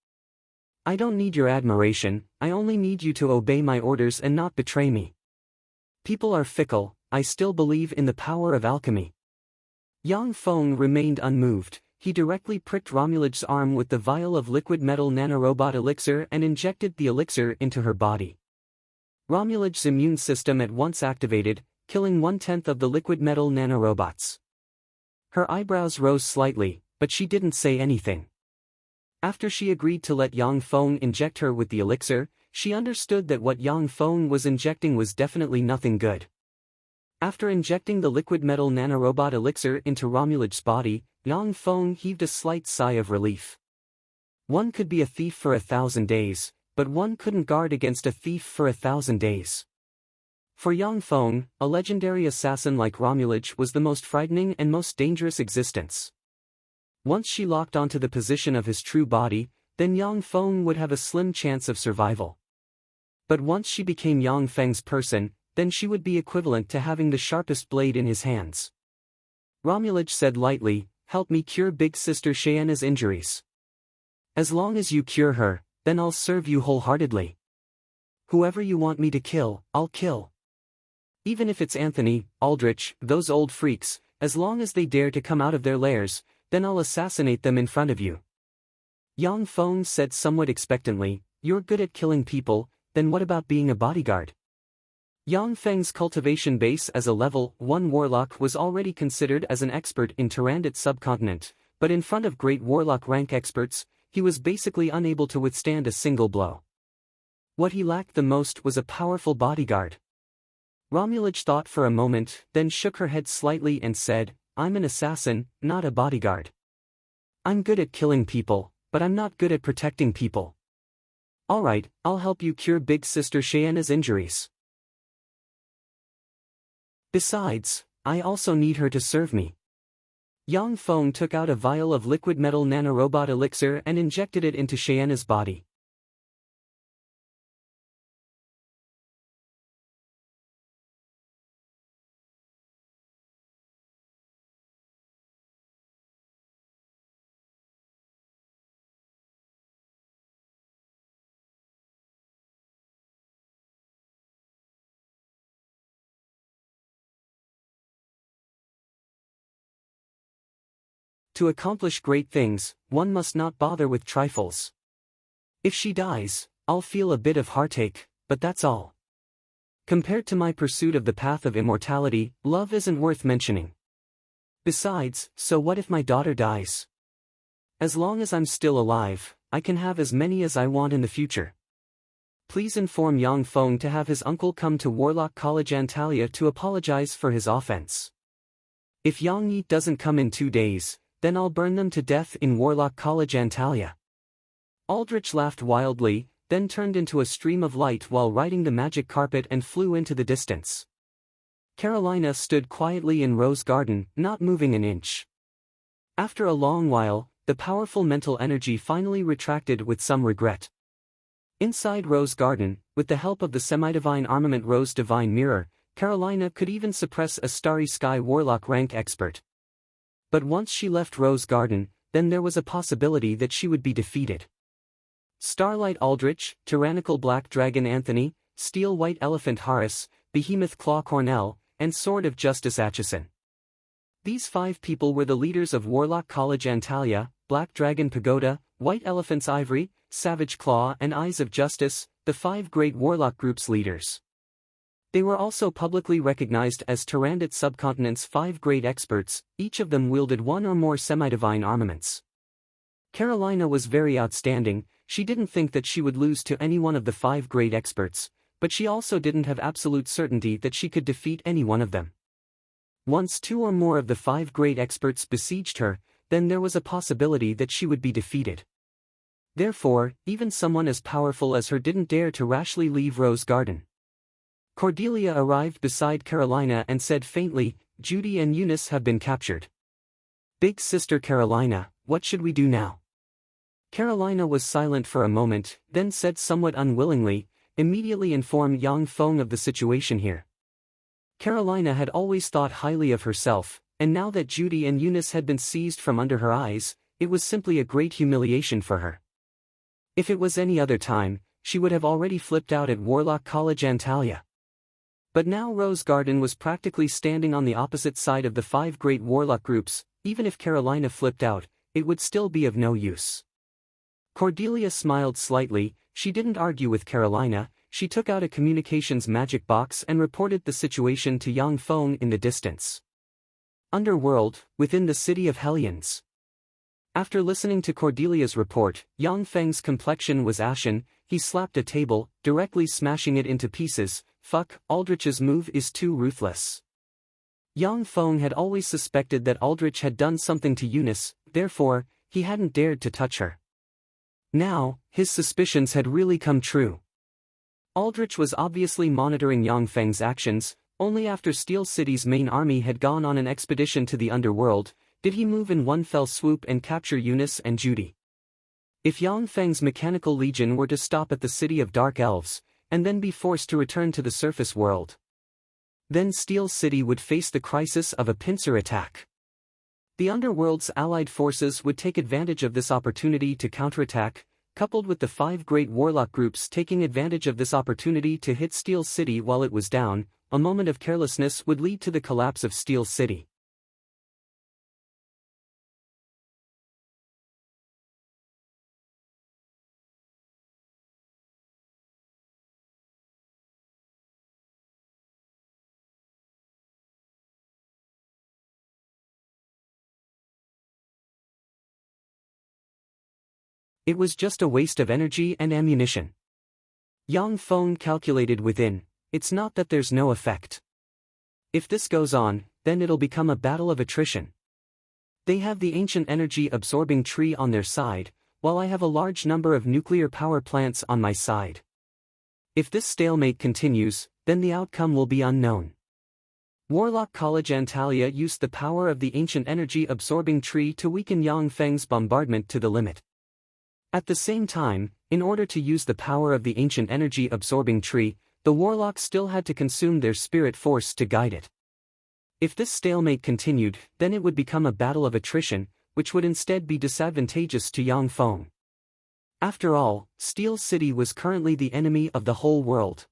I don't need your admiration, I only need you to obey my orders and not betray me. People are fickle, I still believe in the power of alchemy." Yang Feng remained unmoved, he directly pricked Romulaj's arm with the vial of liquid metal nanorobot elixir and injected the elixir into her body. Romulaj's immune system at once activated, killing 1/10 of the liquid metal nanorobots. Her eyebrows rose slightly, but she didn't say anything. After she agreed to let Yang Feng inject her with the elixir, she understood that what Yang Feng was injecting was definitely nothing good. After injecting the liquid metal nanorobot elixir into Romulaj's body, Yang Feng heaved a slight sigh of relief. One could be a thief for 1,000 days, but one couldn't guard against a thief for 1,000 days. For Yang Feng, a legendary assassin like Romulaj was the most frightening and most dangerous existence. Once she locked onto the position of his true body, then Yang Feng would have a slim chance of survival. But once she became Yang Feng's person, then she would be equivalent to having the sharpest blade in his hands. Romulaj said lightly, "Help me cure Big Sister Cheyenne's injuries. As long as you cure her, then I'll serve you wholeheartedly. Whoever you want me to kill, I'll kill." Even if it's Anthony, Aldrich, those old freaks, as long as they dare to come out of their lairs, then I'll assassinate them in front of you." Yang Feng said somewhat expectantly, "You're good at killing people, then what about being a bodyguard?" Yang Feng's cultivation base as a level 1 warlock was already considered as an expert in Tyrannid subcontinent, but in front of great warlock rank experts, he was basically unable to withstand a single blow. What he lacked the most was a powerful bodyguard. Romulage thought for a moment, then shook her head slightly and said, "I'm an assassin, not a bodyguard. I'm good at killing people, but I'm not good at protecting people. Alright, I'll help you cure Big Sister Cheyenne's injuries. Besides, I also need her to serve me." Yang Feng took out a vial of liquid metal nanorobot elixir and injected it into Cheyenne's body. To accomplish great things, one must not bother with trifles. If she dies, I'll feel a bit of heartache, but that's all. Compared to my pursuit of the path of immortality, love isn't worth mentioning. Besides, so what if my daughter dies? As long as I'm still alive, I can have as many as I want in the future. Please inform Yang Feng to have his uncle come to Warlock College Antalya to apologize for his offense. If Yang Yi doesn't come in 2 days, then I'll burn them to death in Warlock College Antalya. Aldrich laughed wildly, then turned into a stream of light while riding the magic carpet and flew into the distance. Carolina stood quietly in Rose Garden, not moving an inch. After a long while, the powerful mental energy finally retracted with some regret. Inside Rose Garden, with the help of the semi-divine armament Rose Divine Mirror, Carolina could even suppress a Starry Sky Warlock rank expert. But once she left Rose Garden, then there was a possibility that she would be defeated. Starlight Aldrich, Tyrannical Black Dragon Anthony, Steel White Elephant Harris, Behemoth Claw Cornell, and Sword of Justice Atchison. These 5 people were the leaders of Warlock College Antalya, Black Dragon Pagoda, White Elephant's Ivory, Savage Claw and Eyes of Justice, the 5 great warlock groups' leaders. They were also publicly recognized as Tyrannid subcontinent's 5 great experts, each of them wielded 1 or more semi-divine armaments. Carolina was very outstanding. She didn't think that she would lose to any one of the 5 great experts, but she also didn't have absolute certainty that she could defeat any one of them. Once 2 or more of the 5 great experts besieged her, then there was a possibility that she would be defeated. Therefore, even someone as powerful as her didn't dare to rashly leave Rose Garden. Cordelia arrived beside Carolina and said faintly, "Judy and Eunice have been captured." "Big Sister Carolina, what should we do now?" Carolina was silent for a moment, then said somewhat unwillingly, "Immediately inform Yang Feng of the situation here." Carolina had always thought highly of herself, and now that Judy and Eunice had been seized from under her eyes, it was simply a great humiliation for her. If it was any other time, she would have already flipped out at Warlock College Antalya. But now Rose Garden was practically standing on the opposite side of the 5 great warlock groups. Even if Carolina flipped out, it would still be of no use. Cordelia smiled slightly. She didn't argue with Carolina. She took out a communications magic box and reported the situation to Yang Feng in the distance. Underworld, within the city of Hellions. After listening to Cordelia's report, Yang Feng's complexion was ashen. He slapped a table, directly smashing it into pieces. "Fuck, Aldrich's move is too ruthless." Yang Feng had always suspected that Aldrich had done something to Eunice, therefore, he hadn't dared to touch her. Now, his suspicions had really come true. Aldrich was obviously monitoring Yang Feng's actions. Only after Steel City's main army had gone on an expedition to the underworld, did he move in one fell swoop and capture Eunice and Judy. If Yang Feng's mechanical legion were to stop at the city of Dark Elves, and then be forced to return to the surface world, then Steel City would face the crisis of a pincer attack. The underworld's allied forces would take advantage of this opportunity to counterattack. coupled with the 5 great warlock groups taking advantage of this opportunity to hit Steel City while it was down, a moment of carelessness would lead to the collapse of Steel City. It was just a waste of energy and ammunition. Yang Feng calculated within, it's not that there's no effect. If this goes on, then it'll become a battle of attrition. They have the ancient energy-absorbing tree on their side, while I have a large number of nuclear power plants on my side. If this stalemate continues, then the outcome will be unknown. Warlock College Antalya used the power of the ancient energy-absorbing tree to weaken Yang Feng's bombardment to the limit. At the same time, in order to use the power of the ancient energy-absorbing tree, the warlocks still had to consume their spirit force to guide it. If this stalemate continued, then it would become a battle of attrition, which would instead be disadvantageous to Yang Feng. After all, Steel City was currently the enemy of the whole world.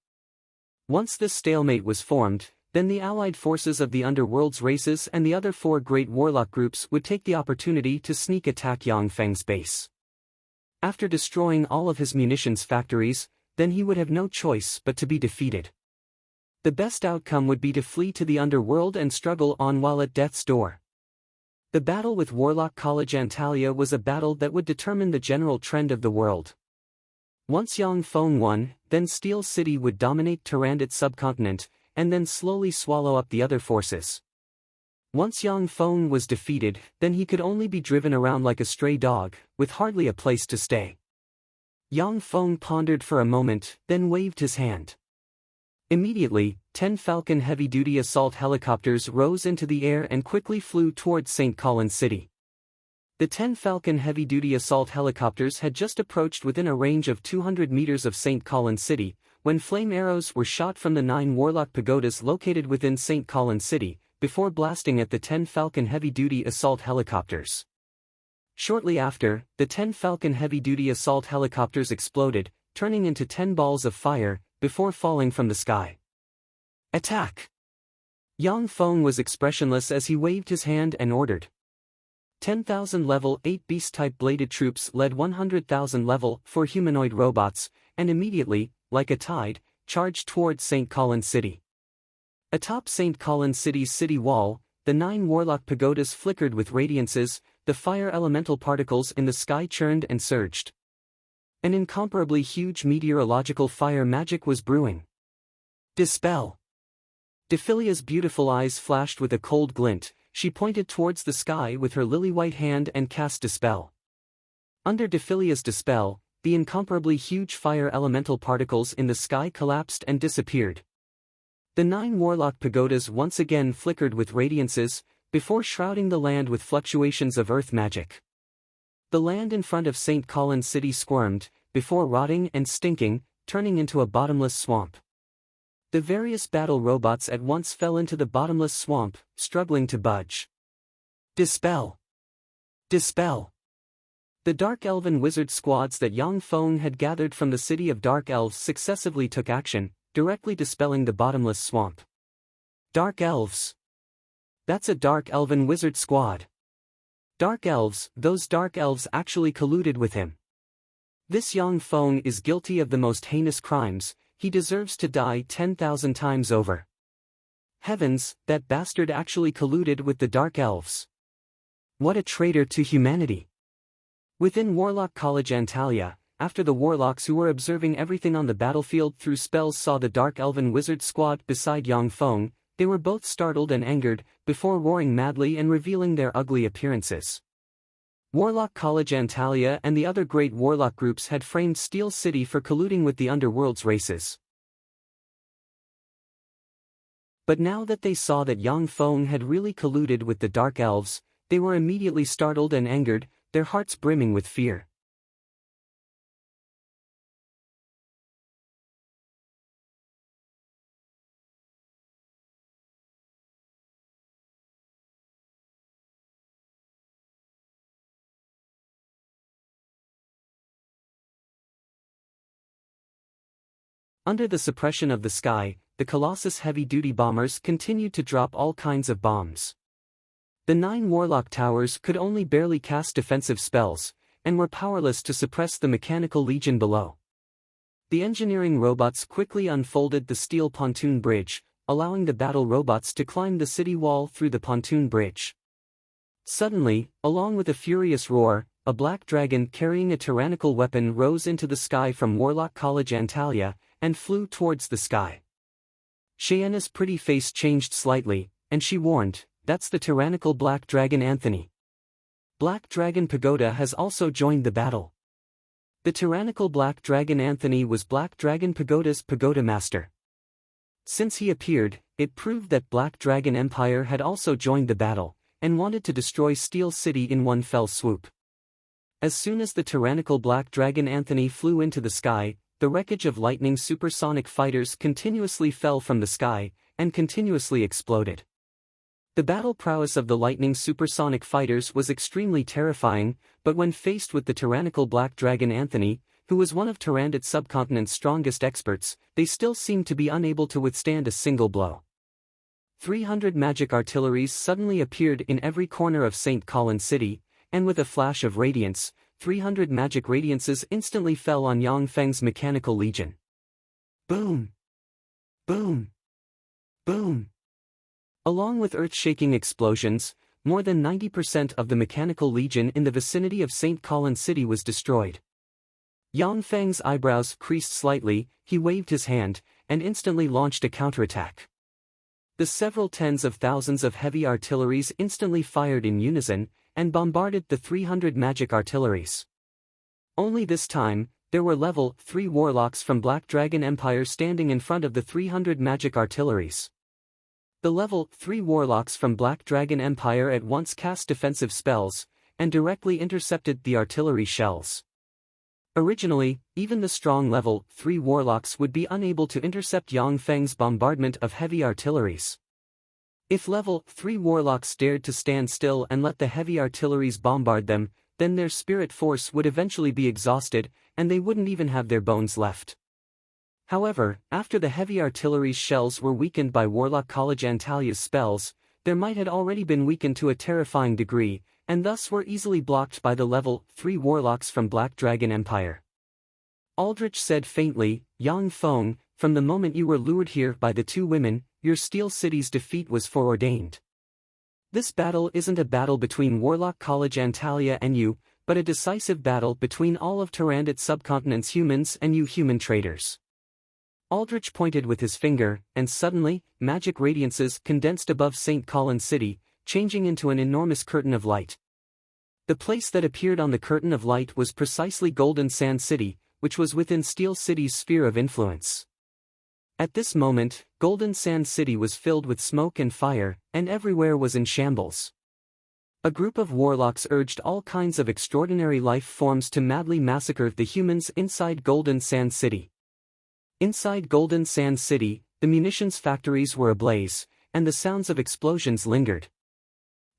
Once this stalemate was formed, then the allied forces of the Underworld's races and the other 4 great warlock groups would take the opportunity to sneak attack Yang Feng's base. After destroying all of his munitions factories, then he would have no choice but to be defeated. The best outcome would be to flee to the underworld and struggle on while at death's door. The battle with Warlock College Antalya was a battle that would determine the general trend of the world. Once Yang Feng won, then Steel City would dominate Tyrannid subcontinent, and then slowly swallow up the other forces. Once Yang Feng was defeated, then he could only be driven around like a stray dog, with hardly a place to stay. Yang Feng pondered for a moment, then waved his hand. Immediately, 10 Falcon heavy-duty assault helicopters rose into the air and quickly flew towards St. Collins City. The 10 Falcon heavy-duty assault helicopters had just approached within a range of 200 meters of St. Collins City, when flame arrows were shot from the 9 warlock pagodas located within St. Collins City, before blasting at the 10 Falcon heavy-duty assault helicopters. Shortly after, the 10 Falcon heavy-duty assault helicopters exploded, turning into 10 balls of fire, before falling from the sky. Attack! Yang Feng was expressionless as he waved his hand and ordered. 10,000 level 8 beast-type bladed troops led 100,000 level 4 humanoid robots, and immediately, like a tide, charged towards St. Collins City. Atop St. Collins City's city wall, the 9 warlock pagodas flickered with radiances, the fire elemental particles in the sky churned and surged. An incomparably huge meteorological fire magic was brewing. Dispel! Dephilia's beautiful eyes flashed with a cold glint, she pointed towards the sky with her lily-white hand and cast Dispel. Under Dephilia's Dispel, the incomparably huge fire elemental particles in the sky collapsed and disappeared. The 9 warlock pagodas once again flickered with radiances, before shrouding the land with fluctuations of earth magic. The land in front of St. Collins City squirmed, before rotting and stinking, turning into a bottomless swamp. The various battle robots at once fell into the bottomless swamp, struggling to budge. Dispel! Dispel! The Dark Elven wizard squads that Yang Feng had gathered from the city of Dark Elves successively took action, directly dispelling the bottomless swamp. Dark Elves! That's a Dark Elven wizard squad. Dark Elves, those Dark Elves actually colluded with him. This Yang Feng is guilty of the most heinous crimes, he deserves to die 10,000 times over. Heavens, that bastard actually colluded with the Dark Elves. What a traitor to humanity! Within Warlock College Antalya, after the warlocks who were observing everything on the battlefield through spells saw the Dark Elven wizard squad beside Yang Feng, they were both startled and angered, before roaring madly and revealing their ugly appearances. Warlock College Antalya and the other great warlock groups had framed Steel City for colluding with the Underworld's races. But now that they saw that Yang Feng had really colluded with the Dark Elves, they were immediately startled and angered, their hearts brimming with fear. Under the suppression of the sky, the Colossus heavy-duty bombers continued to drop all kinds of bombs. The 9 Warlock towers could only barely cast defensive spells, and were powerless to suppress the mechanical legion below. The engineering robots quickly unfolded the steel pontoon bridge, allowing the battle robots to climb the city wall through the pontoon bridge. Suddenly, along with a furious roar, a black dragon carrying a tyrannical weapon rose into the sky from Warlock College Antalya, and flew towards the sky. Cheyenne's pretty face changed slightly, and she warned, "That's the tyrannical black dragon Anthony. Black Dragon Pagoda has also joined the battle." The tyrannical Black Dragon Anthony was Black Dragon Pagoda's Pagoda Master. Since he appeared, it proved that Black Dragon Empire had also joined the battle, and wanted to destroy Steel City in one fell swoop. As soon as the tyrannical Black Dragon Anthony flew into the sky, the wreckage of lightning supersonic fighters continuously fell from the sky, and continuously exploded. The battle prowess of the lightning supersonic fighters was extremely terrifying, but when faced with the tyrannical Black Dragon Anthony, who was one of Tyrandot subcontinent's strongest experts, they still seemed to be unable to withstand a single blow. 300 magic artilleries suddenly appeared in every corner of St. Colin City, and with a flash of radiance, 300 magic radiances instantly fell on Yang Feng's mechanical legion. Boom! Boom! Boom! Along with earth-shaking explosions, more than 90% of the mechanical legion in the vicinity of St. Colin City was destroyed. Yang Feng's eyebrows creased slightly, he waved his hand, and instantly launched a counterattack. The several tens of thousands of heavy artilleries instantly fired in unison, and bombarded the 300 magic artilleries. Only this time, there were level 3 warlocks from Black Dragon Empire standing in front of the 300 magic artilleries. The level 3 warlocks from Black Dragon Empire at once cast defensive spells, and directly intercepted the artillery shells. Originally, even the strong level 3 warlocks would be unable to intercept Yang Feng's bombardment of heavy artilleries. If level 3 warlocks dared to stand still and let the heavy artilleries bombard them, then their spirit force would eventually be exhausted, and they wouldn't even have their bones left. However, after the heavy artillery's shells were weakened by Warlock College Antalya's spells, their might had already been weakened to a terrifying degree, and thus were easily blocked by the level 3 warlocks from Black Dragon Empire. Aldrich said faintly, "Yang Feng, from the moment you were lured here by the 2 women, your Steel City's defeat was foreordained. This battle isn't a battle between Warlock College Antalya and you, but a decisive battle between all of Tyrandot subcontinent's humans and you human traders." Aldrich pointed with his finger, and suddenly, magic radiances condensed above St. Colin City, changing into an enormous curtain of light. The place that appeared on the curtain of light was precisely Golden Sand City, which was within Steel City's sphere of influence. At this moment, Golden Sand City was filled with smoke and fire, and everywhere was in shambles. A group of warlocks urged all kinds of extraordinary life forms to madly massacre the humans inside Golden Sand City. Inside Golden Sand City, the munitions factories were ablaze, and the sounds of explosions lingered.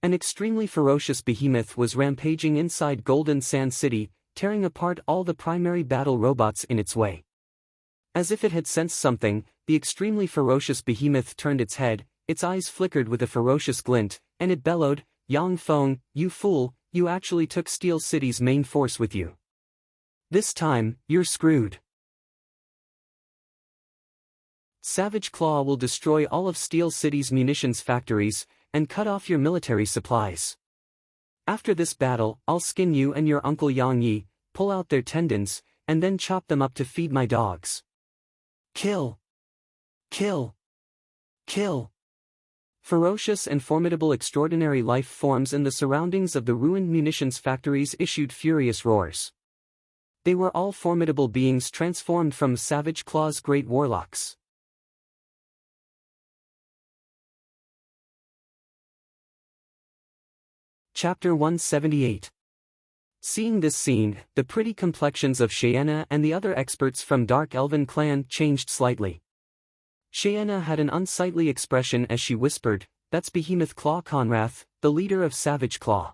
An extremely ferocious behemoth was rampaging inside Golden Sand City, tearing apart all the primary battle robots in its way. As if it had sensed something, the extremely ferocious behemoth turned its head, its eyes flickered with a ferocious glint, and it bellowed, "Yang Feng, you fool, you actually took Steel City's main force with you. This time, you're screwed. Savage Claw will destroy all of Steel City's munitions factories, and cut off your military supplies. After this battle, I'll skin you and your uncle Yang Yi, pull out their tendons, and then chop them up to feed my dogs. Kill! Kill! Kill!" Ferocious and formidable extraordinary life forms in the surroundings of the ruined munitions factories issued furious roars. They were all formidable beings transformed from Savage Claw's great warlocks. Chapter 178. Seeing this scene, the pretty complexions of Cheyenne and the other experts from Dark Elven clan changed slightly. Cheyenne had an unsightly expression as she whispered, "That's Behemoth Claw Conrath, the leader of Savage Claw."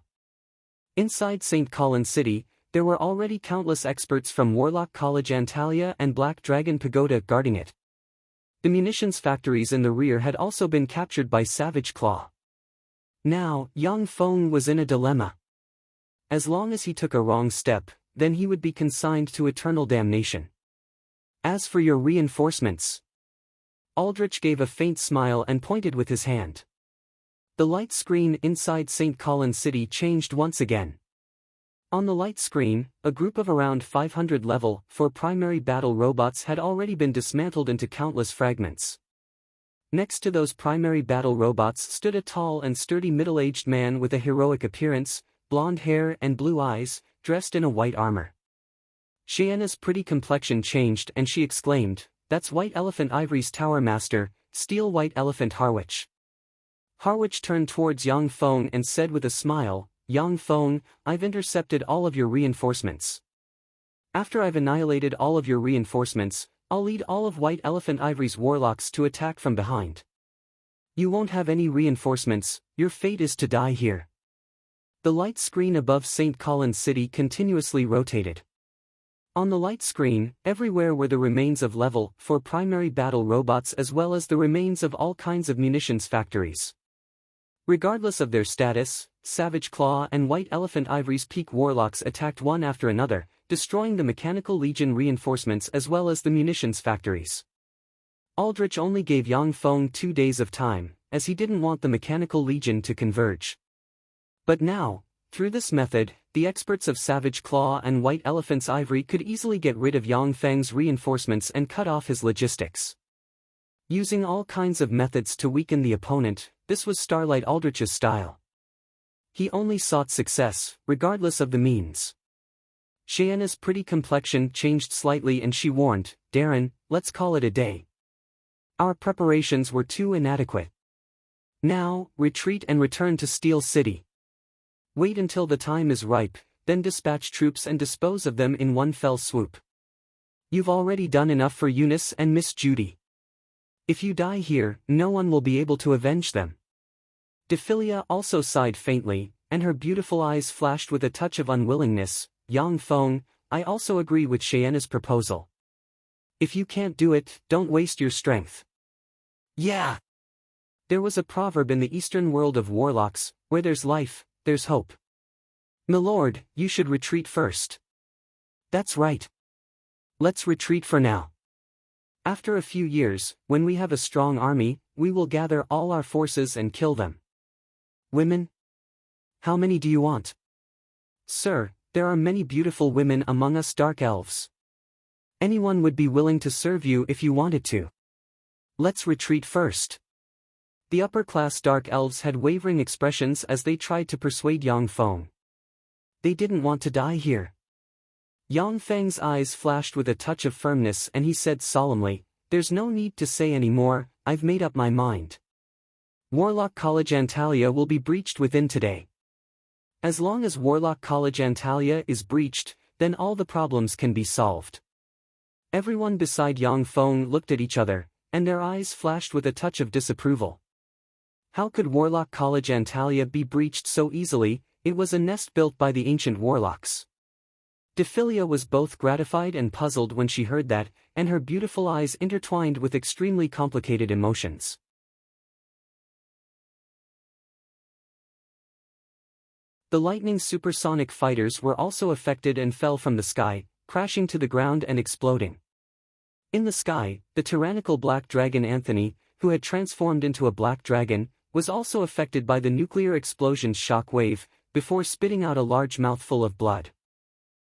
Inside St. Colin City, There were already countless experts from Warlock College Antalya and Black Dragon Pagoda guarding it. The munitions factories in the rear had also been captured by Savage Claw. Now, Yang Feng was in a dilemma. As long as he took a wrong step, then he would be consigned to eternal damnation. As for your reinforcements... Aldrich gave a faint smile and pointed with his hand. The light screen inside St. Colin City changed once again. On the light screen, a group of around 500 level 4 primary battle robots had already been dismantled into countless fragments. Next to those primary battle robots stood a tall and sturdy middle-aged man with a heroic appearance, blonde hair and blue eyes, dressed in a white armor. Cheyenne's pretty complexion changed and she exclaimed, "That's White Elephant Ivory's Tower Master, Steel White Elephant Harwich." Harwich turned towards Yang Feng and said with a smile, "Yang Feng, I've intercepted all of your reinforcements. After I've annihilated all of your reinforcements, I'll lead all of White Elephant Ivory's warlocks to attack from behind. You won't have any reinforcements, your fate is to die here." The light screen above St. Colin City continuously rotated. On the light screen, everywhere were the remains of level 4 primary battle robots as well as the remains of all kinds of munitions factories. Regardless of their status, Savage Claw and White Elephant Ivory's peak warlocks attacked one after another, destroying the Mechanical Legion reinforcements as well as the munitions factories. Aldrich only gave Yang Feng 2 days of time, as he didn't want the Mechanical Legion to converge. But now, through this method, the experts of Savage Claw and White Elephant's Ivory could easily get rid of Yang Feng's reinforcements and cut off his logistics. Using all kinds of methods to weaken the opponent, this was Starlight Aldrich's style. He only sought success, regardless of the means. Cheyenne's pretty complexion changed slightly and she warned, "Darren, let's call it a day. Our preparations were too inadequate. Now, retreat and return to Steel City. Wait until the time is ripe, then dispatch troops and dispose of them in one fell swoop. You've already done enough for Eunice and Miss Judy. If you die here, no one will be able to avenge them." Dephilia also sighed faintly, and her beautiful eyes flashed with a touch of unwillingness. "Yang Feng, I also agree with Cheyenne's proposal. If you can't do it, don't waste your strength." "Yeah." There was a proverb in the eastern world of warlocks, "Where there's life, there's hope." "Milord, you should retreat first." "That's right. Let's retreat for now. After a few years, when we have a strong army, we will gather all our forces and kill them." "Women? How many do you want?" "Sir, there are many beautiful women among us dark elves. Anyone would be willing to serve you if you wanted to. Let's retreat first." The upper-class dark elves had wavering expressions as they tried to persuade Yang Feng. They didn't want to die here. Yang Feng's eyes flashed with a touch of firmness and he said solemnly, "There's no need to say any more, I've made up my mind. Warlock College Antalya will be breached within today. As long as Warlock College Antalya is breached, then all the problems can be solved." Everyone beside Yang Feng looked at each other, and their eyes flashed with a touch of disapproval. How could Warlock College Antalya be breached so easily? It was a nest built by the ancient warlocks. Dephilia was both gratified and puzzled when she heard that, and her beautiful eyes intertwined with extremely complicated emotions. The lightning supersonic fighters were also affected and fell from the sky, crashing to the ground and exploding. In the sky, the tyrannical black dragon Anthony, who had transformed into a black dragon, was also affected by the nuclear explosion's shock wave, before spitting out a large mouthful of blood.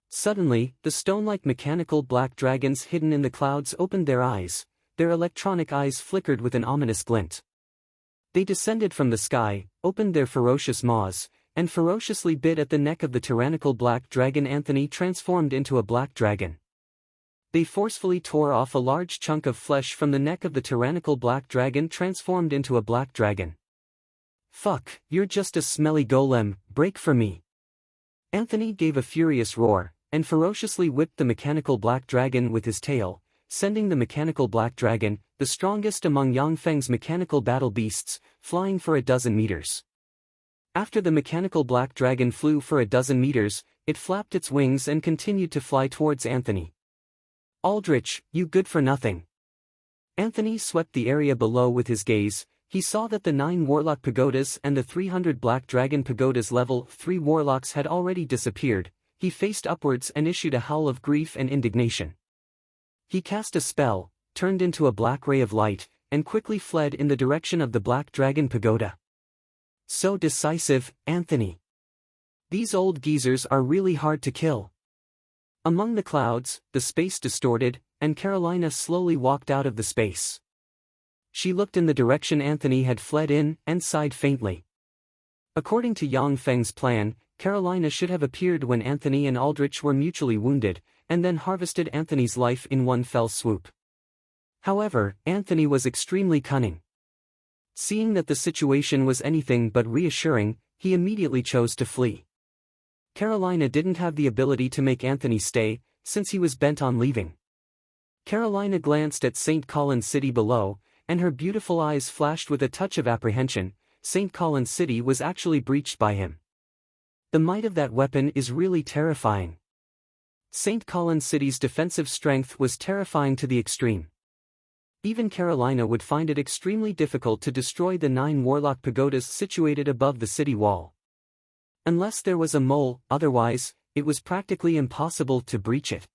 Suddenly, the stone-like mechanical black dragons hidden in the clouds opened their eyes, their electronic eyes flickered with an ominous glint. They descended from the sky, opened their ferocious maws, and ferociously bit at the neck of the tyrannical black dragon Anthony transformed into a black dragon. They forcefully tore off a large chunk of flesh from the neck of the tyrannical black dragon transformed into a black dragon. "Fuck, you're just a smelly golem, break for me." Anthony gave a furious roar, and ferociously whipped the mechanical black dragon with his tail, sending the mechanical black dragon, the strongest among Yang Feng's mechanical battle beasts, flying for a dozen meters. After the mechanical black dragon flew for a dozen meters, It flapped its wings and continued to fly towards Anthony. "Aldrich, you good for nothing." Anthony swept the area below with his gaze. He saw that the 9 Warlock pagodas and the 300 Black Dragon pagodas level 3 Warlocks had already disappeared. He faced upwards and issued a howl of grief and indignation. He cast a spell, turned into a black ray of light, and quickly fled in the direction of the Black Dragon pagoda. So decisive, Anthony. These old geezers are really hard to kill. Among the clouds, the space distorted, and Carolina slowly walked out of the space. She looked in the direction Anthony had fled in, and sighed faintly. According to Yang Feng's plan, Carolina should have appeared when Anthony and Aldrich were mutually wounded, and then harvested Anthony's life in one fell swoop. However, Anthony was extremely cunning. Seeing that the situation was anything but reassuring, he immediately chose to flee. Carolina didn't have the ability to make Anthony stay, since he was bent on leaving. Carolina glanced at St. Colin's City below, and her beautiful eyes flashed with a touch of apprehension. St. Colin's City was actually breached by him. The might of that weapon is really terrifying. St. Colin's City's defensive strength was terrifying to the extreme. Even Carolina would find it extremely difficult to destroy the 9 Warlock pagodas situated above the city wall. Unless there was a mole, otherwise, it was practically impossible to breach it.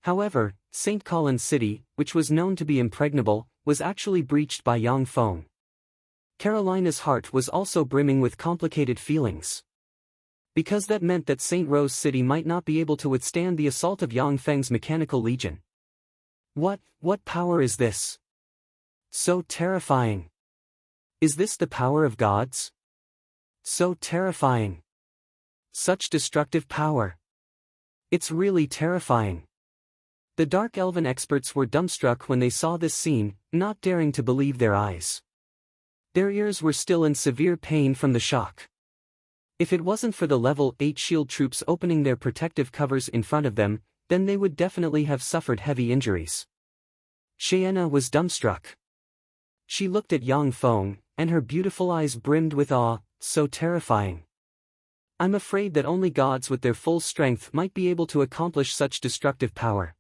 However, St. Colin's City, which was known to be impregnable, was actually breached by Yang Feng. Carolina's heart was also brimming with complicated feelings. Because that meant that St. Rose City might not be able to withstand the assault of Yang Feng's mechanical legion. What power is this? So terrifying. Is this the power of gods? So terrifying. Such destructive power. It's really terrifying. The Dark Elven experts were dumbstruck when they saw this scene, not daring to believe their eyes. Their ears were still in severe pain from the shock. If it wasn't for the level 8 shield troops opening their protective covers in front of them, then they would definitely have suffered heavy injuries. Cheyenne was dumbstruck. She looked at Yang Feng, and her beautiful eyes brimmed with awe. So terrifying. I'm afraid that only gods with their full strength might be able to accomplish such destructive power.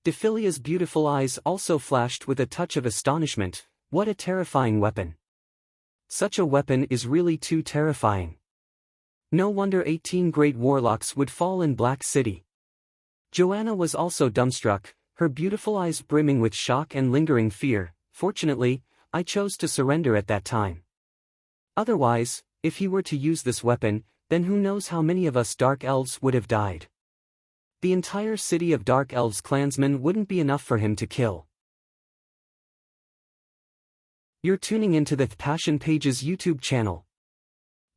Dephilia's beautiful eyes also flashed with a touch of astonishment. What a terrifying weapon. Such a weapon is really too terrifying. No wonder 18 great warlocks would fall in Black City. Joanna was also dumbstruck, her beautiful eyes brimming with shock and lingering fear. Fortunately, I chose to surrender at that time. Otherwise, if he were to use this weapon, then who knows how many of us Dark Elves would have died. The entire city of Dark Elves clansmen wouldn't be enough for him to kill. You're tuning into the Passion Pages YouTube channel.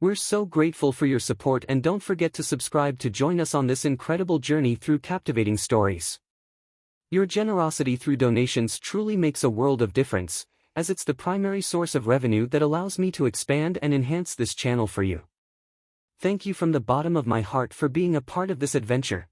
We're so grateful for your support, and don't forget to subscribe to join us on this incredible journey through captivating stories. Your generosity through donations truly makes a world of difference, as it's the primary source of revenue that allows me to expand and enhance this channel for you. Thank you from the bottom of my heart for being a part of this adventure.